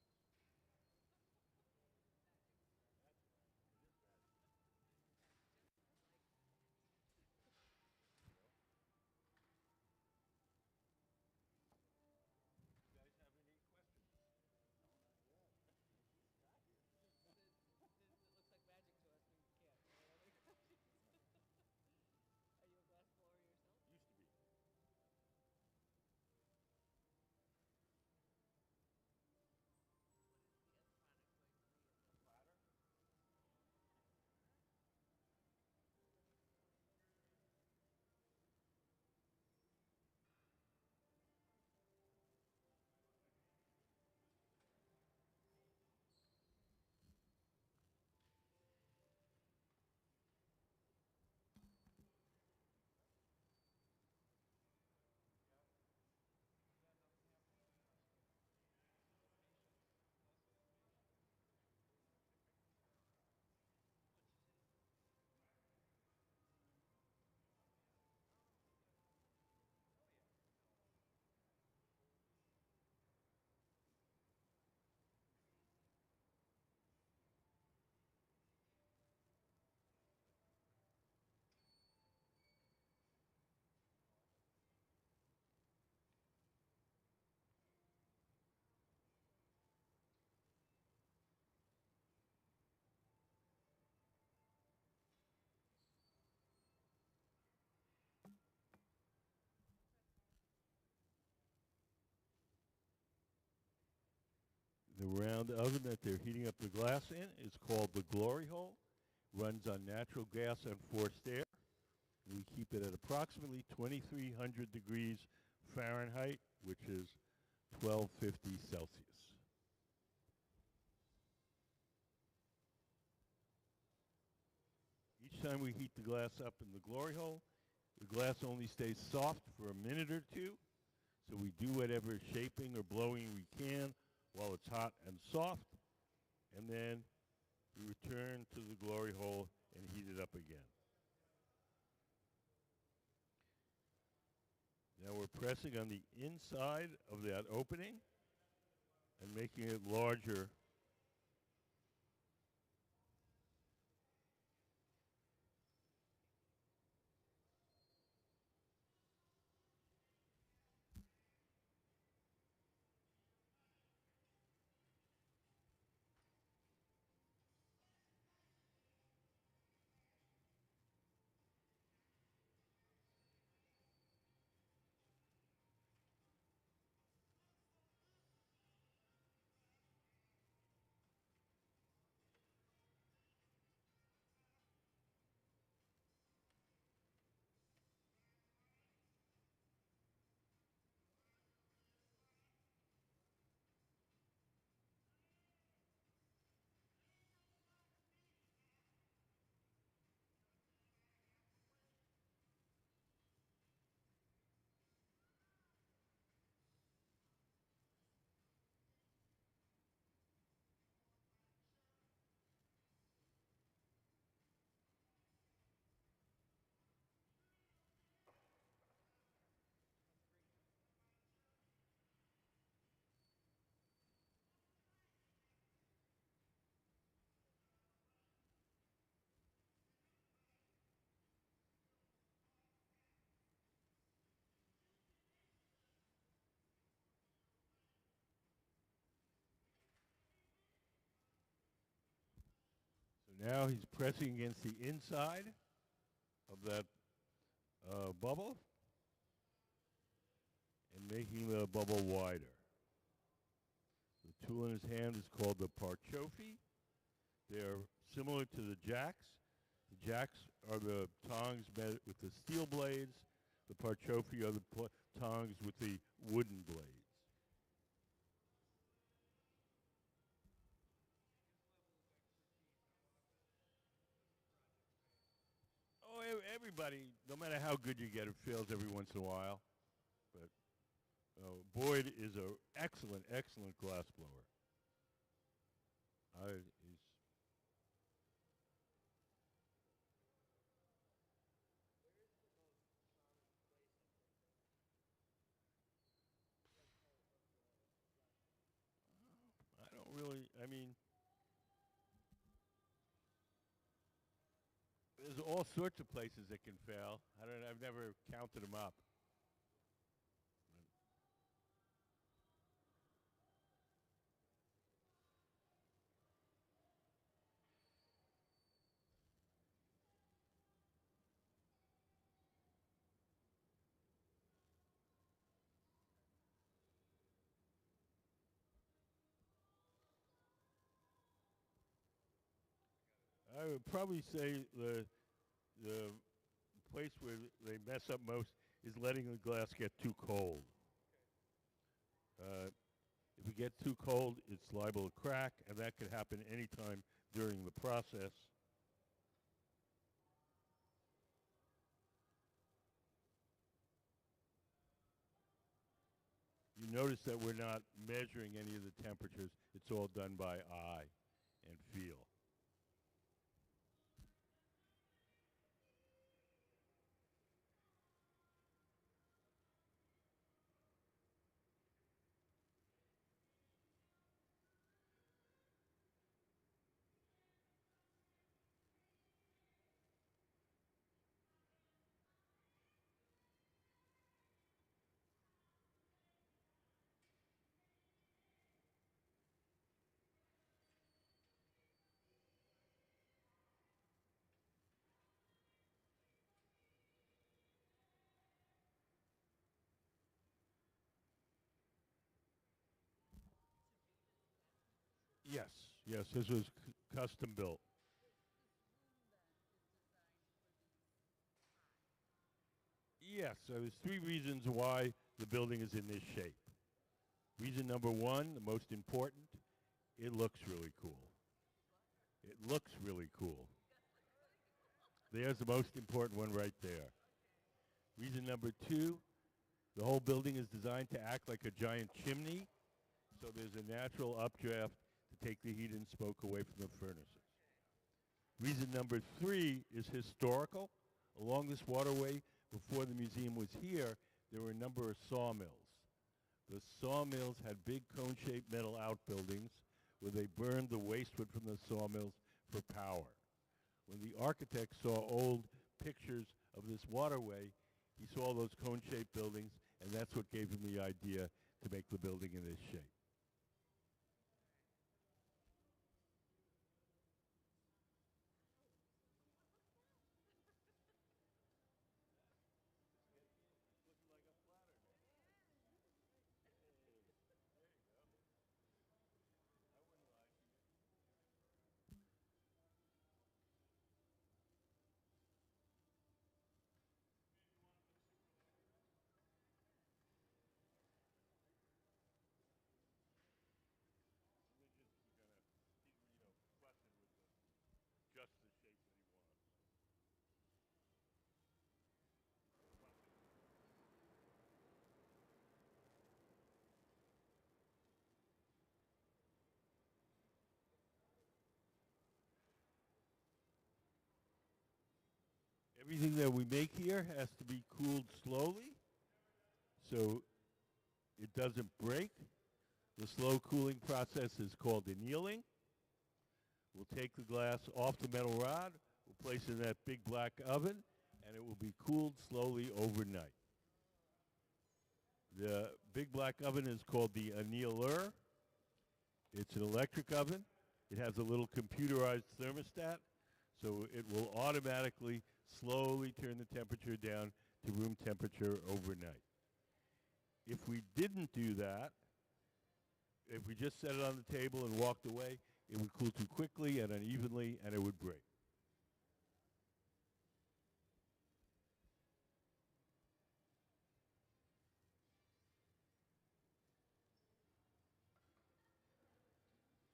The round oven that they're heating up the glass in is called the glory hole. Runs on natural gas and forced air. We keep it at approximately 2,300 degrees Fahrenheit, which is 1250 Celsius. Each time we heat the glass up in the glory hole, the glass only stays soft for a minute or two, so we do whatever shaping or blowing we can while it's hot and soft, and then we return to the glory hole and heat it up again. Now we're pressing on the inside of that opening and making it larger. So now he's pressing against the inside of that bubble and making the bubble wider. The tool in his hand is called the parchofy. They are similar to the jacks. The jacks are the tongs with the steel blades. The parchofy are the tongs with the wooden blades. Oh, everybody, no matter how good you get, it fails every once in a while. But Boyd is an excellent, excellent glass blower. I don't really, I mean, there's all sorts of places that can fail. I've never counted them up. I would probably say the place where they mess up most is letting the glass get too cold. If it gets too cold, it's liable to crack, and that could happen anytime during the process. You notice that we're not measuring any of the temperatures. It's all done by eye and feel. Yes, this was custom built. Yes, so there's three reasons why the building is in this shape. Reason number one, the most important, it looks really cool. It looks really cool. There's the most important one right there. Reason number two, the whole building is designed to act like a giant chimney, so there's a natural updraft to take the heat and smoke away from the furnaces. Reason number three is historical. Along this waterway, before the museum was here, there were a number of sawmills. The sawmills had big cone-shaped metal outbuildings where they burned the waste wood from the sawmills for power. When the architect saw old pictures of this waterway, he saw those cone-shaped buildings, and that's what gave him the idea to make the building in this shape. Just the shape that he wants. Everything that we make here has to be cooled slowly so it doesn't break. The slow cooling process is called annealing. We'll take the glass off the metal rod, we'll place it in that big black oven, and it will be cooled slowly overnight. The big black oven is called the annealer. It's an electric oven. It has a little computerized thermostat, so it will automatically slowly turn the temperature down to room temperature overnight. If we didn't do that, if we just set it on the table and walked away, it would cool too quickly and unevenly, and it would break.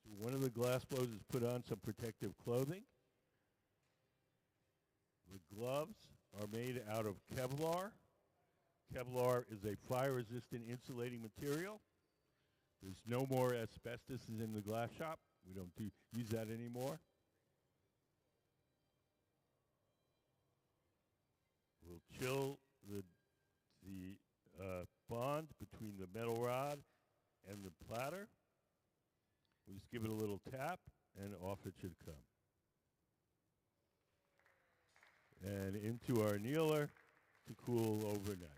So one of the glass blowers is put on some protective clothing. The gloves are made out of Kevlar. Kevlar is a fire-resistant insulating material. There's no more asbestos in the glass shop. We don't use that anymore. We'll chill the bond between the metal rod and the platter. We just give it a little tap, and off it should come. And into our annealer to cool overnight.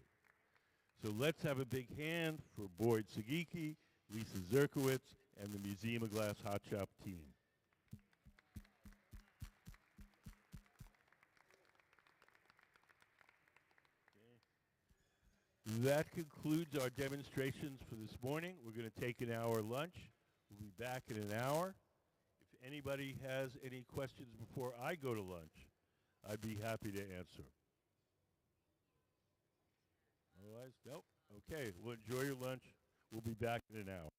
So let's have a big hand for Boyd Sugiki, Lisa Zerkowitz, and the Museum of Glass Hot Shop team. That concludes our demonstrations for this morning. We're going to take an hour lunch. We'll be back in an hour. If anybody has any questions before I go to lunch, I'd be happy to answer. Otherwise, nope. Okay, well, enjoy your lunch. We'll be back in an hour.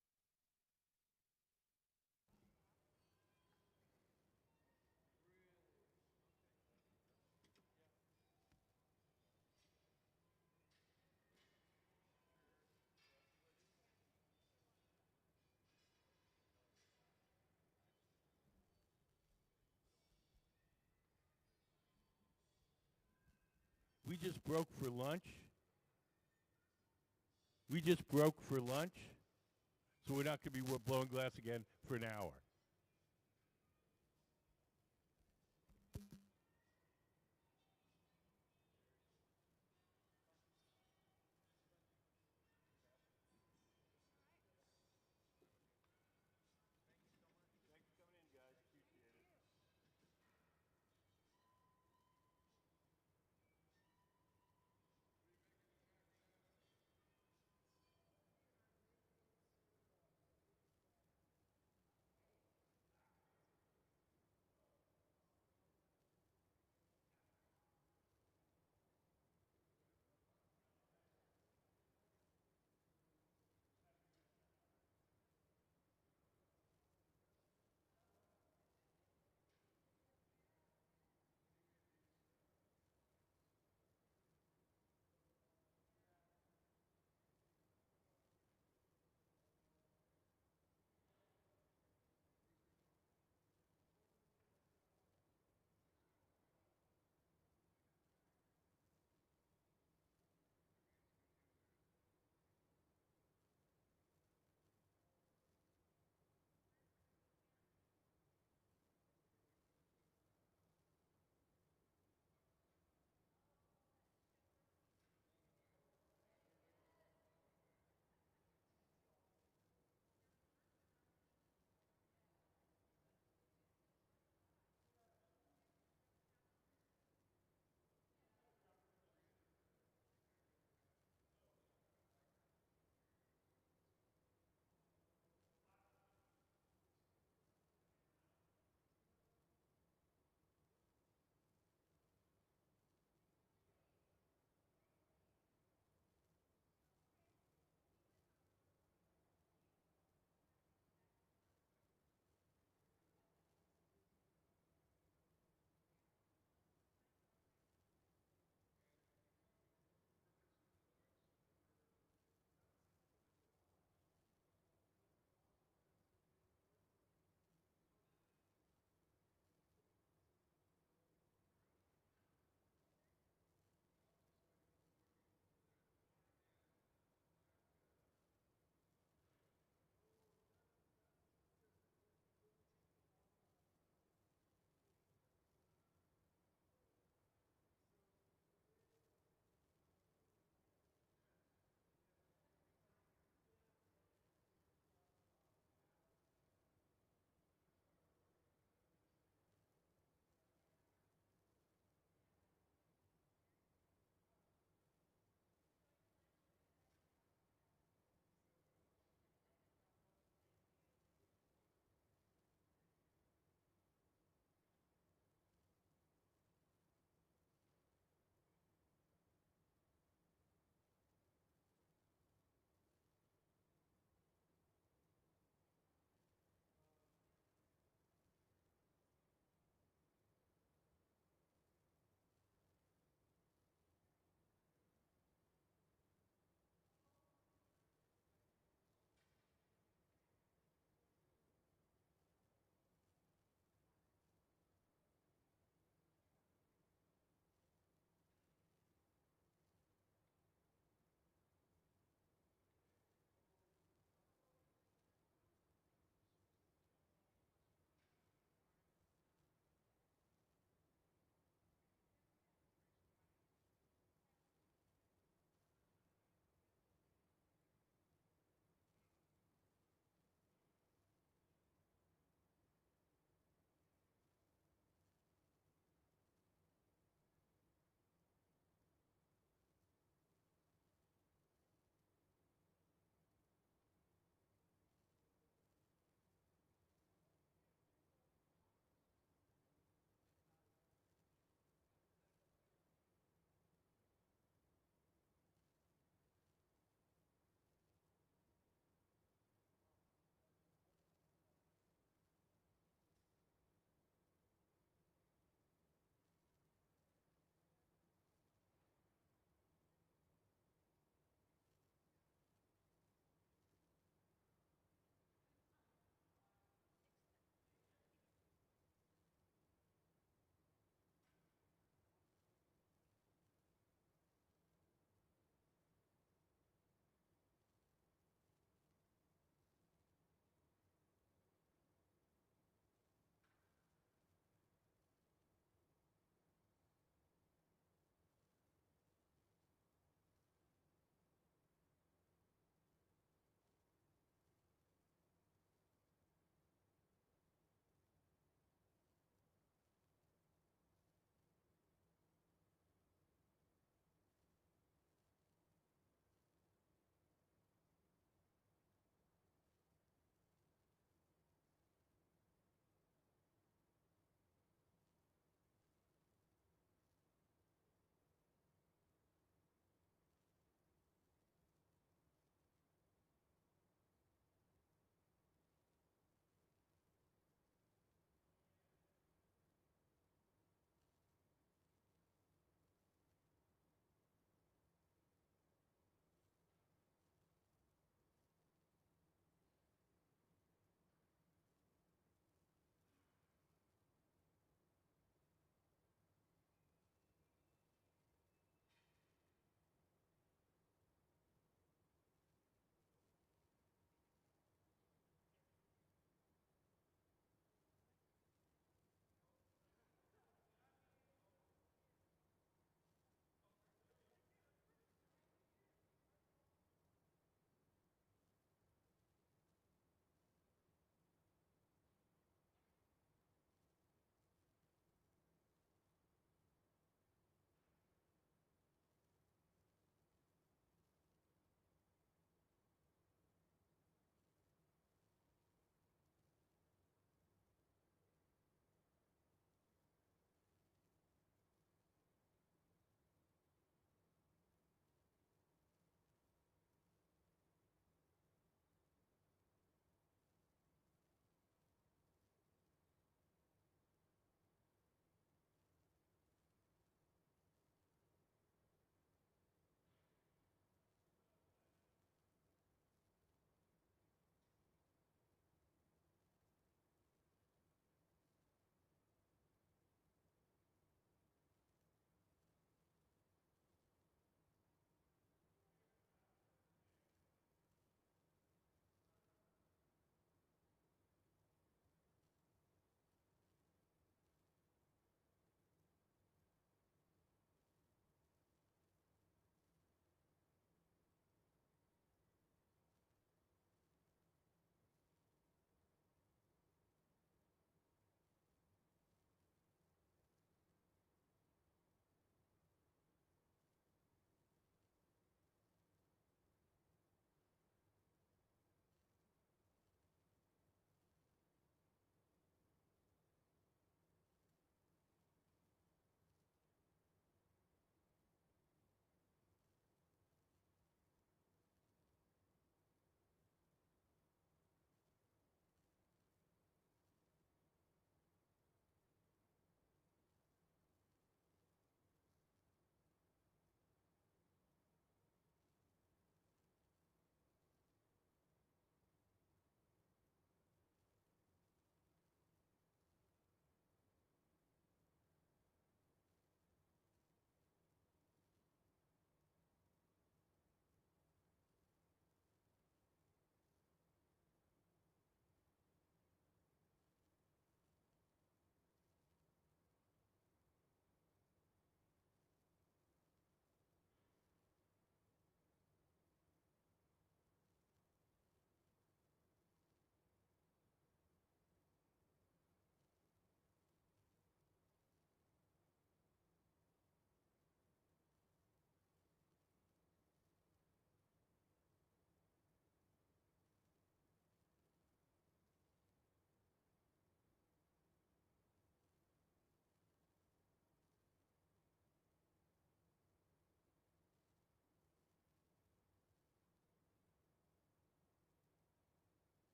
We just broke for lunch. We just broke for lunch, so we're not going to be blowing glass again for an hour.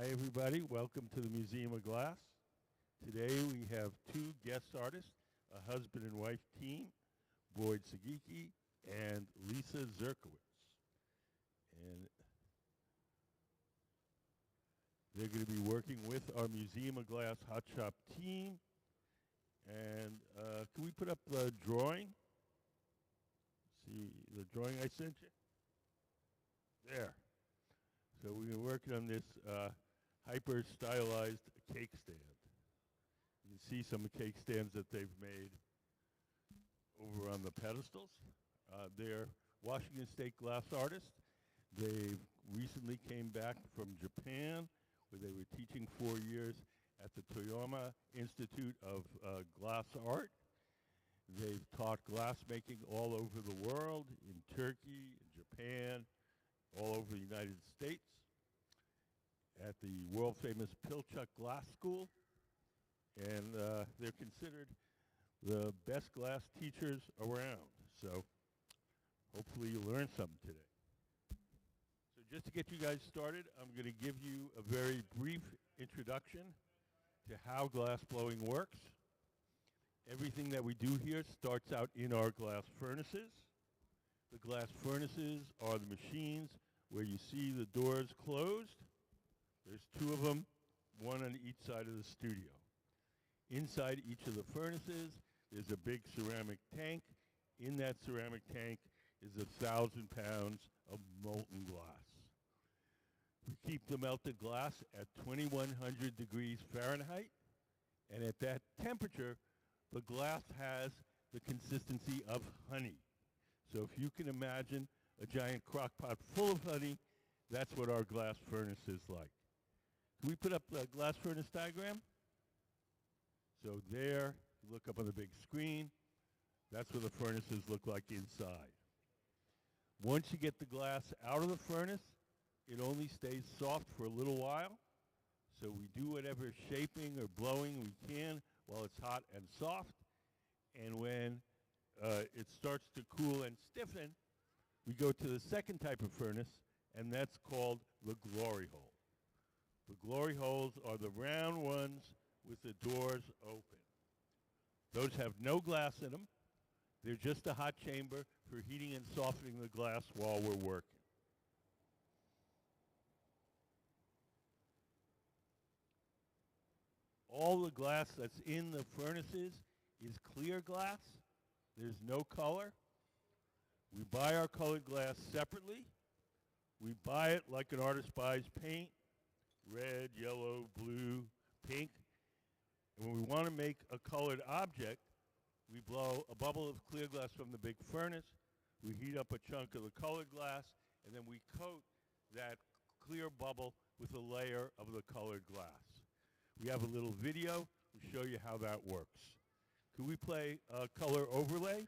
Hi, everybody. Welcome to the Museum of Glass. Today we have two guest artists, a husband and wife team, Sugiki and Lisa Zerkowitz. And they're going to be working with our Museum of Glass Hot Shop team. And can we put up the drawing? See the drawing I sent you? There. So we're working on this hyper-stylized cake stand. You can see some cake stands that they've made over on the pedestals. They're Washington State glass artists. They recently came back from Japan, where they were teaching 4 years at the Toyama Institute of Glass Art. They've taught glassmaking all over the world, in Turkey, in Japan, all over the United States, at the world-famous Pilchuck Glass School. And they're considered the best glass teachers around. So hopefully you learned something today. So just to get you guys started, I'm going to give you a very brief introduction to how glass blowing works. Everything that we do here starts out in our glass furnaces. The glass furnaces are the machines where you see the doors closed. There's two of them, one on each side of the studio. Inside each of the furnaces, there's a big ceramic tank. In that ceramic tank is 1,000 pounds of molten glass. We keep the melted glass at 2,100 degrees Fahrenheit, and at that temperature, the glass has the consistency of honey. So if you can imagine a giant crock pot full of honey, that's what our glass furnace is like. Can we put up the glass furnace diagram? So there, you look up on the big screen, that's what the furnaces look like inside. Once you get the glass out of the furnace, it only stays soft for a little while. So we do whatever shaping or blowing we can while it's hot and soft. And when it starts to cool and stiffen, we go to the second type of furnace, and that's called the glory hole. The glory holes are the round ones with the doors open. Those have no glass in them. They're just a hot chamber for heating and softening the glass while we're working. All the glass that's in the furnaces is clear glass. There's no color. We buy our colored glass separately. We buy it like an artist buys paint, red, yellow, blue, pink. And when we want to make a colored object, we blow a bubble of clear glass from the big furnace. We heat up a chunk of the colored glass, and then we coat that clear bubble with a layer of the colored glass. We have a little video to show you how that works. Could we play a color overlay?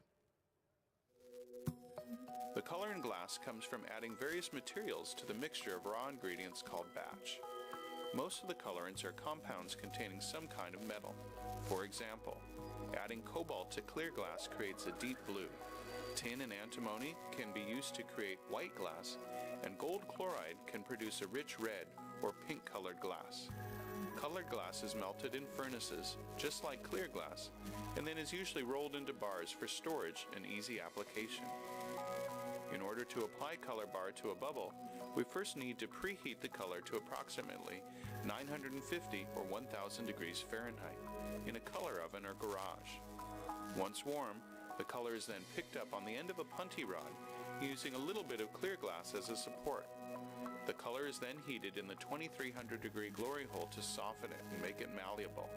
The color in glass comes from adding various materials to the mixture of raw ingredients called batch. Most of the colorants are compounds containing some kind of metal. For example, adding cobalt to clear glass creates a deep blue. Tin and antimony can be used to create white glass, and gold chloride can produce a rich red or pink colored glass. Colored glass is melted in furnaces, just like clear glass, and then is usually rolled into bars for storage and easy application. In order to apply color bar to a bubble, we first need to preheat the color to approximately 950 or 1000 degrees Fahrenheit in a color oven or garage. Once warm, the color is then picked up on the end of a punty rod using a little bit of clear glass as a support. The color is then heated in the 2300 degree glory hole to soften it and make it malleable,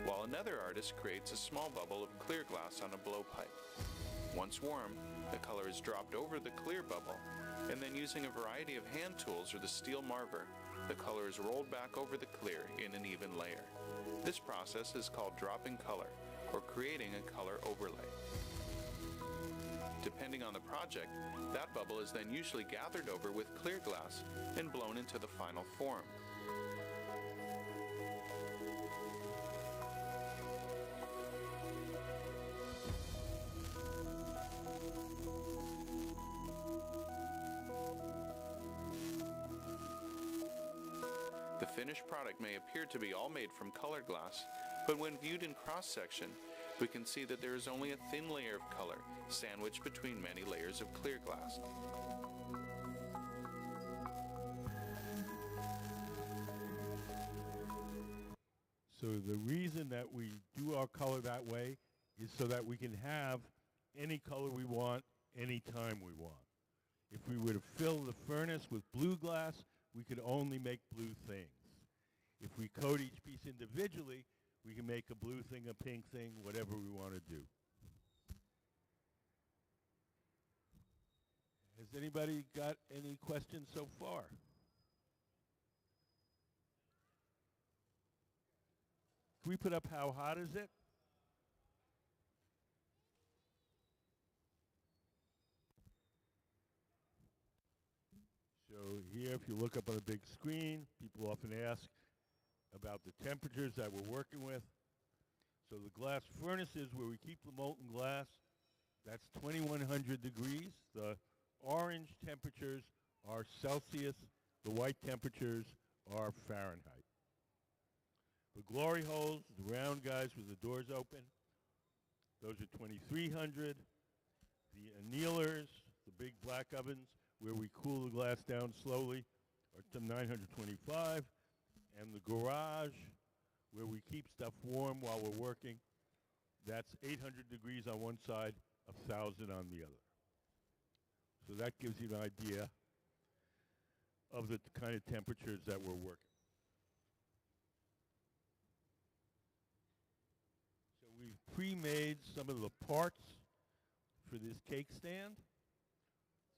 while another artist creates a small bubble of clear glass on a blowpipe. Once warm, the color is dropped over the clear bubble, and then using a variety of hand tools or the steel marver, the color is rolled back over the clear in an even layer. This process is called dropping color, or creating a color overlay. Depending on the project, that bubble is then usually gathered over with clear glass and blown into the final form. The finished product may appear to be all made from colored glass, but when viewed in cross-section, we can see that there is only a thin layer of color sandwiched between many layers of clear glass. So the reason that we do our color that way is so that we can have any color we want anytime we want. If we were to fill the furnace with blue glass, we could only make blue things. If we coat each piece individually, we can make a blue thing, a pink thing, whatever we want to do. Has anybody got any questions so far? Can we put up how hot is it? So here, if you look up on a big screen, people often ask about the temperatures that we're working with. So the glass furnaces where we keep the molten glass, that's 2100 degrees. The orange temperatures are Celsius. The white temperatures are Fahrenheit. The glory holes, the round guys with the doors open, those are 2300. The annealers, the big black ovens, where we cool the glass down slowly, are to 925. And the garage, where we keep stuff warm while we're working, that's 800 degrees on one side, 1,000 on the other. So that gives you an idea of the kind of temperatures that we're working. So we've pre-made some of the parts for this cake stand.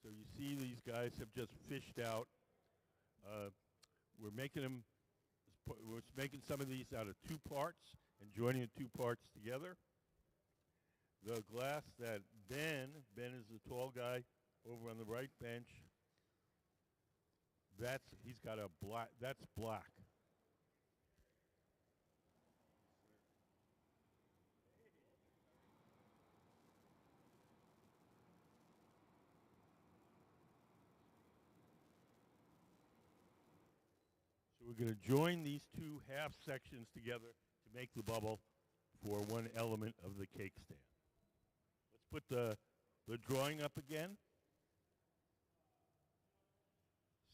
So you see these guys have just fished out. We're making some of these out of 2 parts and joining the 2 parts together. The glass that Ben is the tall guy over on the right bench. He's got a black, that's black. So we're going to join these 2 half sections together to make the bubble for one element of the cake stand. Let's put the drawing up again.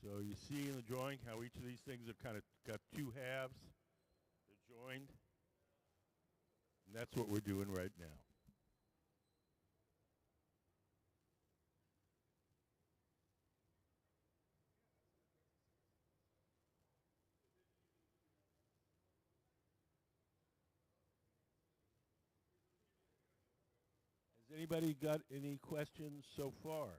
So you see in the drawing how each of these things have kind of got 2 halves. They're joined. And that's what we're doing right now. Has anybody got any questions so far?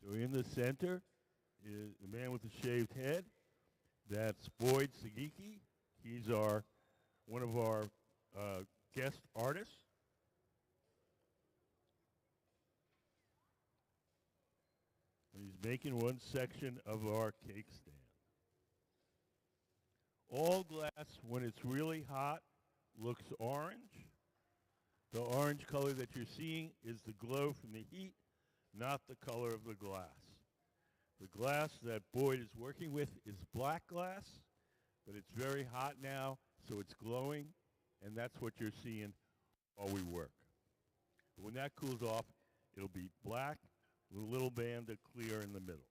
So in the center is the man with the shaved head. That's Boyd Sugiki. He's one of our guest artists. And he's making one section of our cake stand. All glass, when it's really hot, looks orange. The orange color that you're seeing is the glow from the heat, not the color of the glass. The glass that Boyd is working with is black glass, but it's very hot now, so it's glowing, and that's what you're seeing while we work. But when that cools off, it'll be black with a little band of clear in the middle.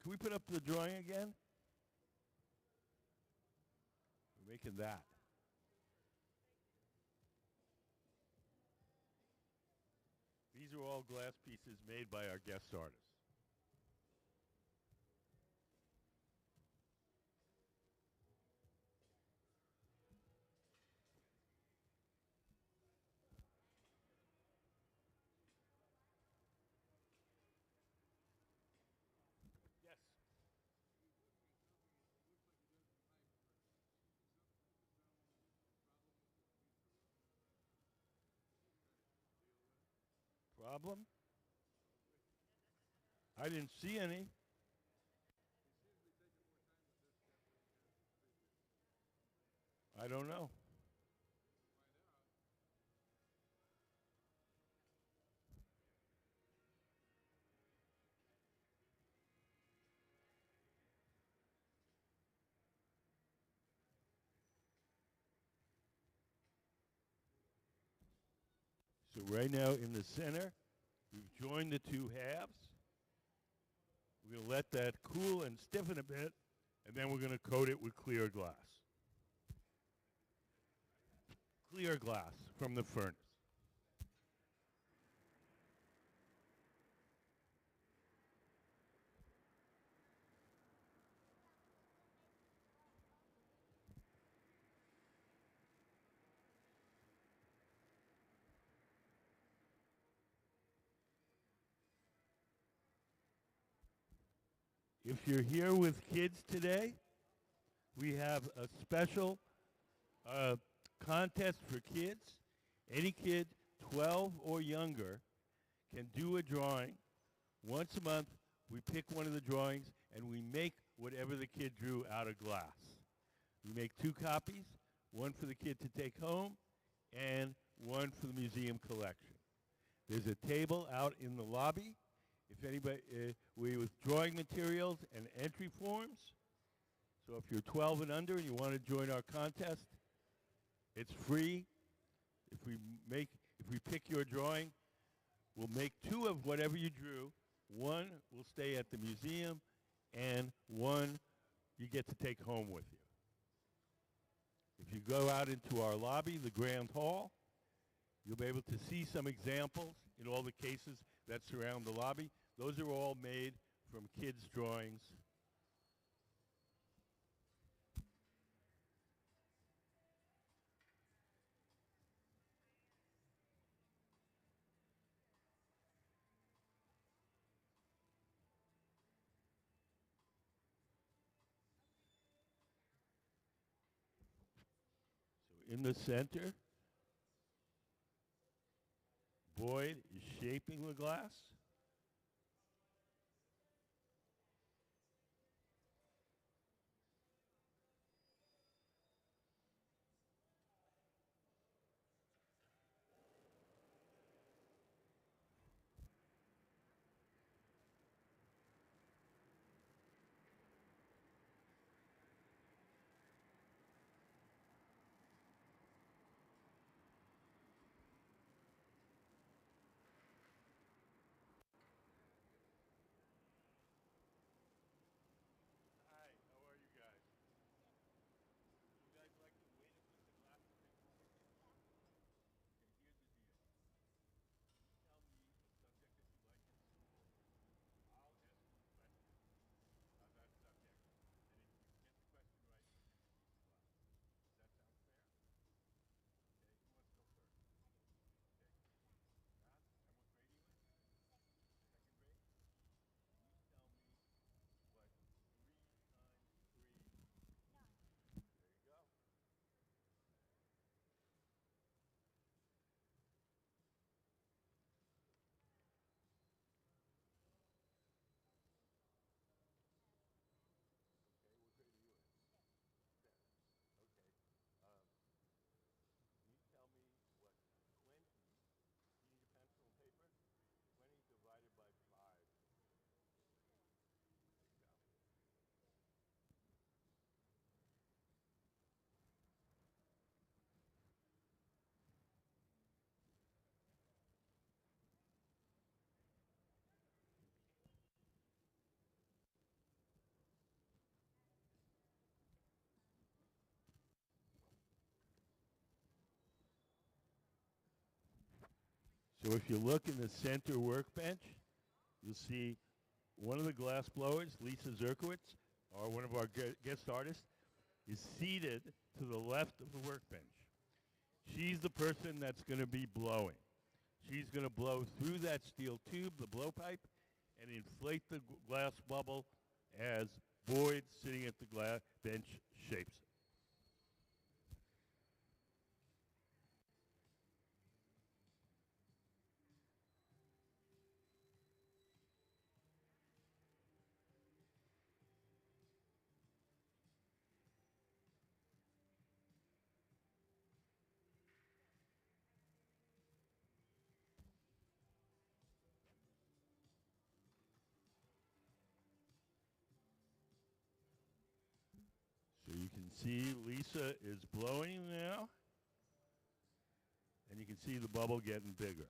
Can we put up the drawing again? We're making that. These are all glass pieces made by our guest artists. Yes. Problem? I didn't see any. I don't know. So right now in the center, we've joined the two halves. We're going to let that cool and stiffen a bit, and then we're going to coat it with clear glass. Clear glass from the furnace. If you're here with kids today, we have a special contest for kids. Any kid 12 or younger can do a drawing. Once a month, we pick one of the drawings and we make whatever the kid drew out of glass. We make 2 copies, one for the kid to take home and one for the museum collection. There's a table out in the lobby. If anybody, with drawing materials and entry forms. So if you're 12 and under and you want to join our contest, it's free. If we pick your drawing, we'll make 2 of whatever you drew. One will stay at the museum, and one you get to take home with you. If you go out into our lobby, the Grand Hall, you'll be able to see some examples in all the cases that surround the lobby. Those are all made from kids' drawings. So in the center, Boyd is shaping the glass. So if you look in the center workbench, you'll see one of the glass blowers, Lisa Zerkowitz, or one of our guest artists, is seated to the left of the workbench. She's the person that's going to be blowing. She's going to blow through that steel tube, the blowpipe, and inflate the glass bubble as Boyd, sitting at the bench, shapes it. So you can see Lisa is blowing now, and you can see the bubble getting bigger.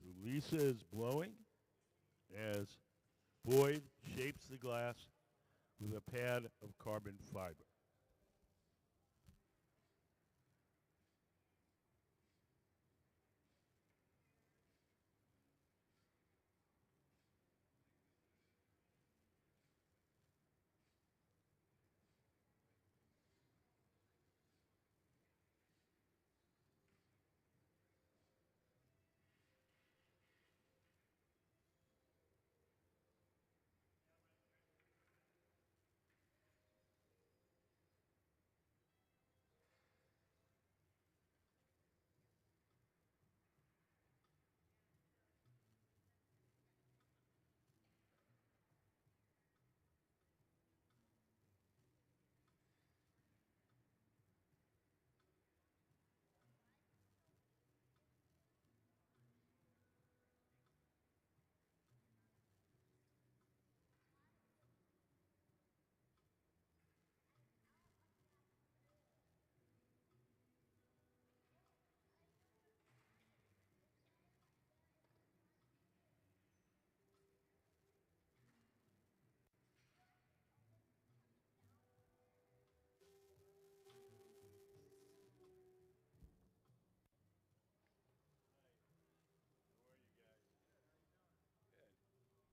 So Lisa is blowing as Boyd shapes the glass with a pad of carbon fiber.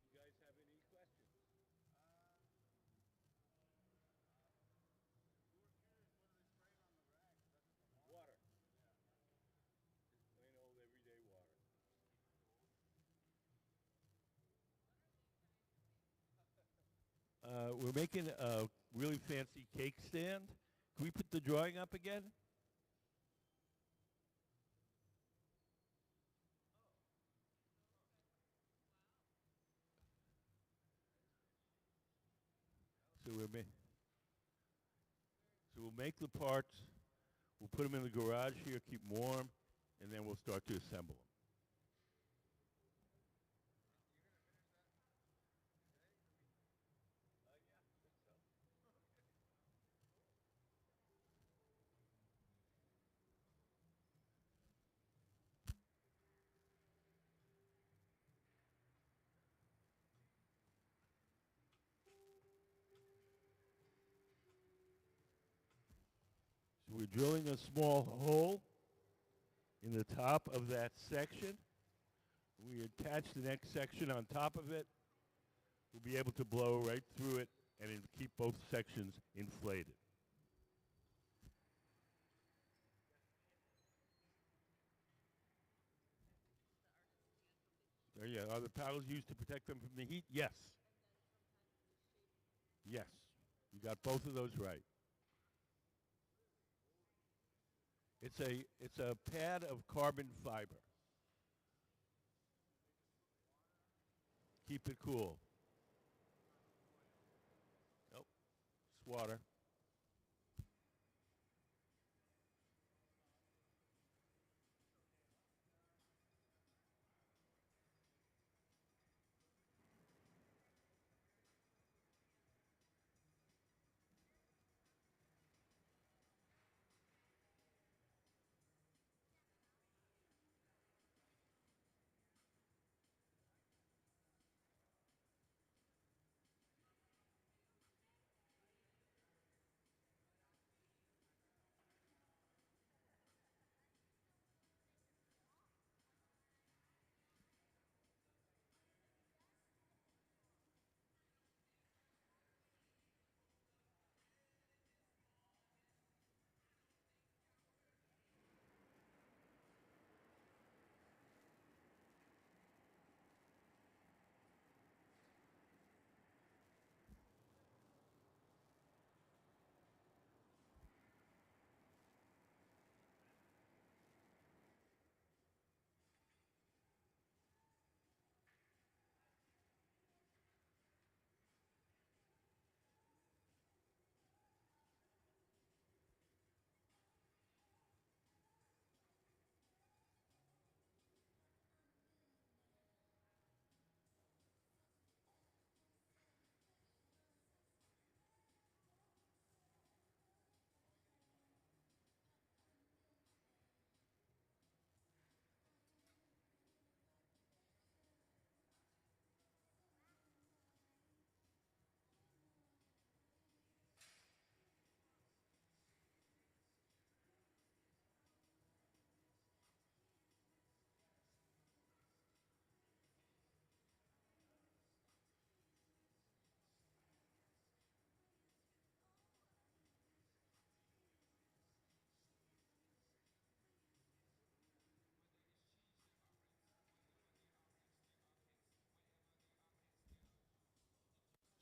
You guys have any questions? Water. Just plain old everyday water. We're making a really fancy cake stand. Can we put the drawing up again? So we'll make the parts. We'll put them in the garage here, keep them warm, and then we'll start to assemble them. So we're drilling a small hole in the top of that section. We attach the next section on top of it. We'll be able to blow right through it and keep both sections inflated. Yeah, are the paddles used to protect them from the heat? Yes. Yes. You got both of those right. It's a pad of carbon fiber. Keep it cool. Nope. It's water.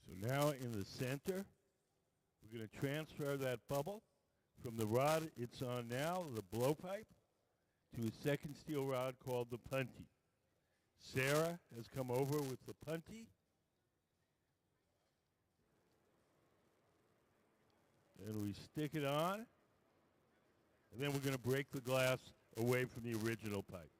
So now in the center, we're going to transfer that bubble from the rod it's on now, the blowpipe, to a second steel rod called the punty. Sarah has come over with the punty. And we stick it on. And then we're going to break the glass away from the original pipe.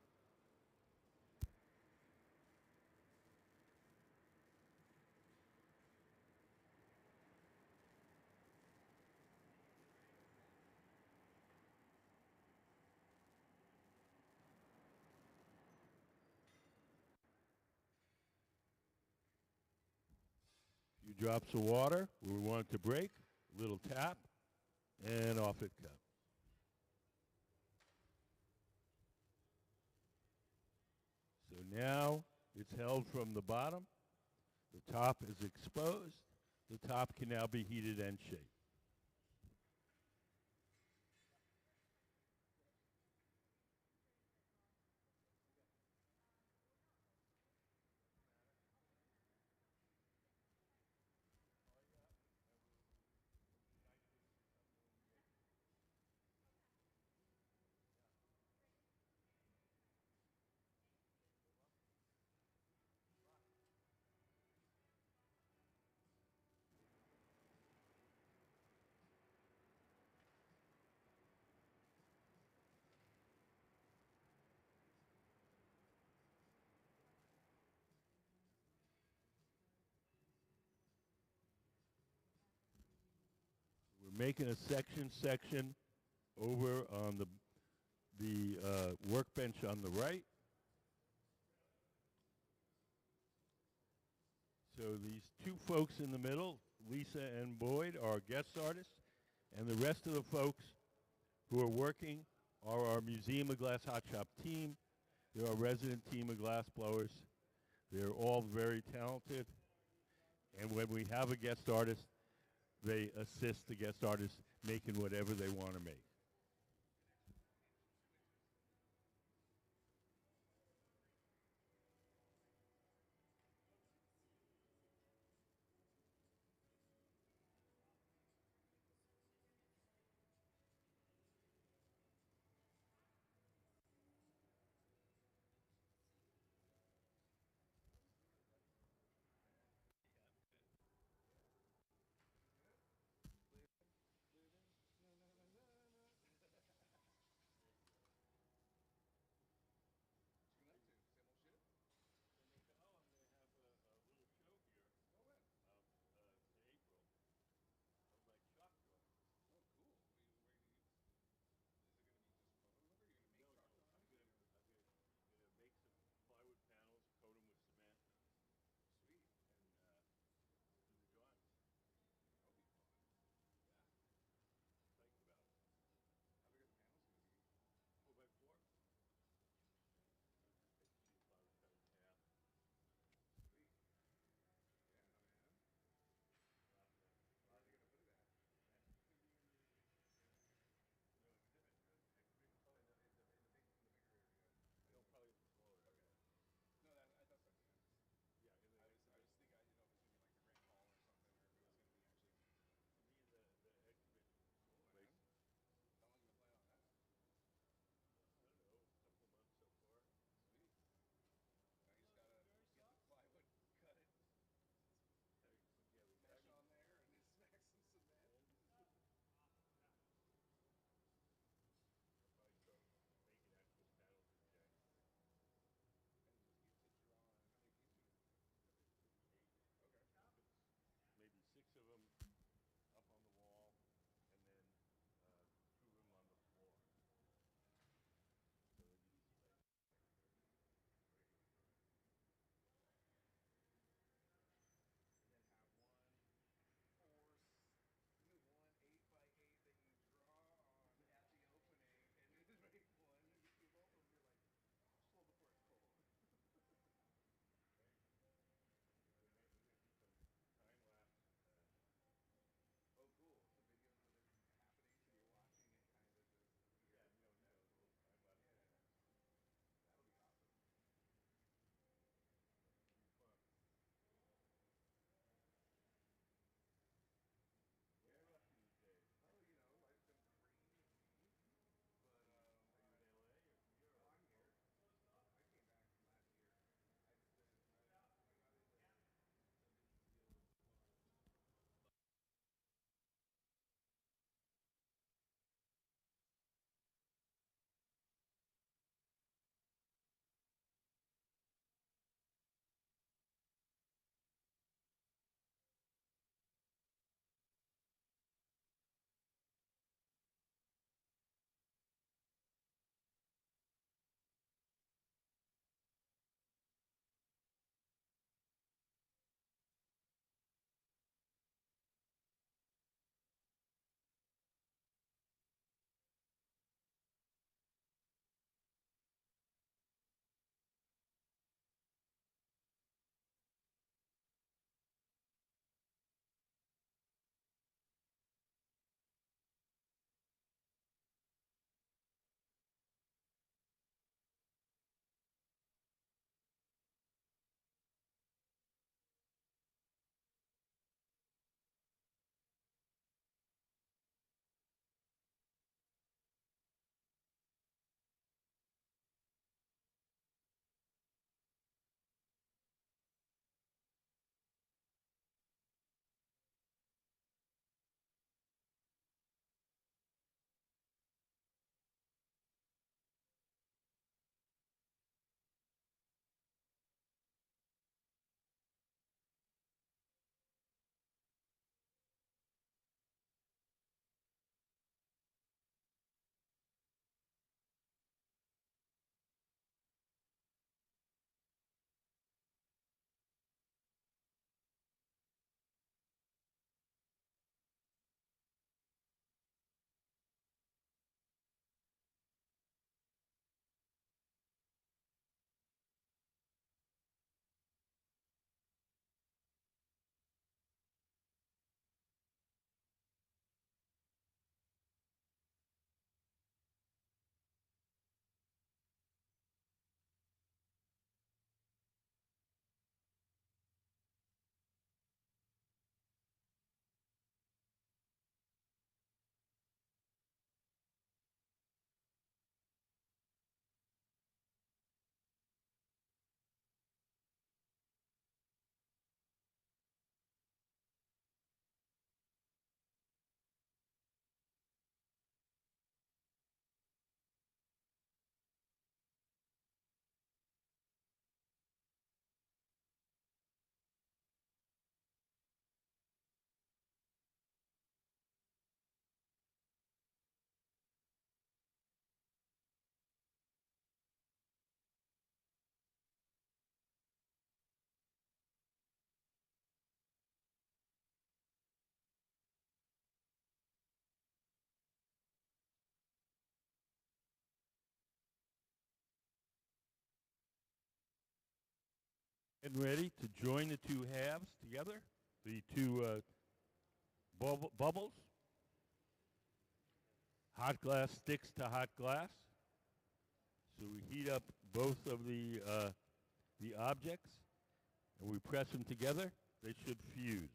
A few drops of water where we want it to break. A little tap. And off it comes. So now it's held from the bottom. The top is exposed. The top can now be heated and shaped. We're making a section over on the workbench on the right. So these two folks in the middle, Lisa and Boyd, are guest artists, and the rest of the folks who are working are our Museum of Glass Hot Shop team. They're our resident team of glass blowers. They're all very talented. And when we have a guest artist, they assist the guest artist making whatever they want to make. getting ready to join the two halves together, the two bubbles. Hot glass sticks to hot glass. So we heat up both of the objects, and we press them together. They should fuse.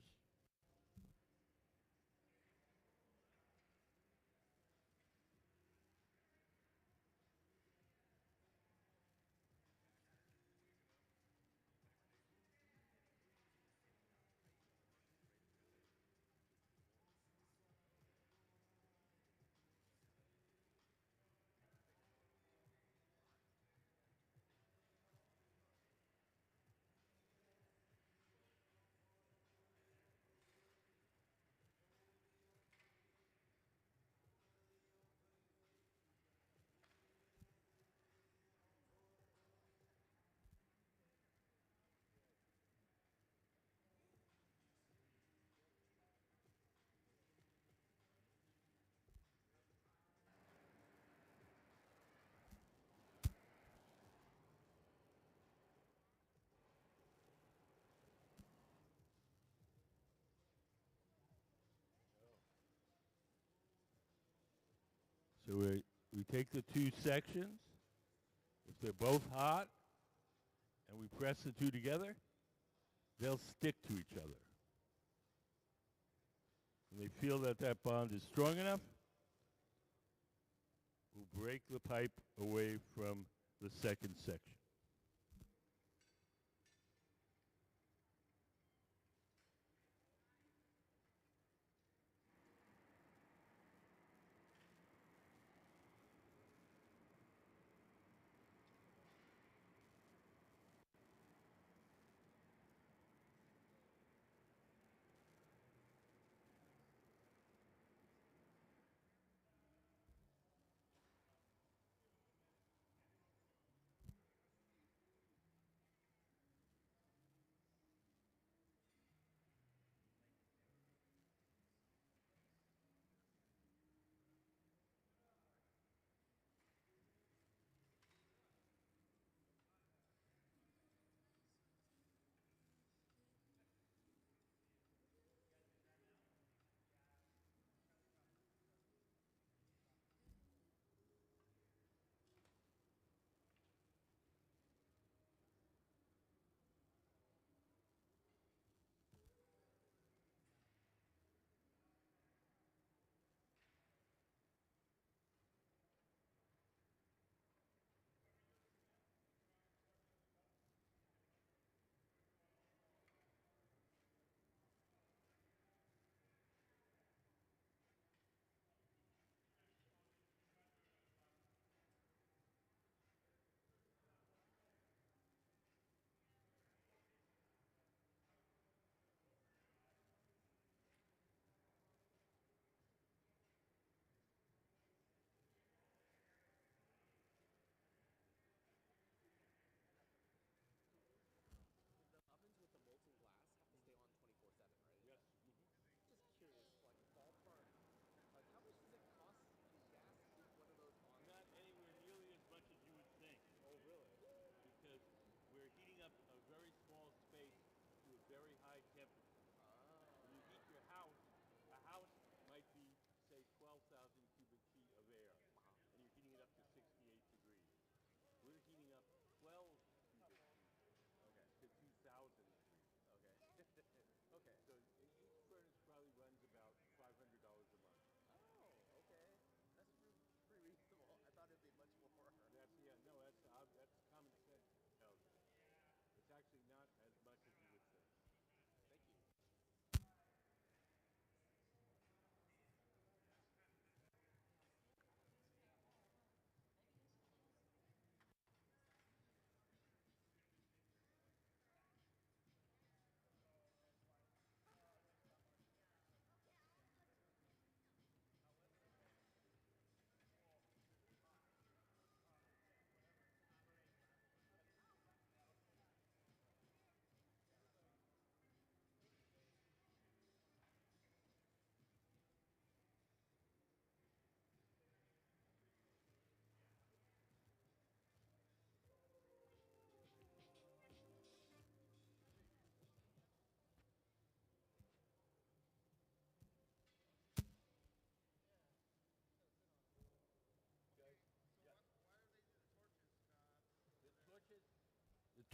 So we take the two sections. If they're both hot and we press the two together, they'll stick to each other. When they feel that that bond is strong enough, we'll break the pipe away from the second section.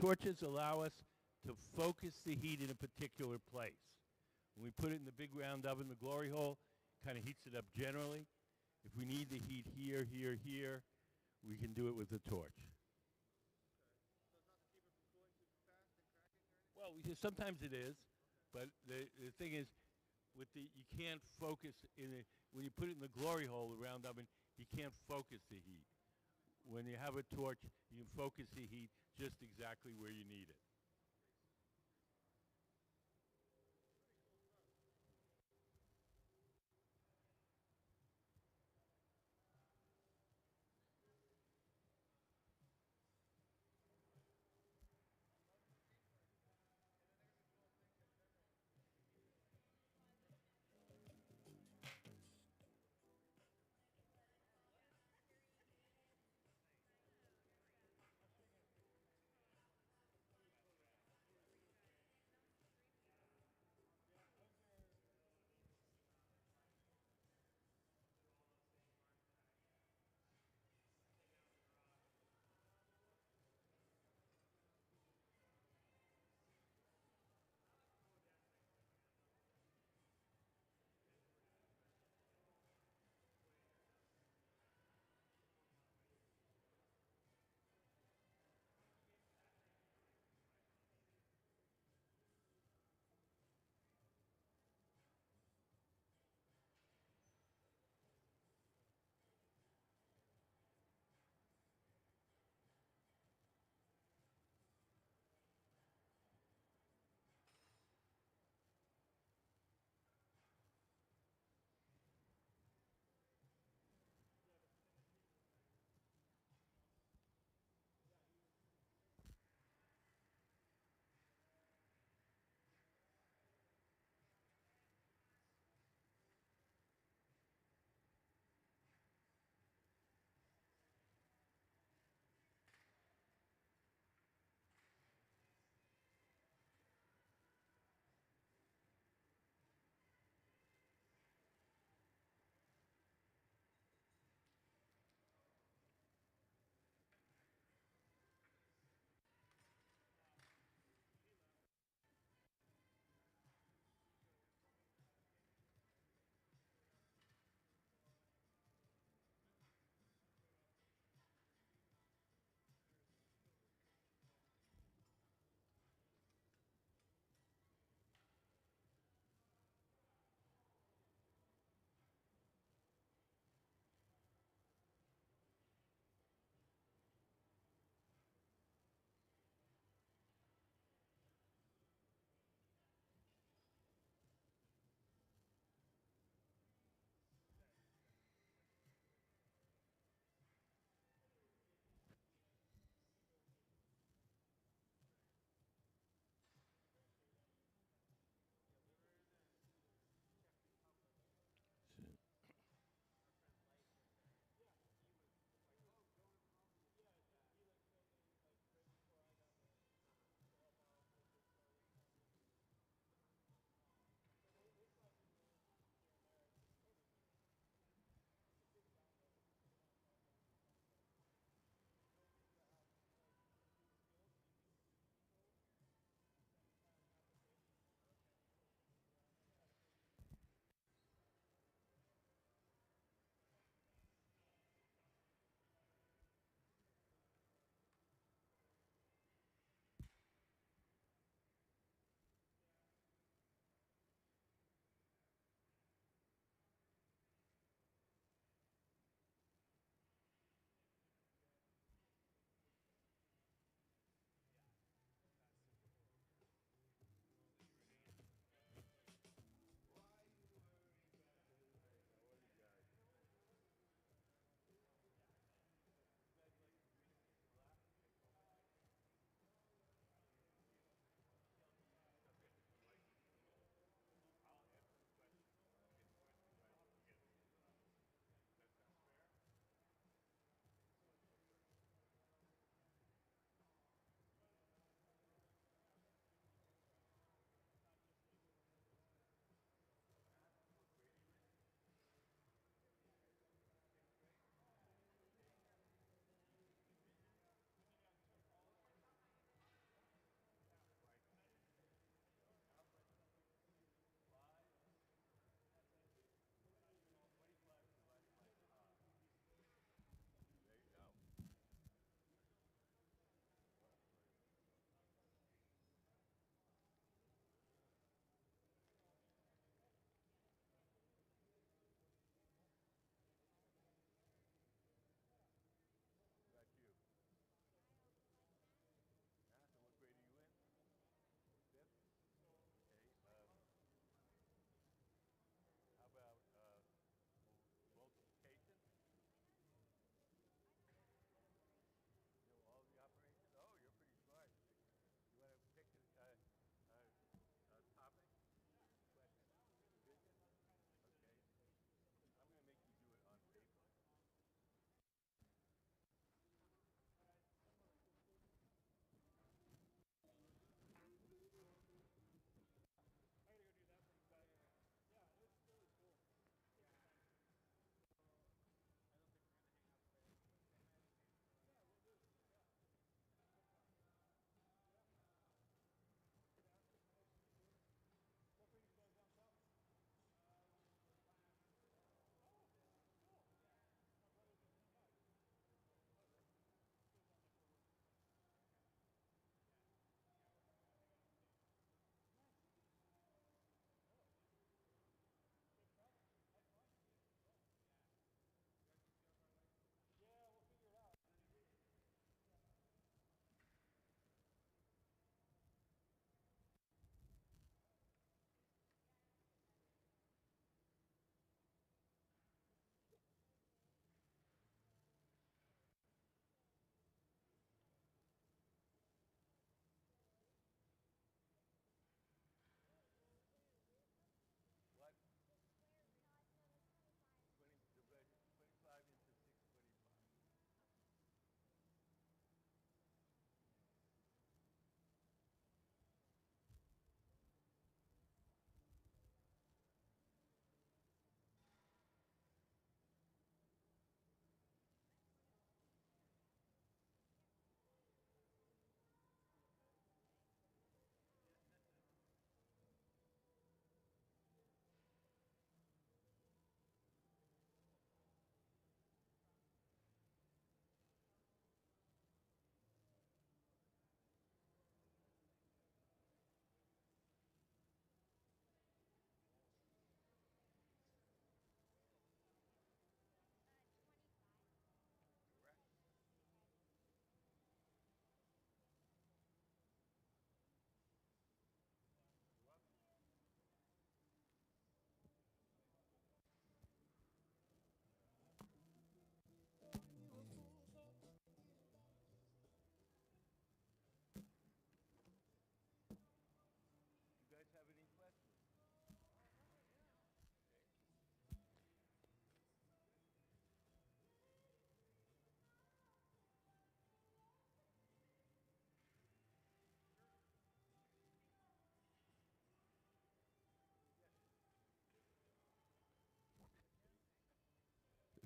Torches allow us to focus the heat in a particular place. When we put it in the big round oven, the glory hole kind of heats it up generally. If we need the heat here, here, here, we can do it with a torch. Well, sometimes it is, but the thing is, you can't focus when you put it in the glory hole, the round oven, you can't focus the heat. When you have a torch, you can focus the heat just exactly where you need it.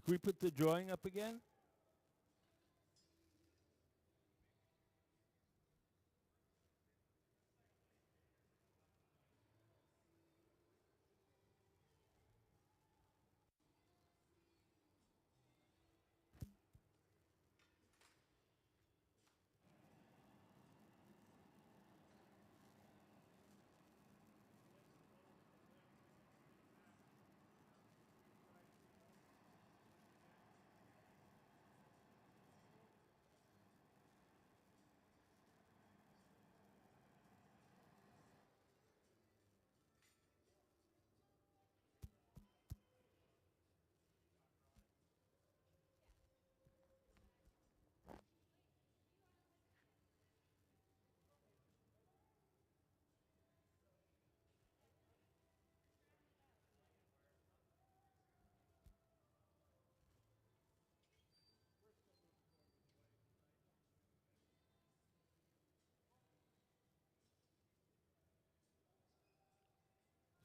Can we put the drawing up again?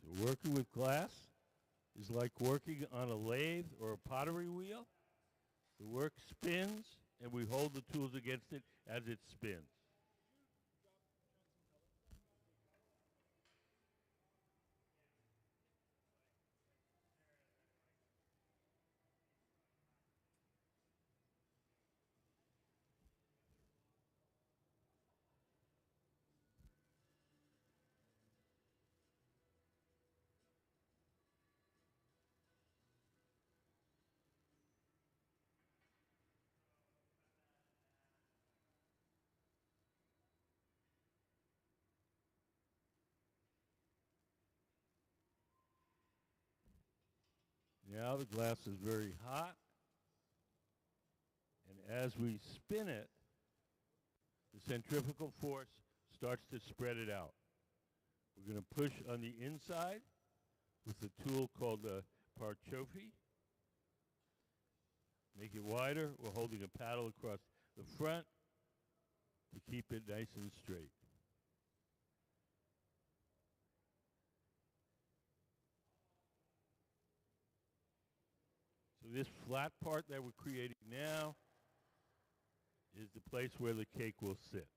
So working with glass is like working on a lathe or a pottery wheel. The work spins, and we hold the tools against it as it spins. Now the glass is very hot, and as we spin it, the centrifugal force starts to spread it out. We're going to push on the inside with a tool called the parchophy. Make it wider. We're holding a paddle across the front to keep it nice and straight. So this flat part that we're creating now is the place where the cake will sit.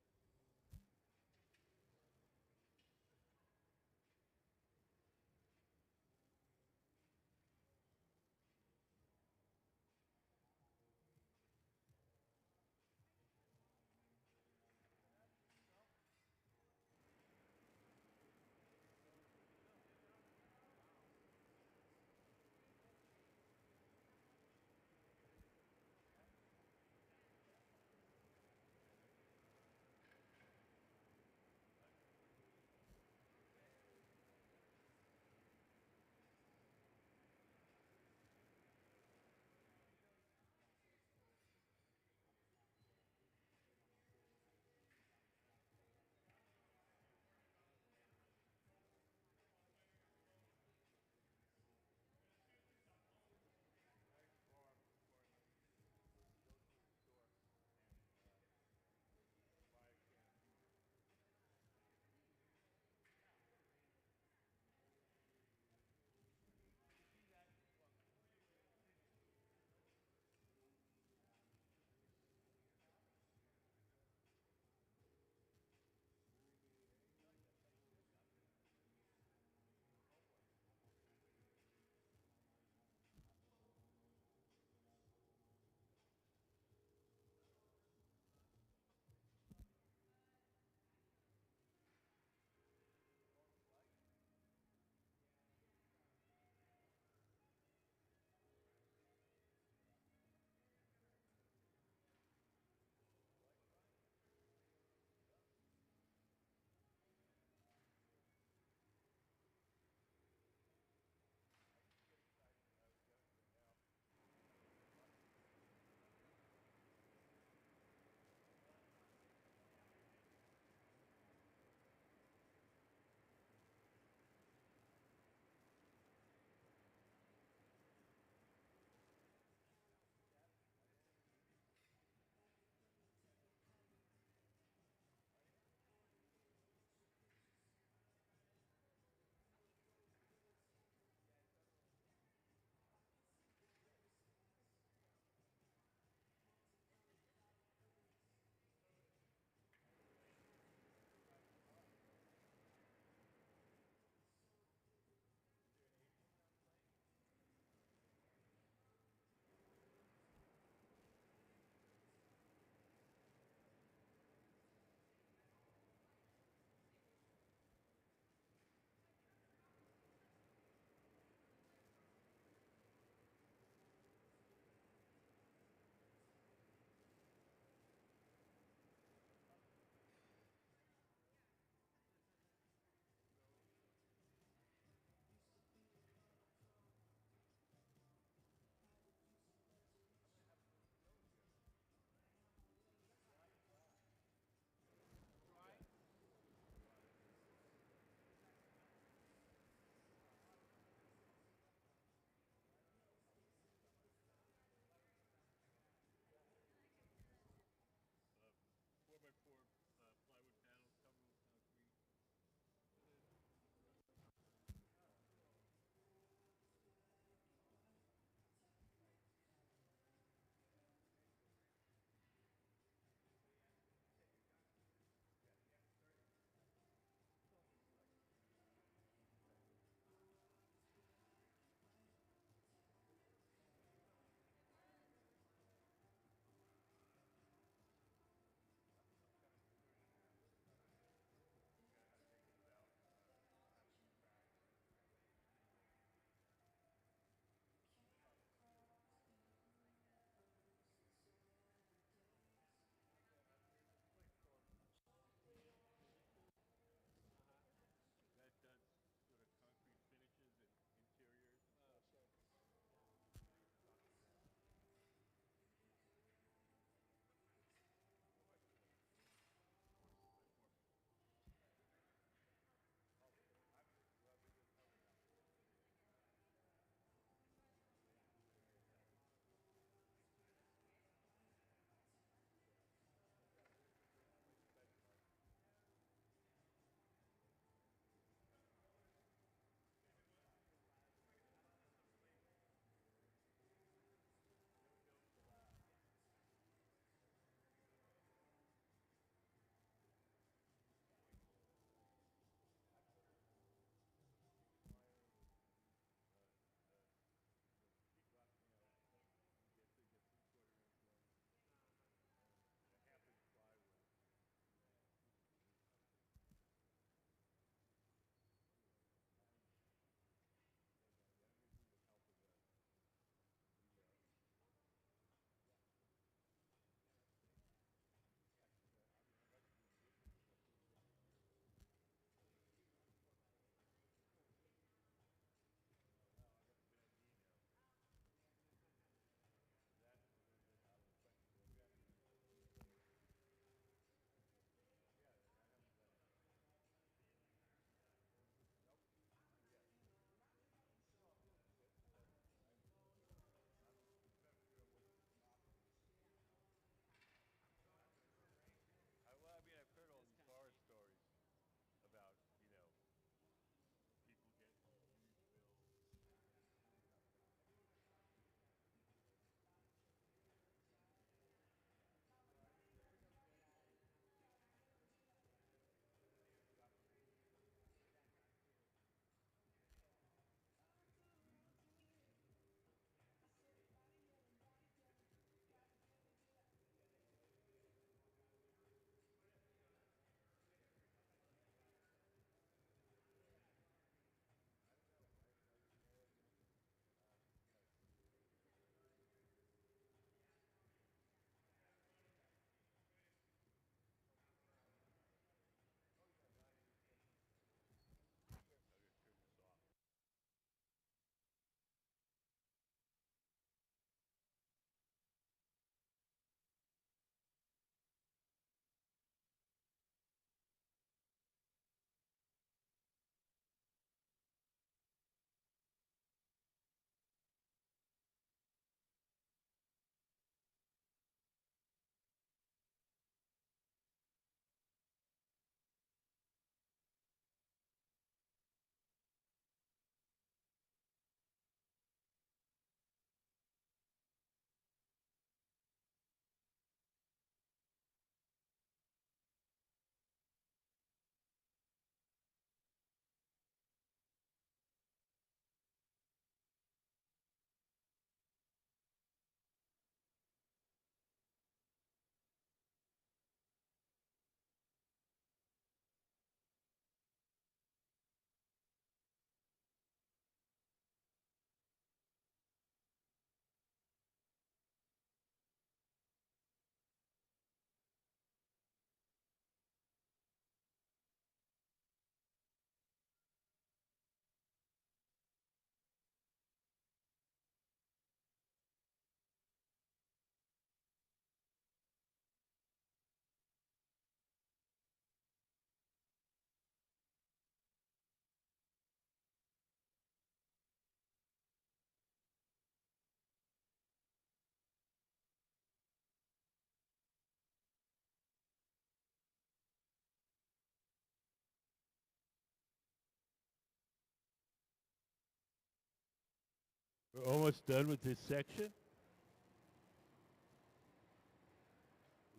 We're almost done with this section.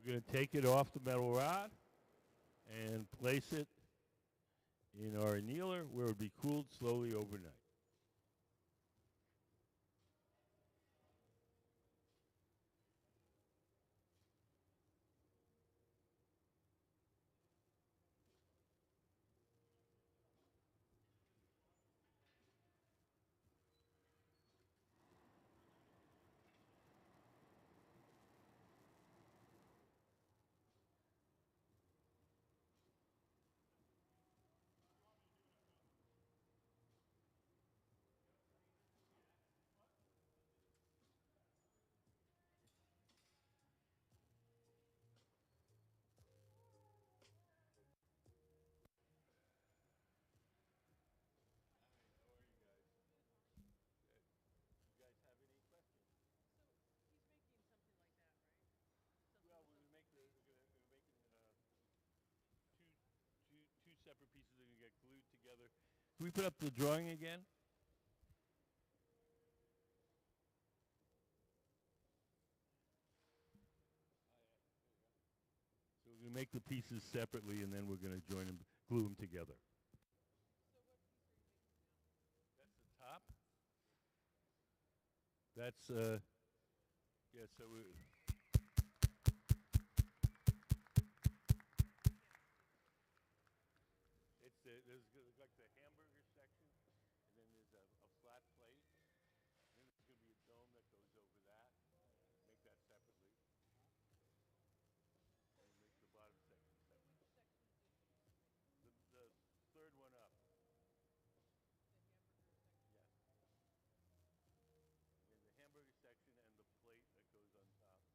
We're going to take it off the metal rod and place it in our annealer where it will be cooled slowly overnight. You guys have any questions? So he's making something like that, right? Well, we're gonna make it two separate pieces that are gonna get glued together. Can we put up the drawing again? So we're gonna make the pieces separately, and then we're gonna join them, glue them together. So what piece are you making now? That's the top. That's yeah. So we. There's like the hamburger section, and then there's a flat plate. And then there's going to be a dome that goes over that. Make that separately. And make the bottom section separate. Which section is this piece you're making? The third one up. The hamburger section? Yes. And the hamburger section and the plate that goes on top.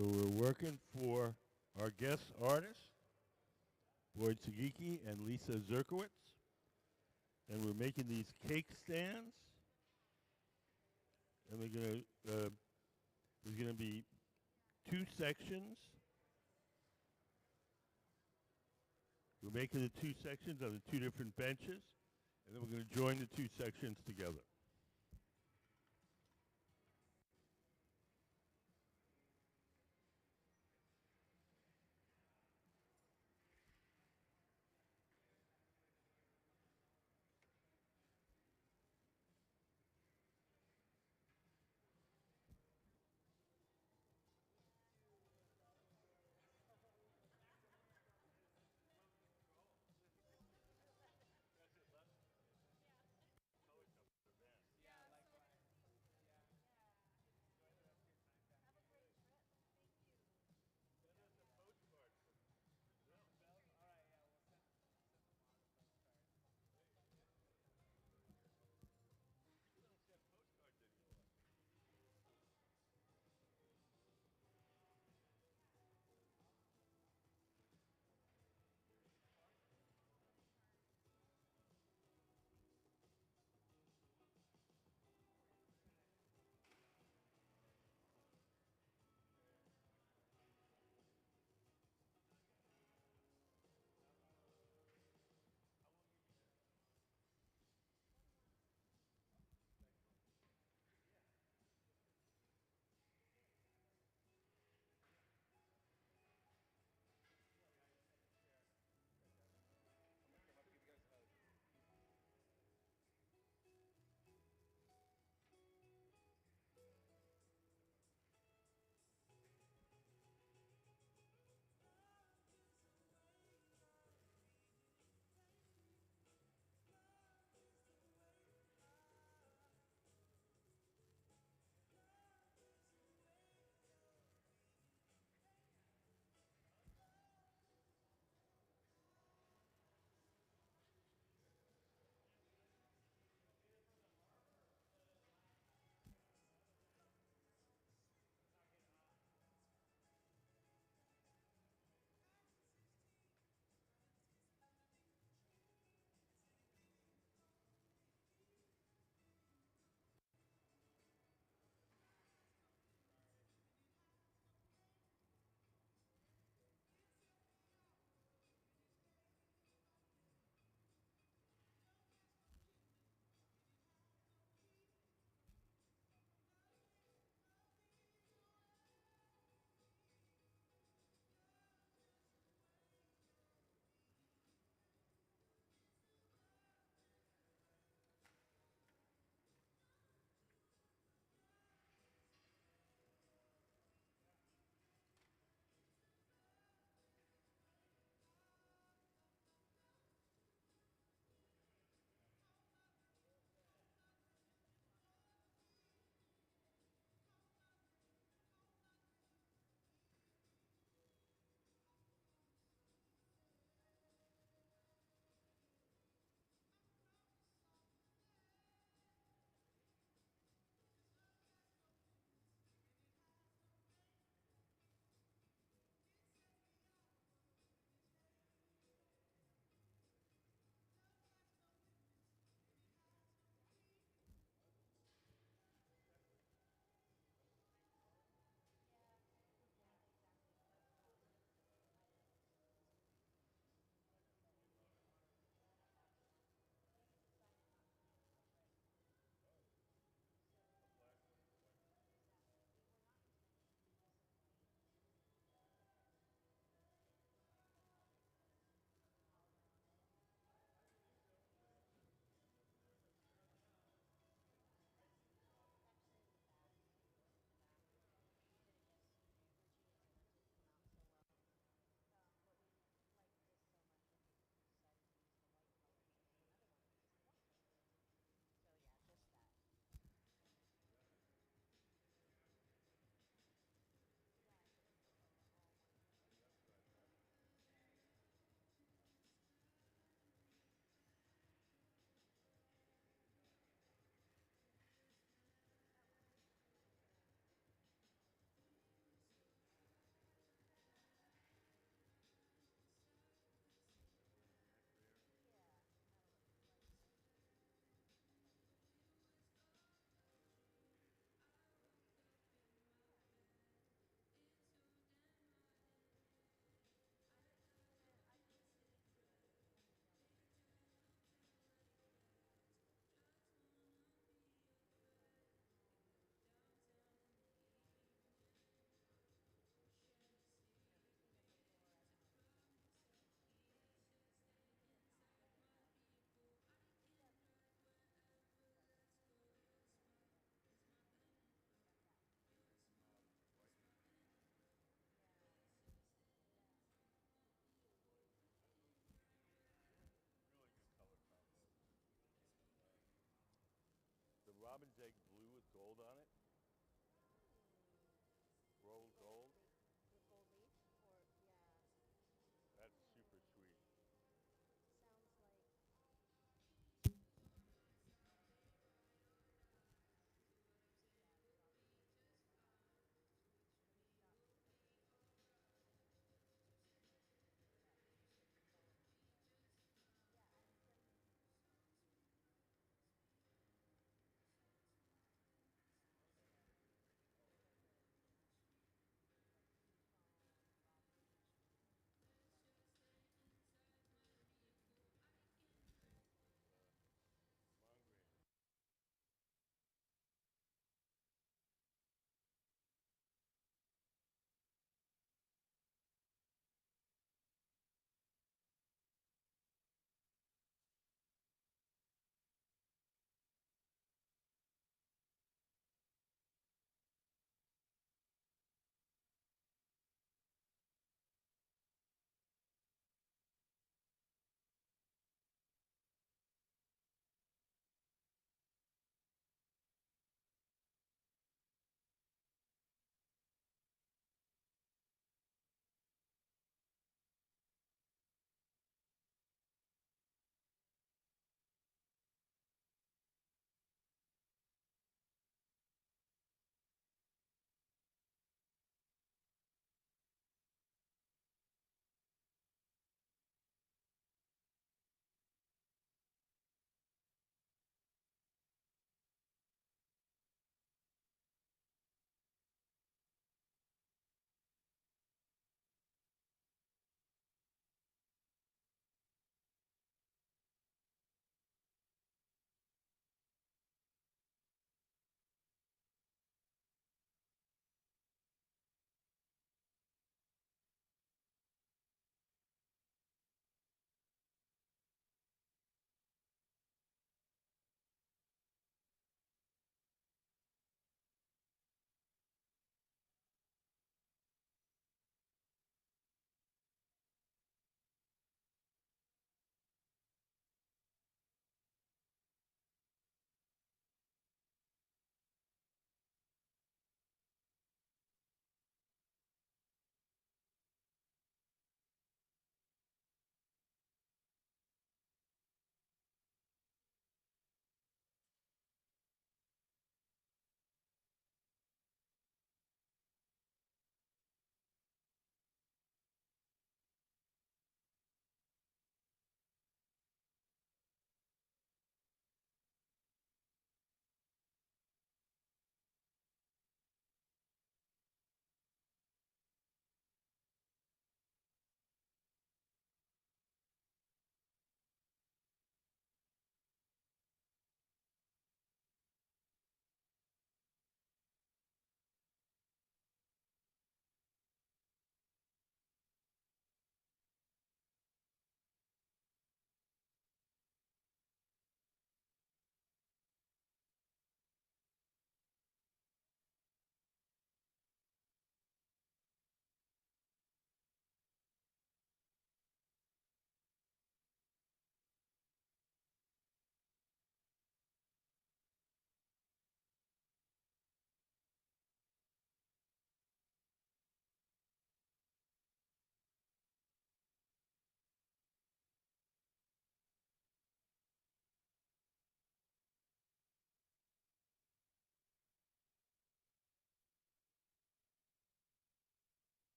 So we're working for our guest artists, Sugiki and Lisa Zerkowitz. And we're making these cake stands. And there's gonna be two sections. We're making the two sections on the two different benches, and then we're going to join the two sections together.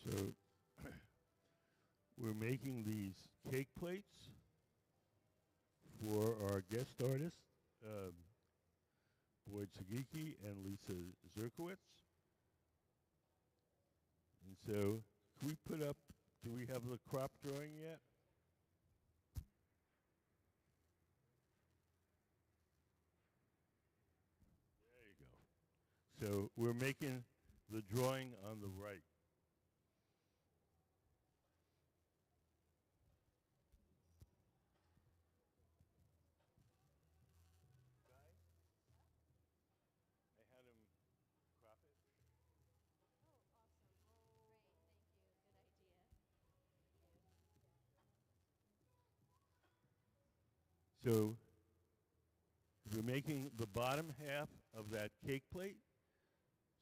So we're making these cake plates for our guest artists, Boyd Sugiki and Lisa Zerkowitz. And so, can we put up, do we have the crop drawing yet? There you go. So, we're making the drawing on the right. I had him crop it. So we're making the bottom half of that cake plate.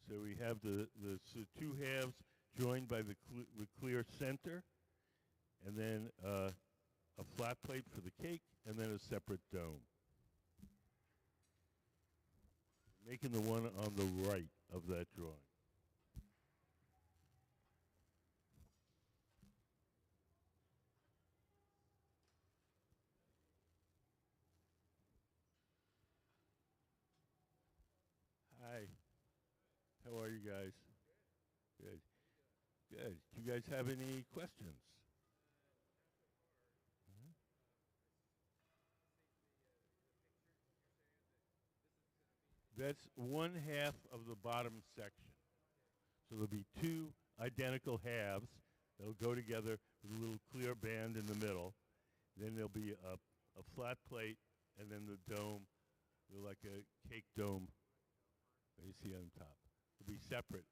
So we have the two halves joined by the clear center, and then a flat plate for the cake, and then a separate dome. Making the one on the right of that drawing. Hi. How are you guys? Good. Good. Do you guys have any questions? That's one half of the bottom section. So there'll be two identical halves that'll go together with a little clear band in the middle. Then there'll be a flat plate, and then the dome, like a cake dome that you see on top. It'll be separate.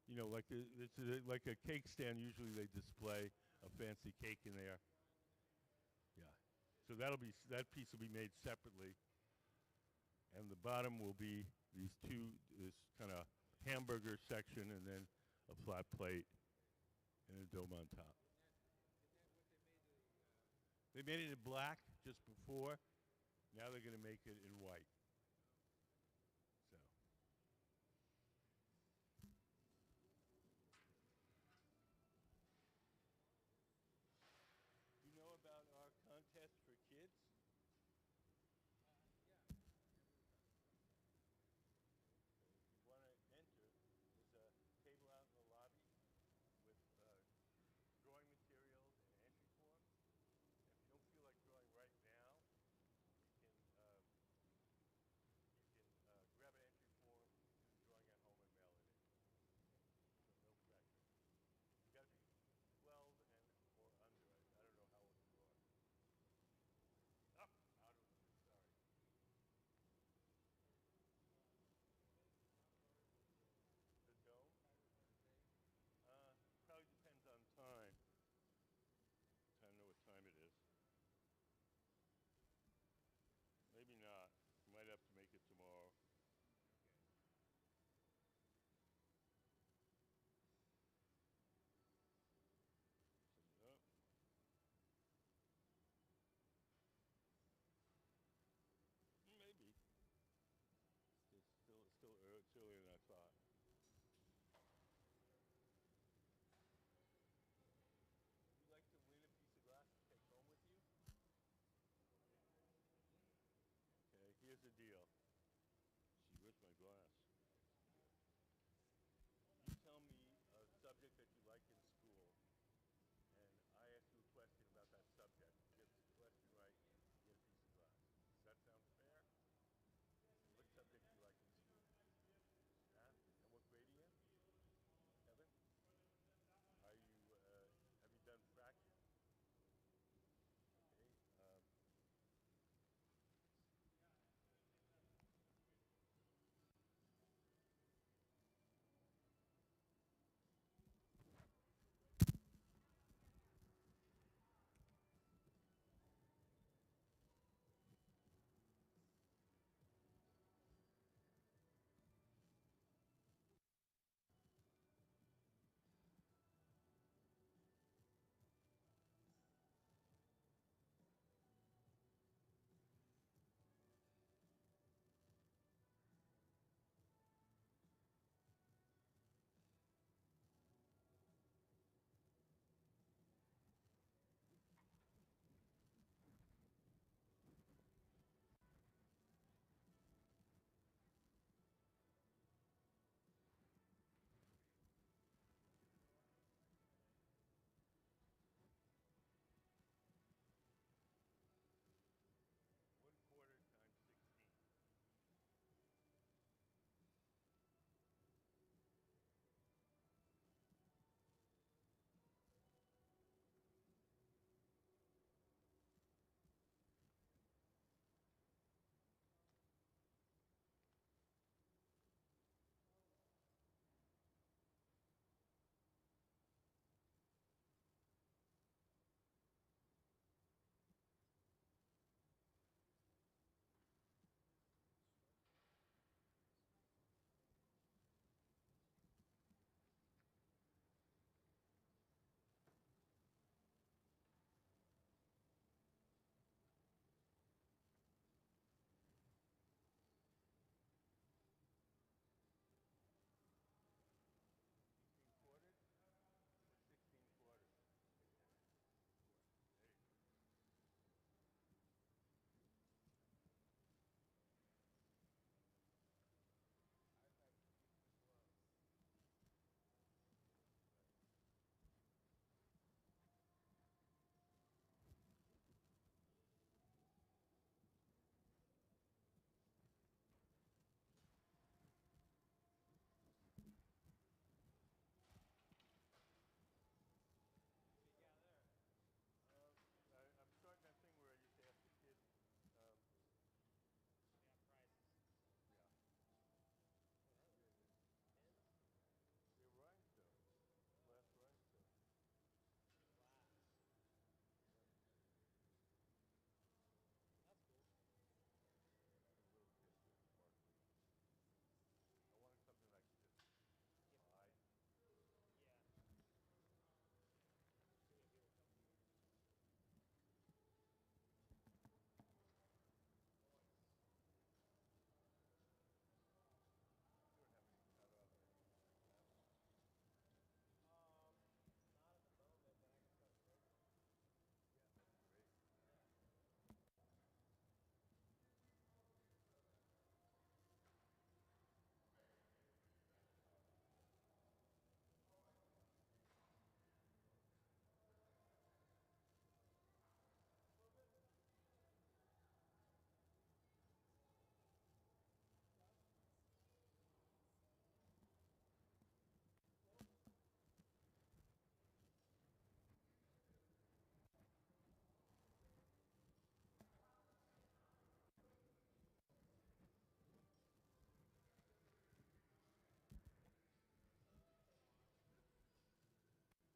You know, like like a cake stand, usually they display a fancy cake in there. Yeah. So that piece will be made separately. And the bottom will be this kind of hamburger section, and then a flat plate and a dome on top. They made it in black just before. Now they're going to make it in white. So. You know about our contest for kids? If you want to enter, there's a table out in the lobby with drawing materials and entry forms. And if you don't feel like drawing right now, you can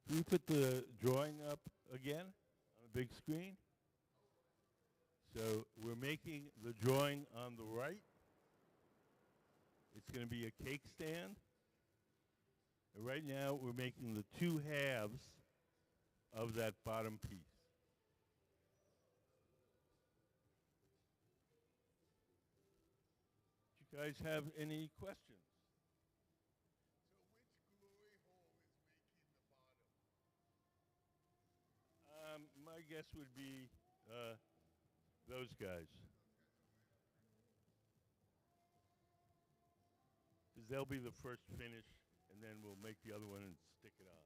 Can we put the drawing up again on the big screen? So we're making the drawing on the right. It's going to be a cake stand. And right now we're making the two halves of that bottom piece. Do you guys have any questions? My guess would be those guys. Because they'll be the first finish, and then we'll make the other one and stick it on.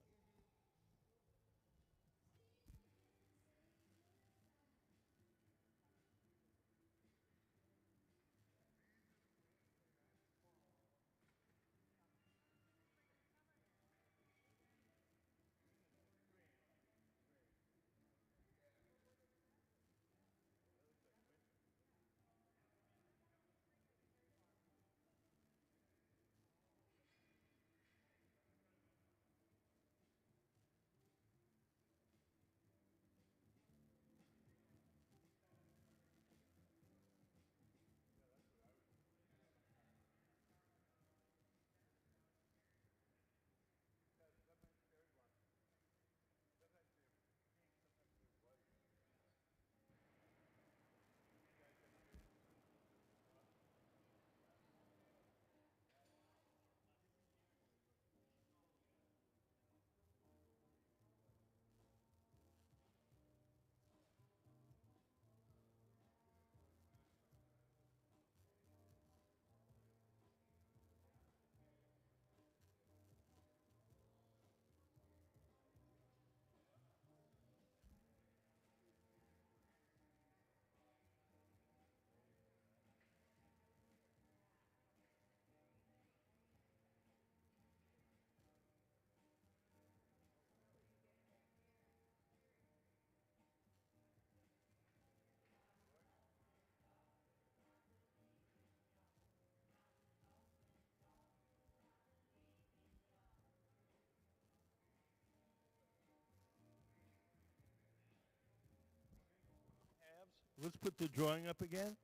Let's put the drawing up again.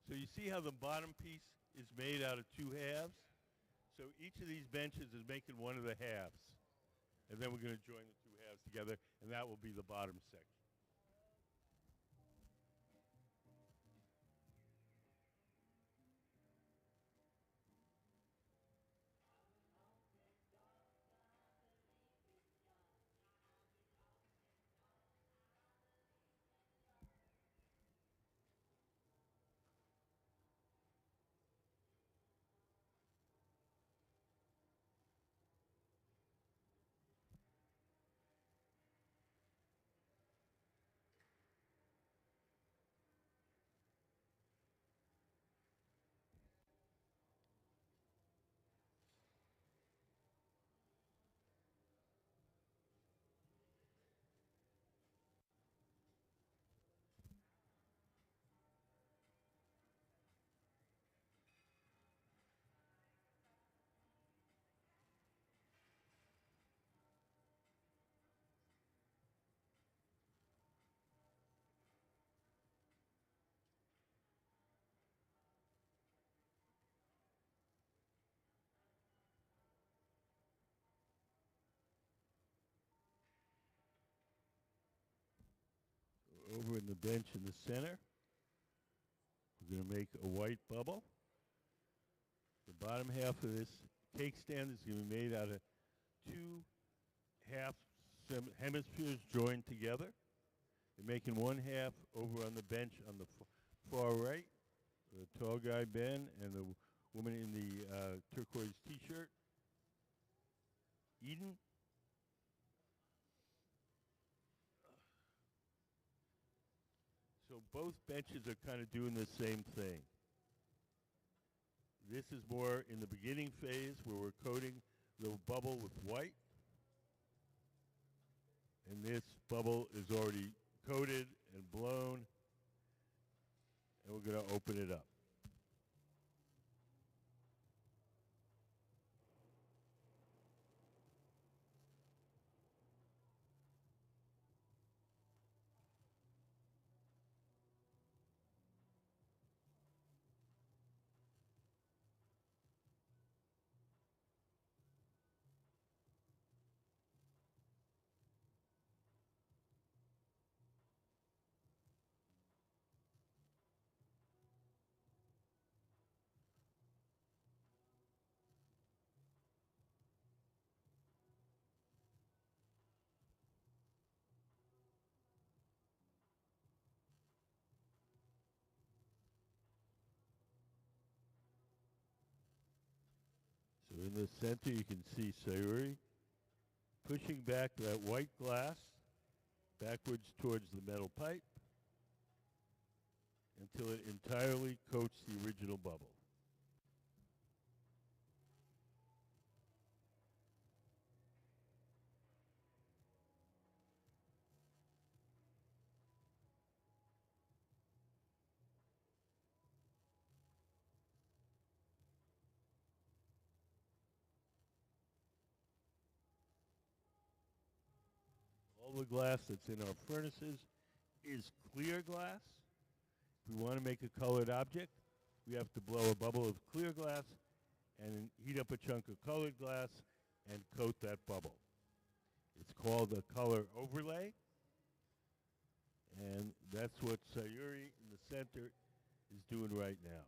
So you see how the bottom piece is made out of two halves? So each of these benches is making one of the halves. And then we're going to join the two halves together, and that will be the bottom section. Over in the bench in the center, we're going to make a white bubble. The bottom half of this cake stand is going to be made out of two half hemispheres joined together. You're making one half over on the bench on the far right, the tall guy Ben and the woman in the turquoise t-shirt, Eden. So both benches are kind of doing the same thing. This is more in the beginning phase where we're coating the bubble with white. And this bubble is already coated and blown. And we're going to open it up. In the center, you can see Sayuri pushing back that white glass backwards towards the metal pipe until it entirely coats the original bubble. All the glass that's in our furnaces is clear glass. If we want to make a colored object, we have to blow a bubble of clear glass and heat up a chunk of colored glass and coat that bubble. It's called a color overlay, and that's what Sayuri in the center is doing right now.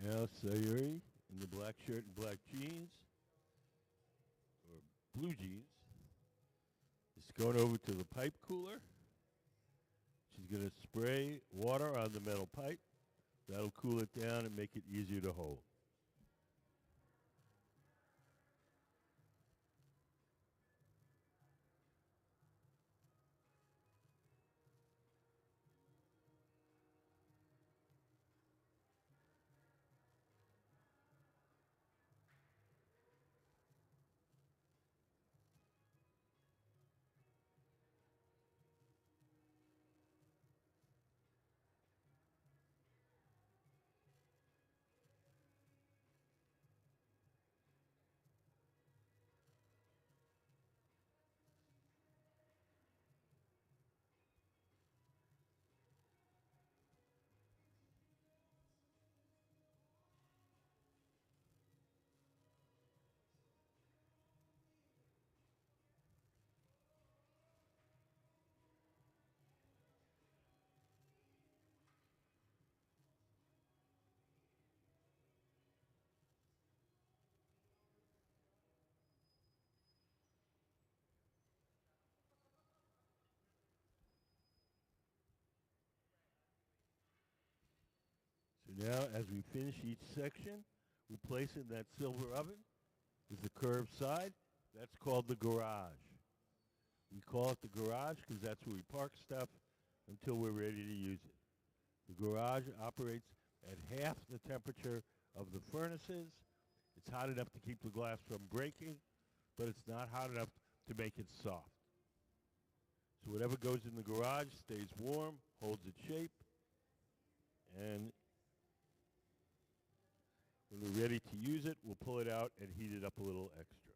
Now Sayuri in the black shirt and black jeans, or blue jeans, is going over to the pipe cooler. She's going to spray water on the metal pipe. That'll cool it down and make it easier to hold. So now, as we finish each section, we place it in that silver oven with the curved side. That's called the garage. We call it the garage because that's where we park stuff until we're ready to use it. The garage operates at half the temperature of the furnaces. It's hot enough to keep the glass from breaking, but it's not hot enough to make it soft. So whatever goes in the garage stays warm, holds its shape, and when we're ready to use it, we'll pull it out and heat it up a little extra.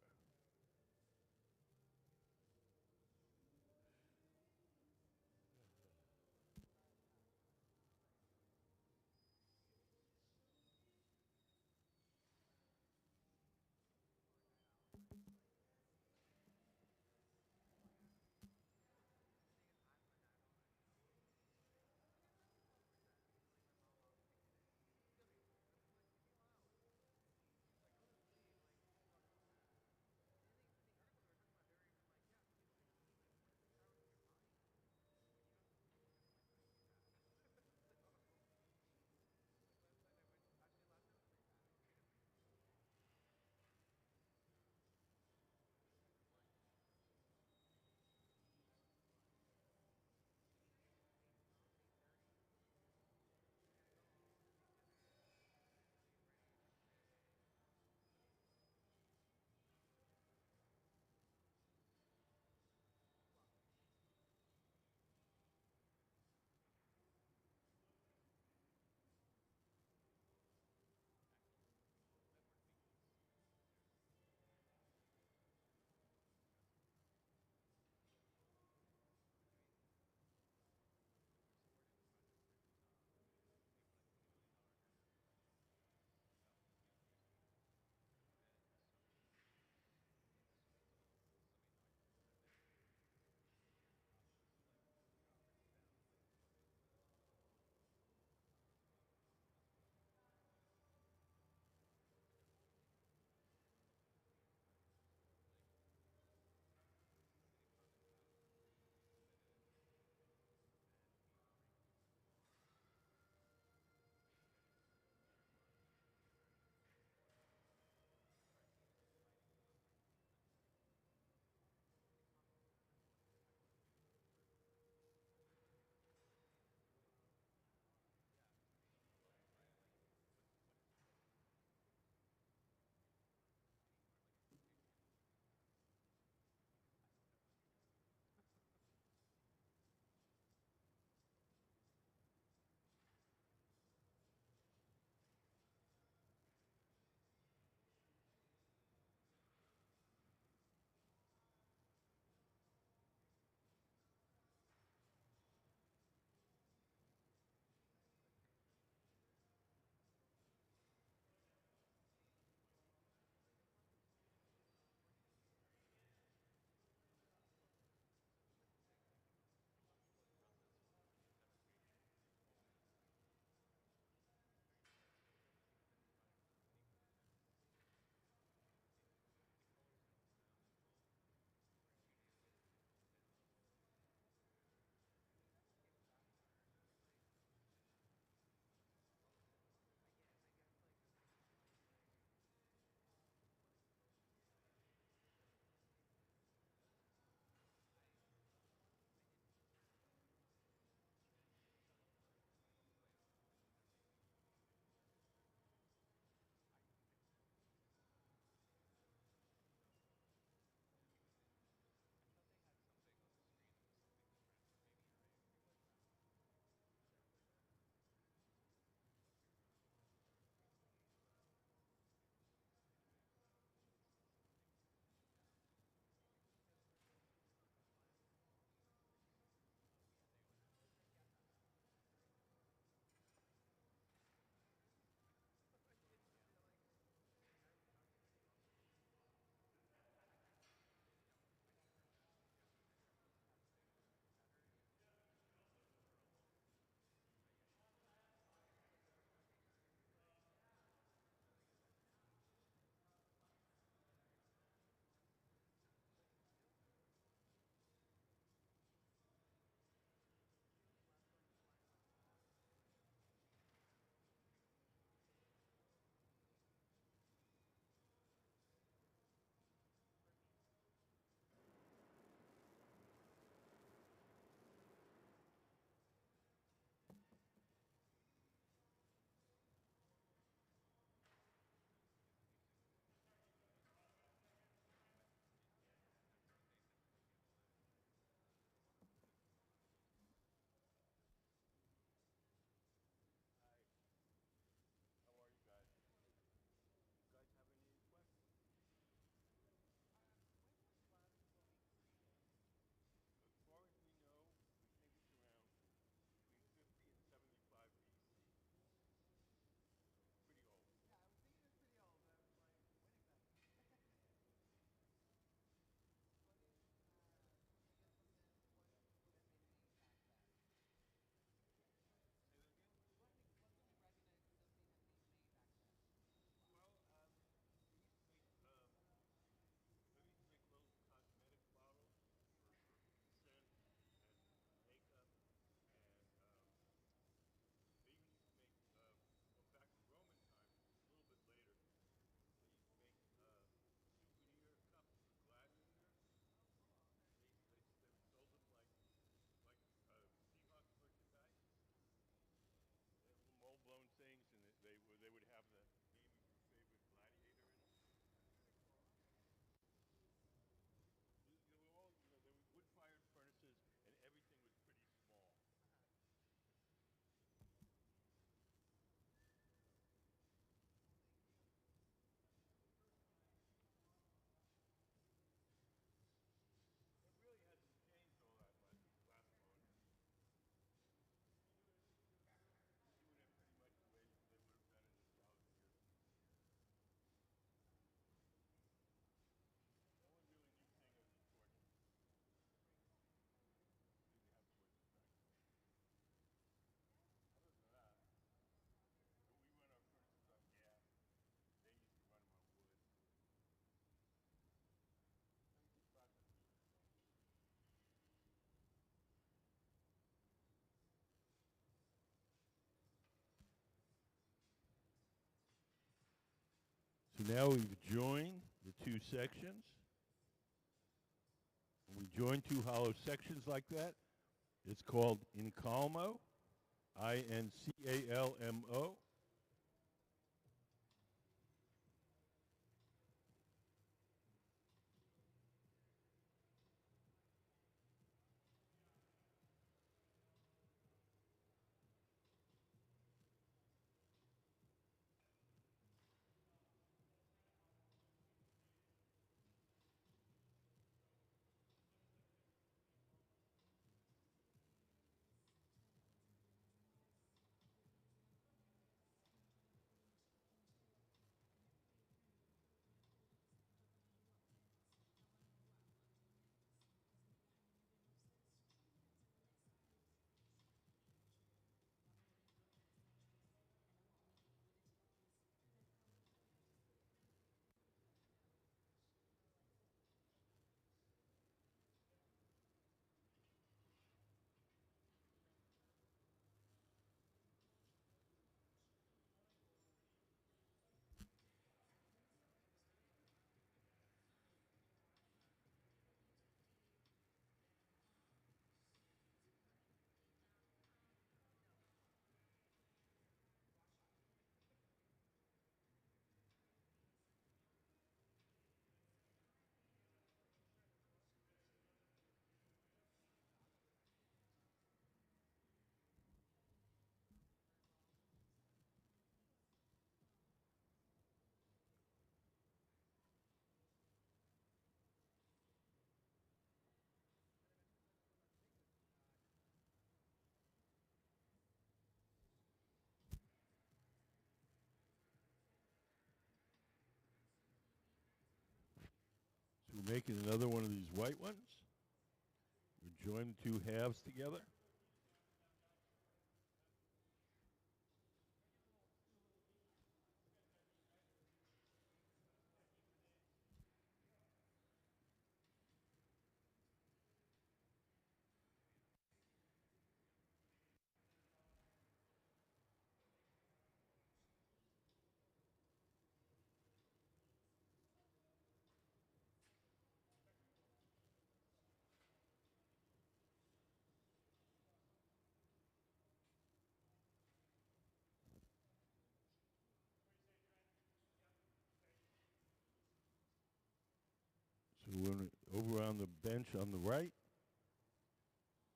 So now we've joined the two sections. When we join two hollow sections like that, it's called incalmo, I-N-C-A-L-M-O. So we're making another one of these white ones. We join the two halves together. So when over on the bench on the right,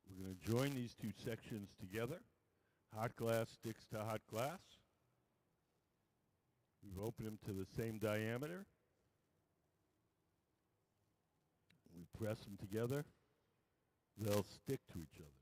we're going to join these two sections together. Hot glass sticks to hot glass. We've opened them to the same diameter. We press them together. They'll stick to each other.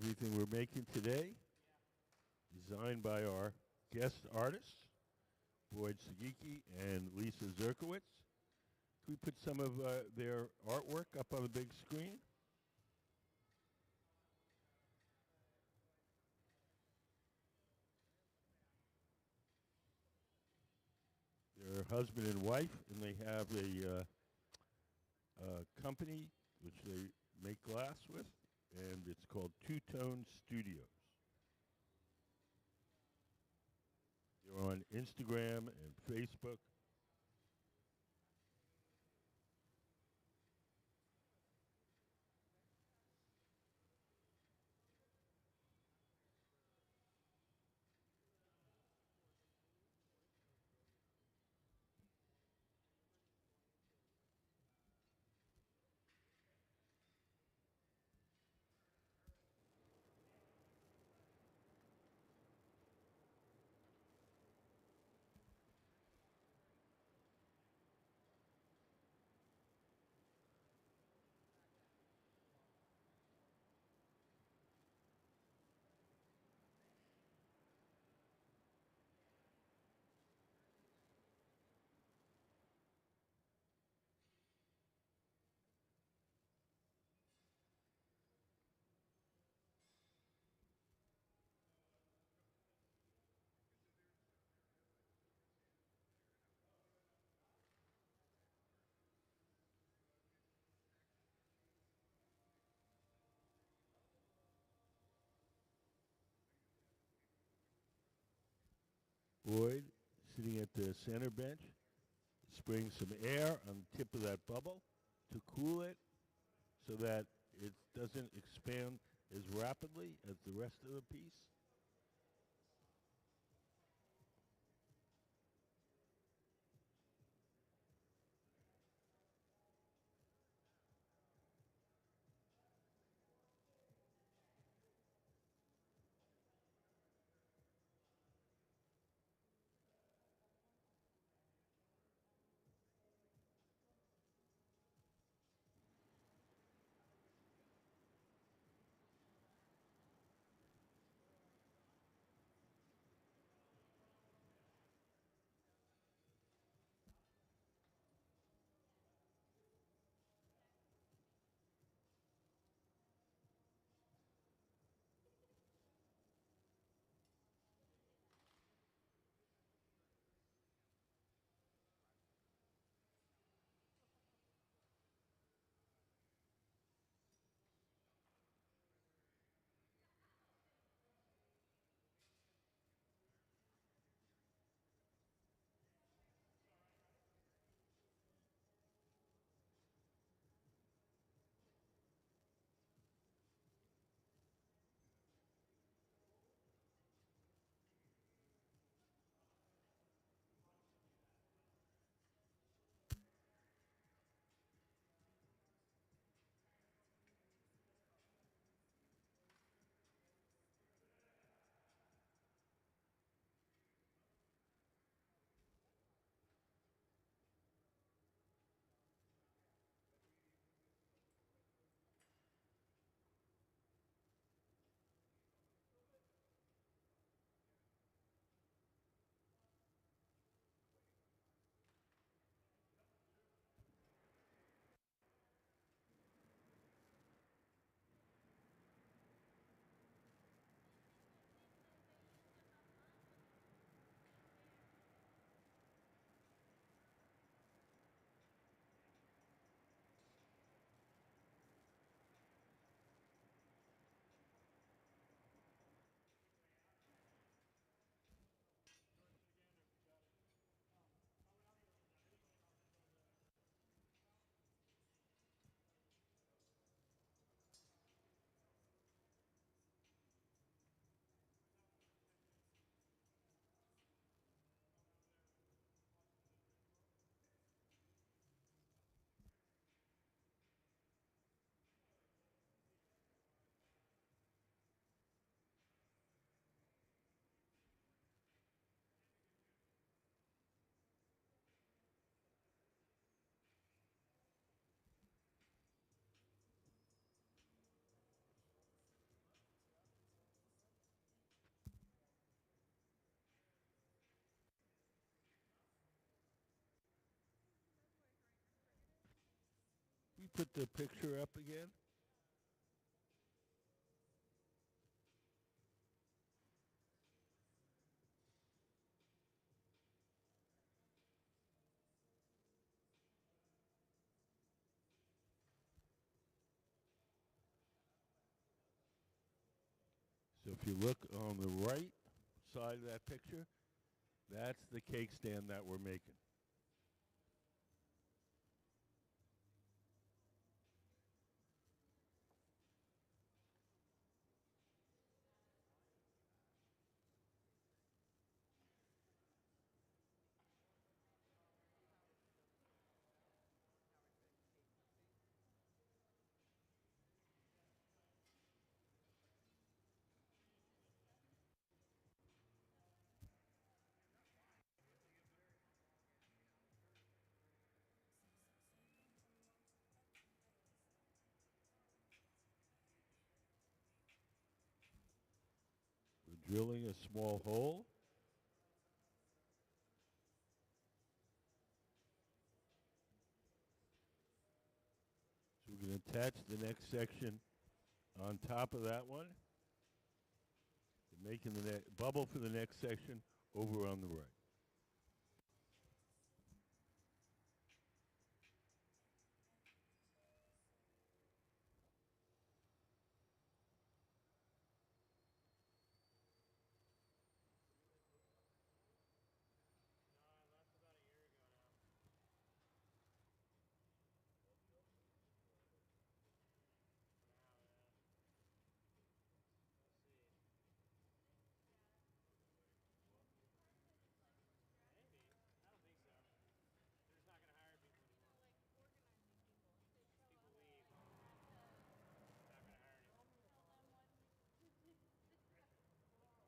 Everything we're making today, designed by our guest artists, Boyd Sugiki and Lisa Zerkowitz. Can we put some of their artwork up on the big screen? They're husband and wife, and they have a company which they make glass with, and it's called Two Tone Studios. They're on Instagram and Facebook. Boyd, sitting at the center bench, spraying some air on the tip of that bubble to cool it so that it doesn't expand as rapidly as the rest of the piece. you put the picture up again? So if you look on the right side of that picture, that's the cake stand that we're making. We're drilling a small hole. So we're going to attach the next section on top of that one. Making the bubble for the next section over on the right. No, I left about a year ago now. For now, yeah. We'll see.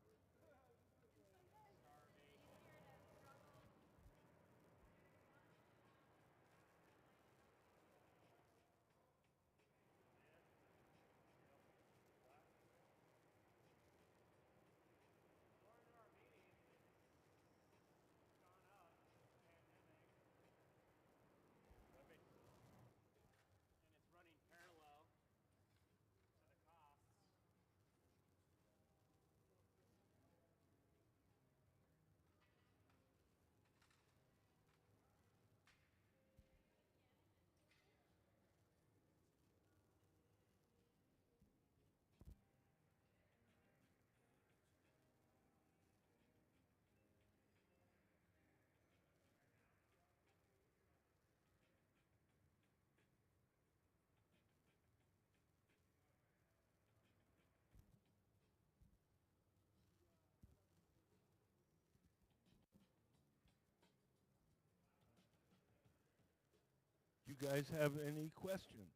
Maybe. I don't think so. They're just not going to hire people anymore. No, like organizing people. If they show People up leave. at the, Not going to hire anymore. tell them what to do. And sometimes it's just Starvation. easier to struggle. According to our meeting, it's gone up. Pandemic. And it's running parallel to the costs. Do you guys have any questions?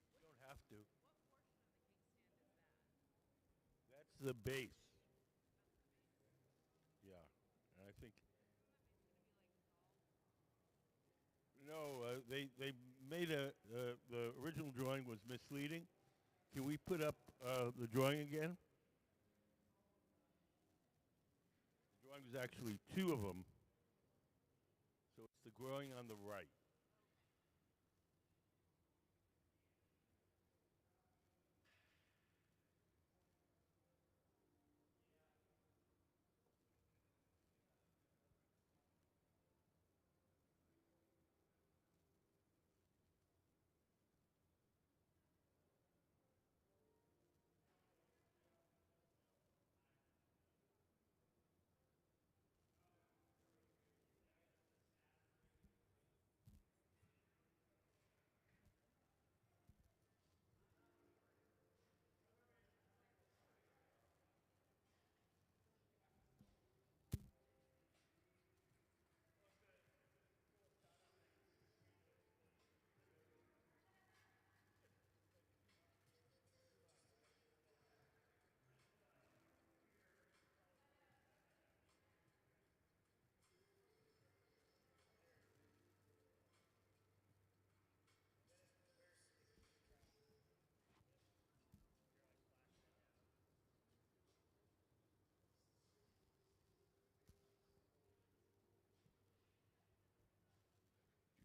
You don't have to. What portion of the cake stand is that? That's the base. Yeah, and I think Some of it's going to be like solved. no, they made the original drawing was misleading. Can we put up the drawing again? The drawing was actually two of them. So it's the drawing on the right.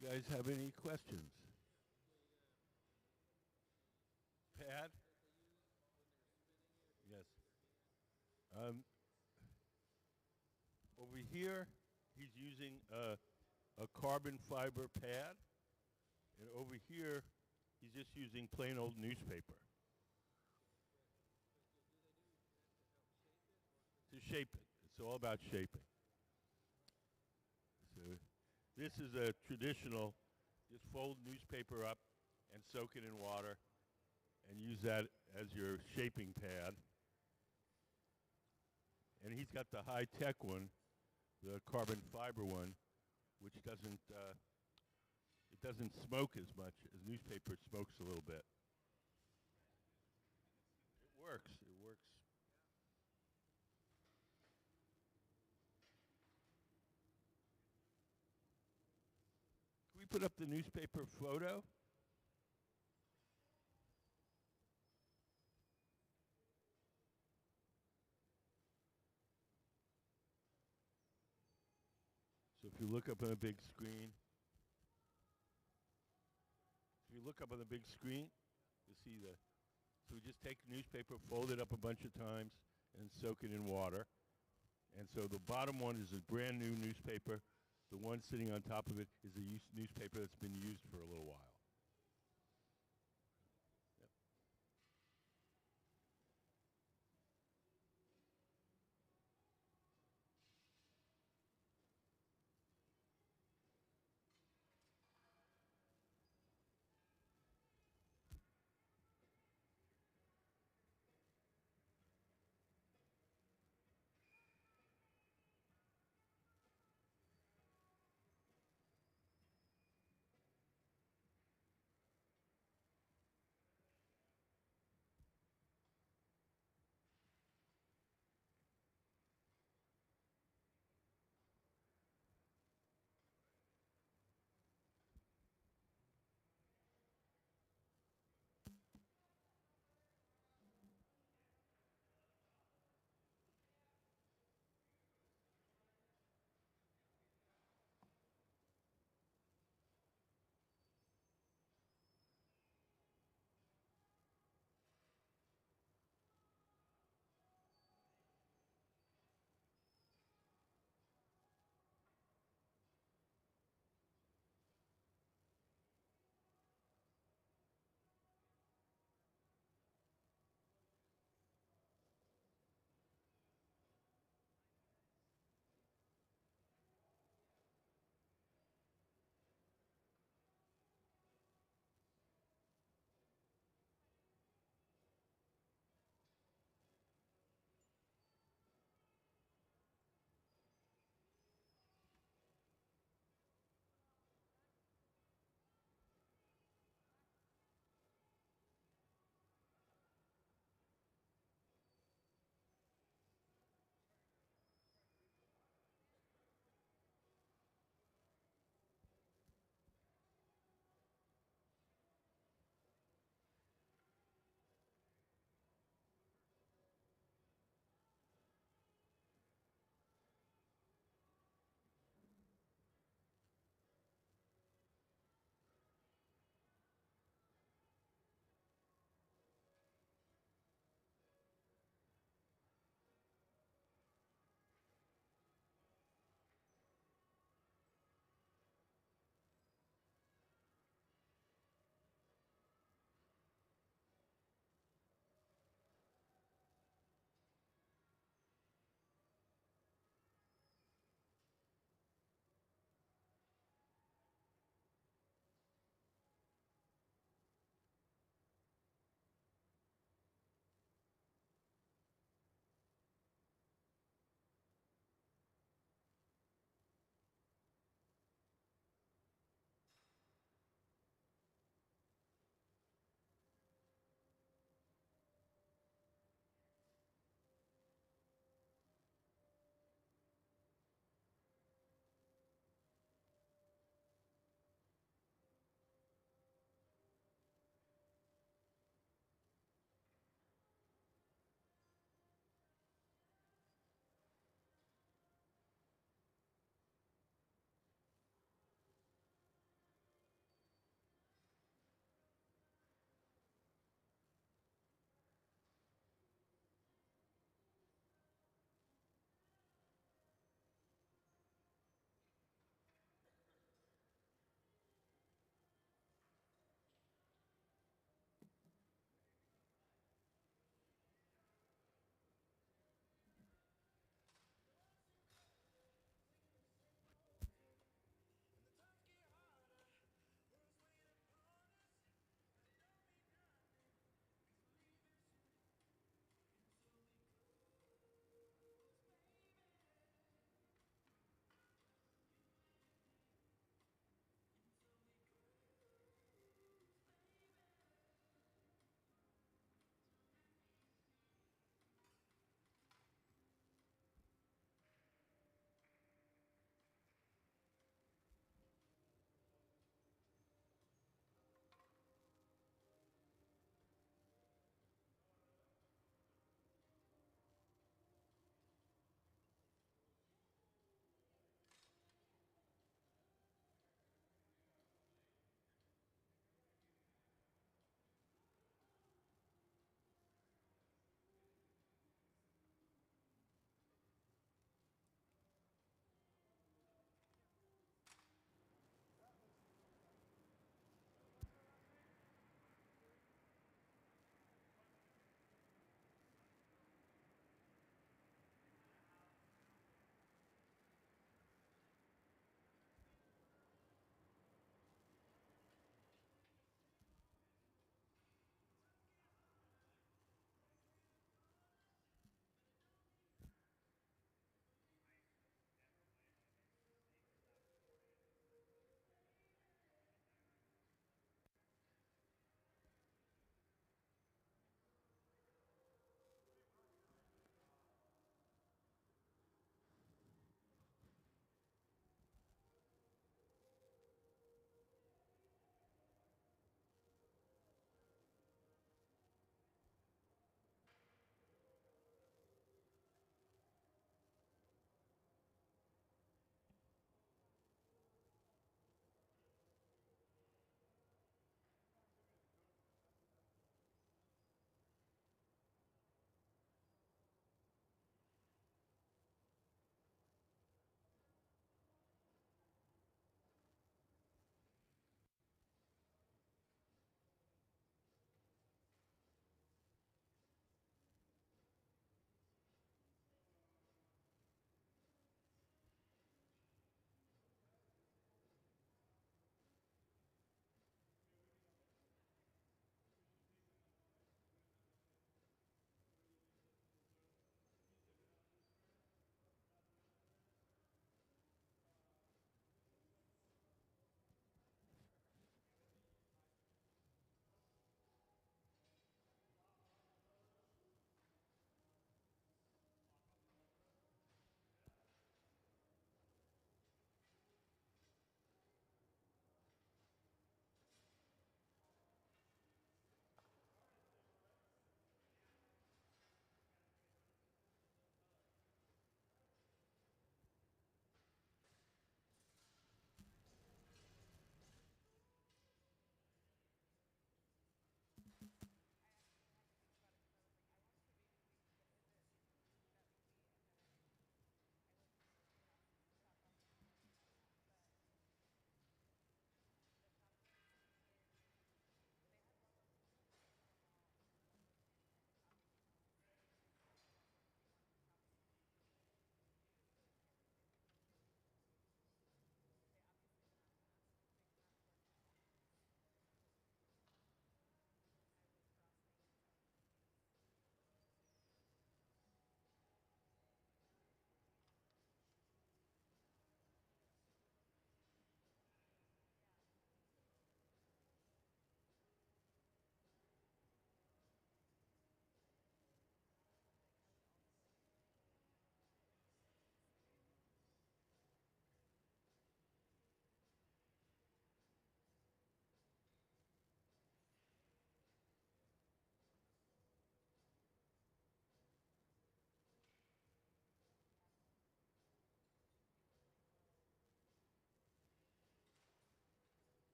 You guys have any questions? Pad? Yes. Um, Over here, he's using a carbon fiber pad, and over here, he's just using plain old newspaper to shape it. It's all about shaping. So this is a traditional, just fold newspaper up and soak it in water and use that as your shaping pad. And he's got the high-tech one, the carbon fiber one, which it doesn't smoke as much as newspaper smokes a little bit. It works. It works. Can we put up the newspaper photo? So if you look up on a big screen, you see the. So we just take newspaper, fold it up a bunch of times, and soak it in water. And so the bottom one is a brand new newspaper. The one sitting on top of it is a newspaper that's been used for a little while. Yep.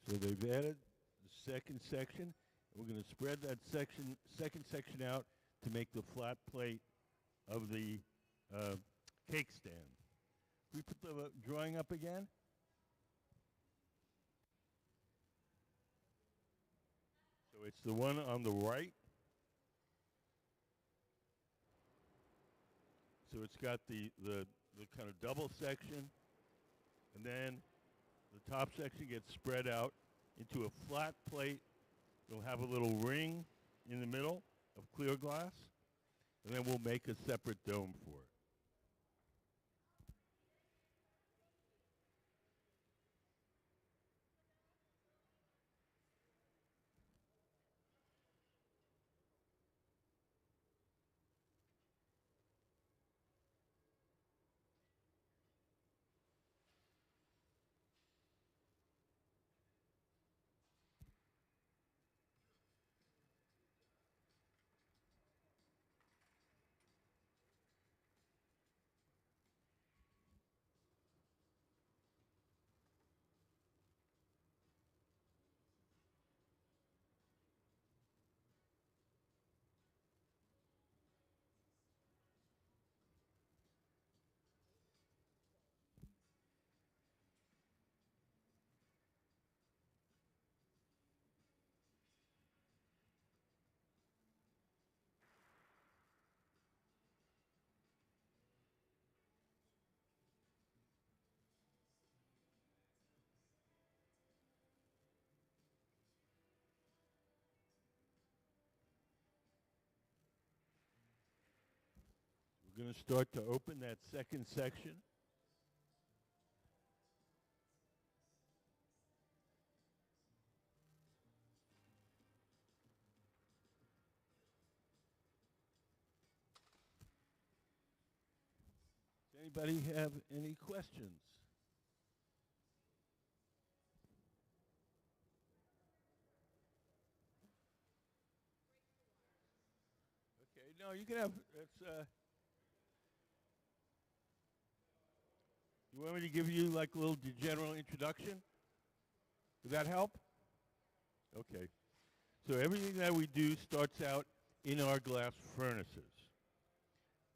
So they've added the second section. We're going to spread that second section out to make the flat plate of the cake stand. Can we put the drawing up again? So it's the one on the right. So it's got the kind of double section, and then the top section gets spread out into a flat plate. It'll have a little ring in the middle of clear glass, and then we'll make a separate dome for it. We're going to start to open that second section. Does anybody have any questions? Okay, no, you can have, you want me to give you like a little general introduction? Would that help? Okay. So everything that we do starts out in our glass furnaces.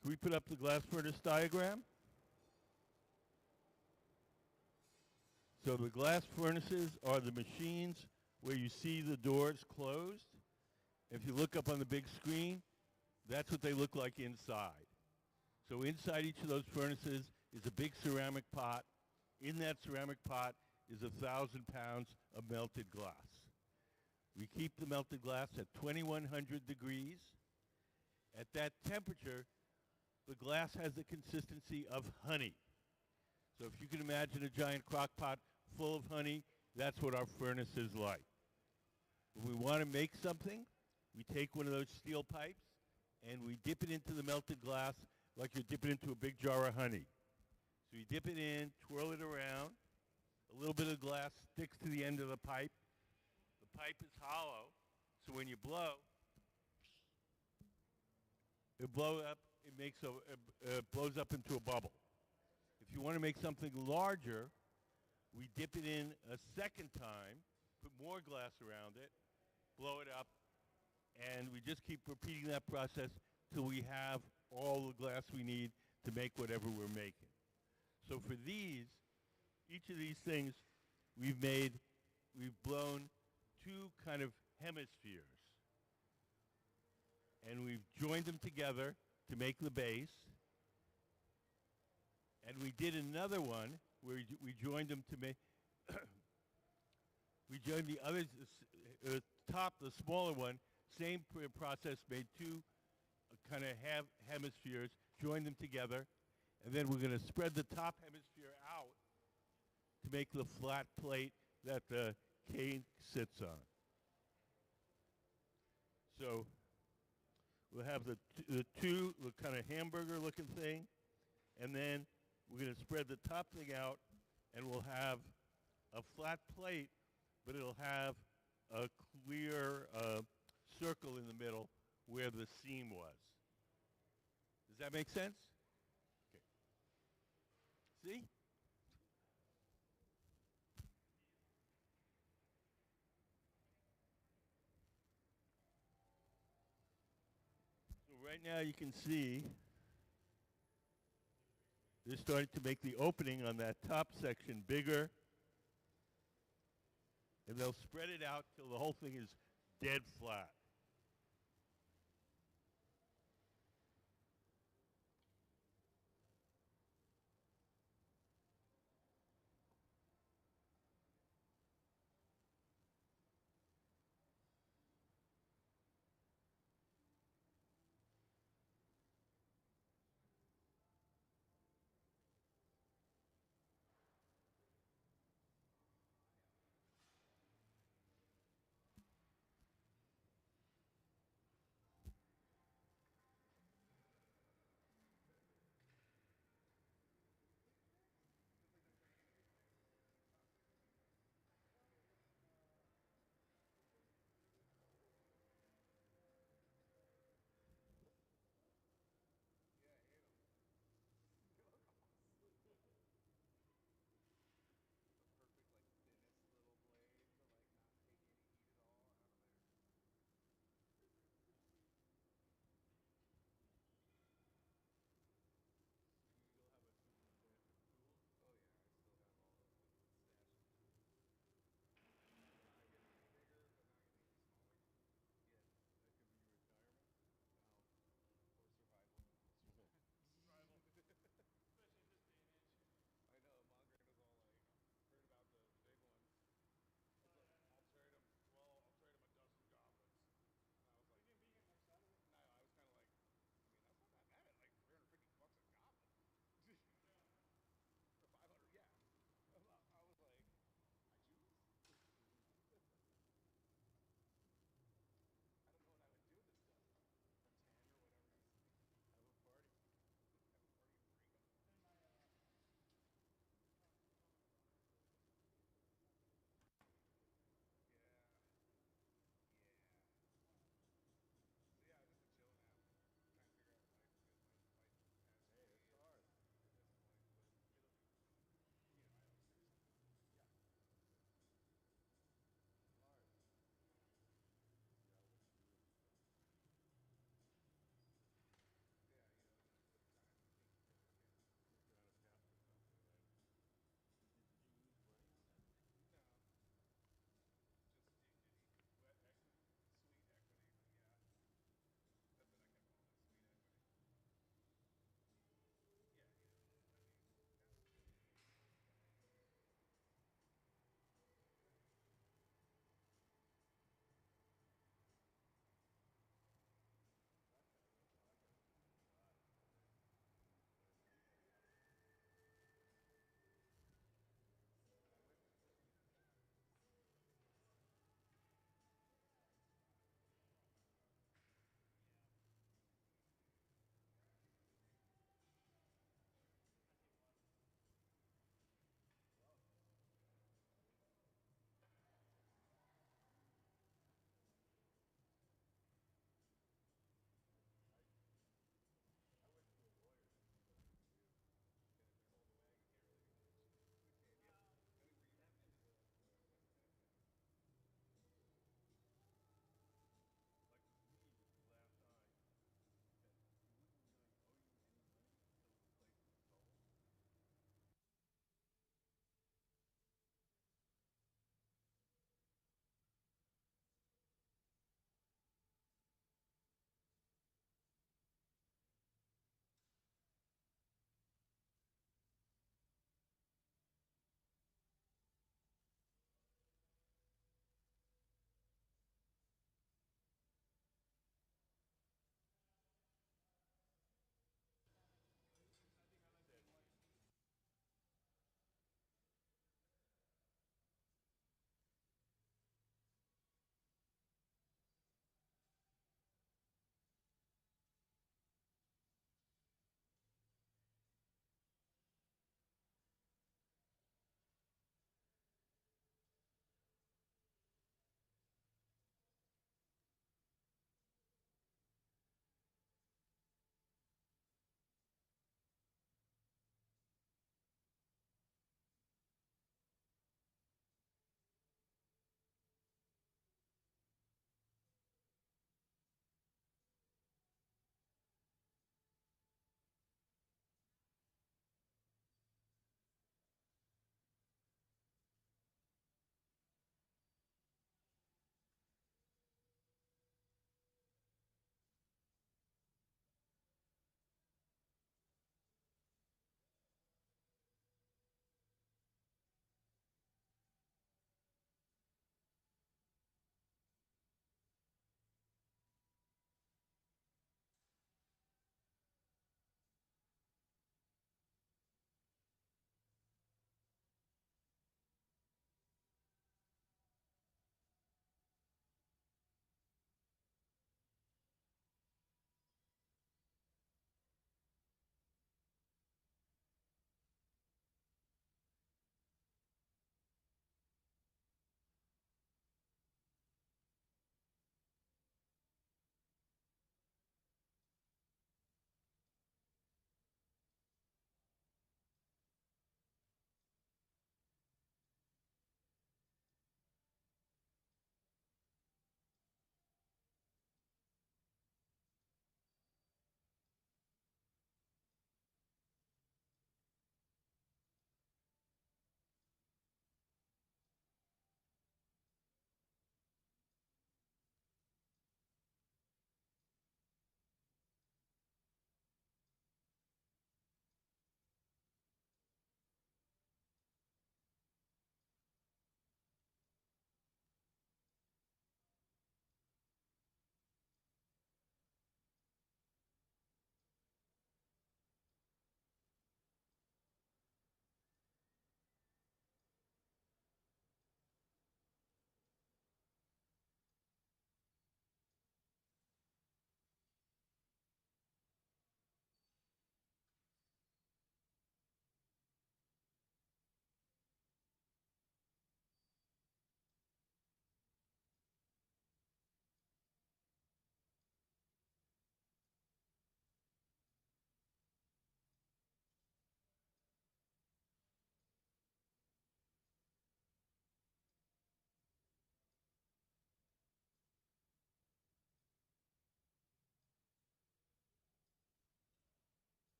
Can we put up the glass furnace diagram? So the glass furnaces are the machines where you see the doors closed. If you look up on the big screen, that's what they look like inside. So inside each of those furnaces is a big ceramic pot. In that ceramic pot is 1,000 pounds of melted glass. We keep the melted glass at 2,100 degrees. At that temperature, the glass has the consistency of honey. So if you can imagine a giant crock pot full of honey, that's what our furnace is like. When we want to make something, we take one of those steel pipes and we dip it into the melted glass like you're dipping into a big jar of honey. So you dip it in, twirl it around, a little bit of glass sticks to the end of the pipe. The pipe is hollow, so when you blow, it blows up, blows up into a bubble. If you want to make something larger, we dip it in a second time, put more glass around it, blow it up, and we just keep repeating that process till we have all the glass we need to make whatever we're making. So for these, each of these things we've blown two kind of hemispheres. And we've joined them together to make the base. And we did another one where we joined them to make, we joined the others, top, the smaller one, same process, made two kind of hemispheres, joined them together, and then we're going to spread the top hemisphere out to make the flat plate that the cake sits on. So we'll have the kind of hamburger looking thing, and then we're going to spread the top thing out, and we'll have a flat plate, but it'll have a clear circle in the middle where the seam was. Does that make sense? Okay. See? Right now you can see they're starting to make the opening on that top section bigger. And they'll spread it out till the whole thing is dead flat.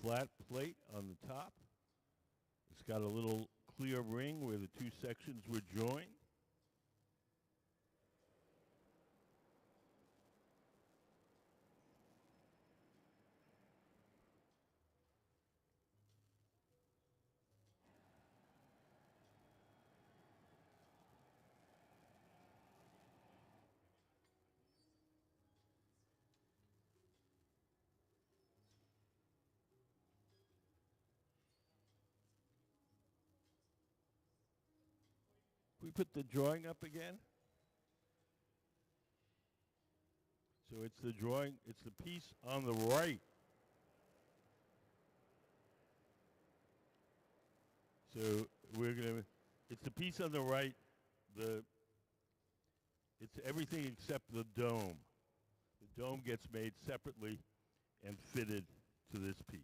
flat plate on the top. It's got a little clear ring where the two sections were joined. We put the drawing up again. So it's the drawing, it's the piece on the right. So we're going to, it's the piece on the right, it's everything except the dome. The dome gets made separately and fitted to this piece.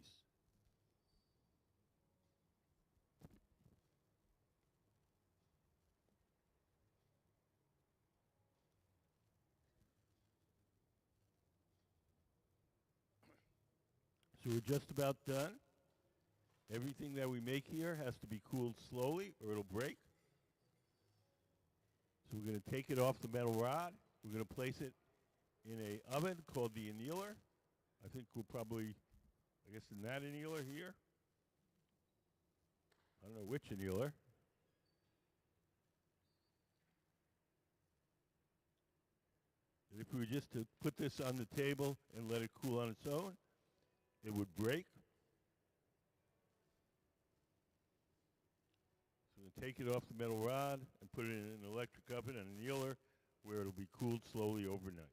So we're just about done. Everything that we make here has to be cooled slowly or it'll break. So we're going to take it off the metal rod. We're going to place it in a oven called the annealer. I think we'll probably, I guess in that annealer here. I don't know which annealer. And if we were just to put this on the table and let it cool on its own, it would break. So we'll take it off the metal rod and put it in an electric oven, an annealer, where it'll be cooled slowly overnight.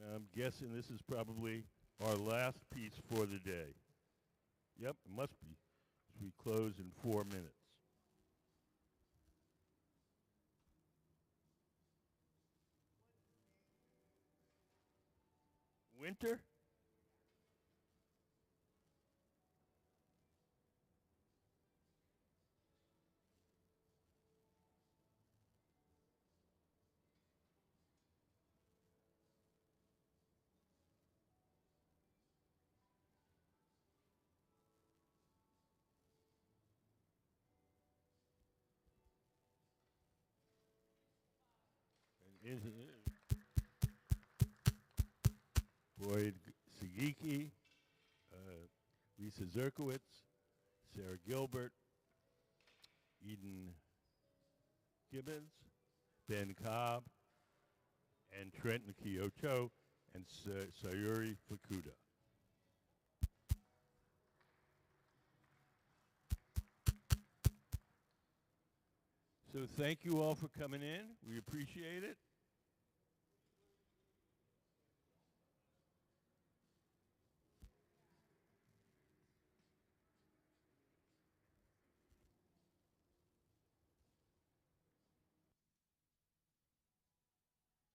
And I'm guessing this is probably our last piece for the day. Yep, it must be. We close in 4 minutes. Winter? And Boyd Sugiki, Lisa Zerkowitz, Sarah Gilbert, Eden Gibbons, Ben Cobb, and Trenton Kyoto, and Sayuri Fukuda. So thank you all for coming in. We appreciate it.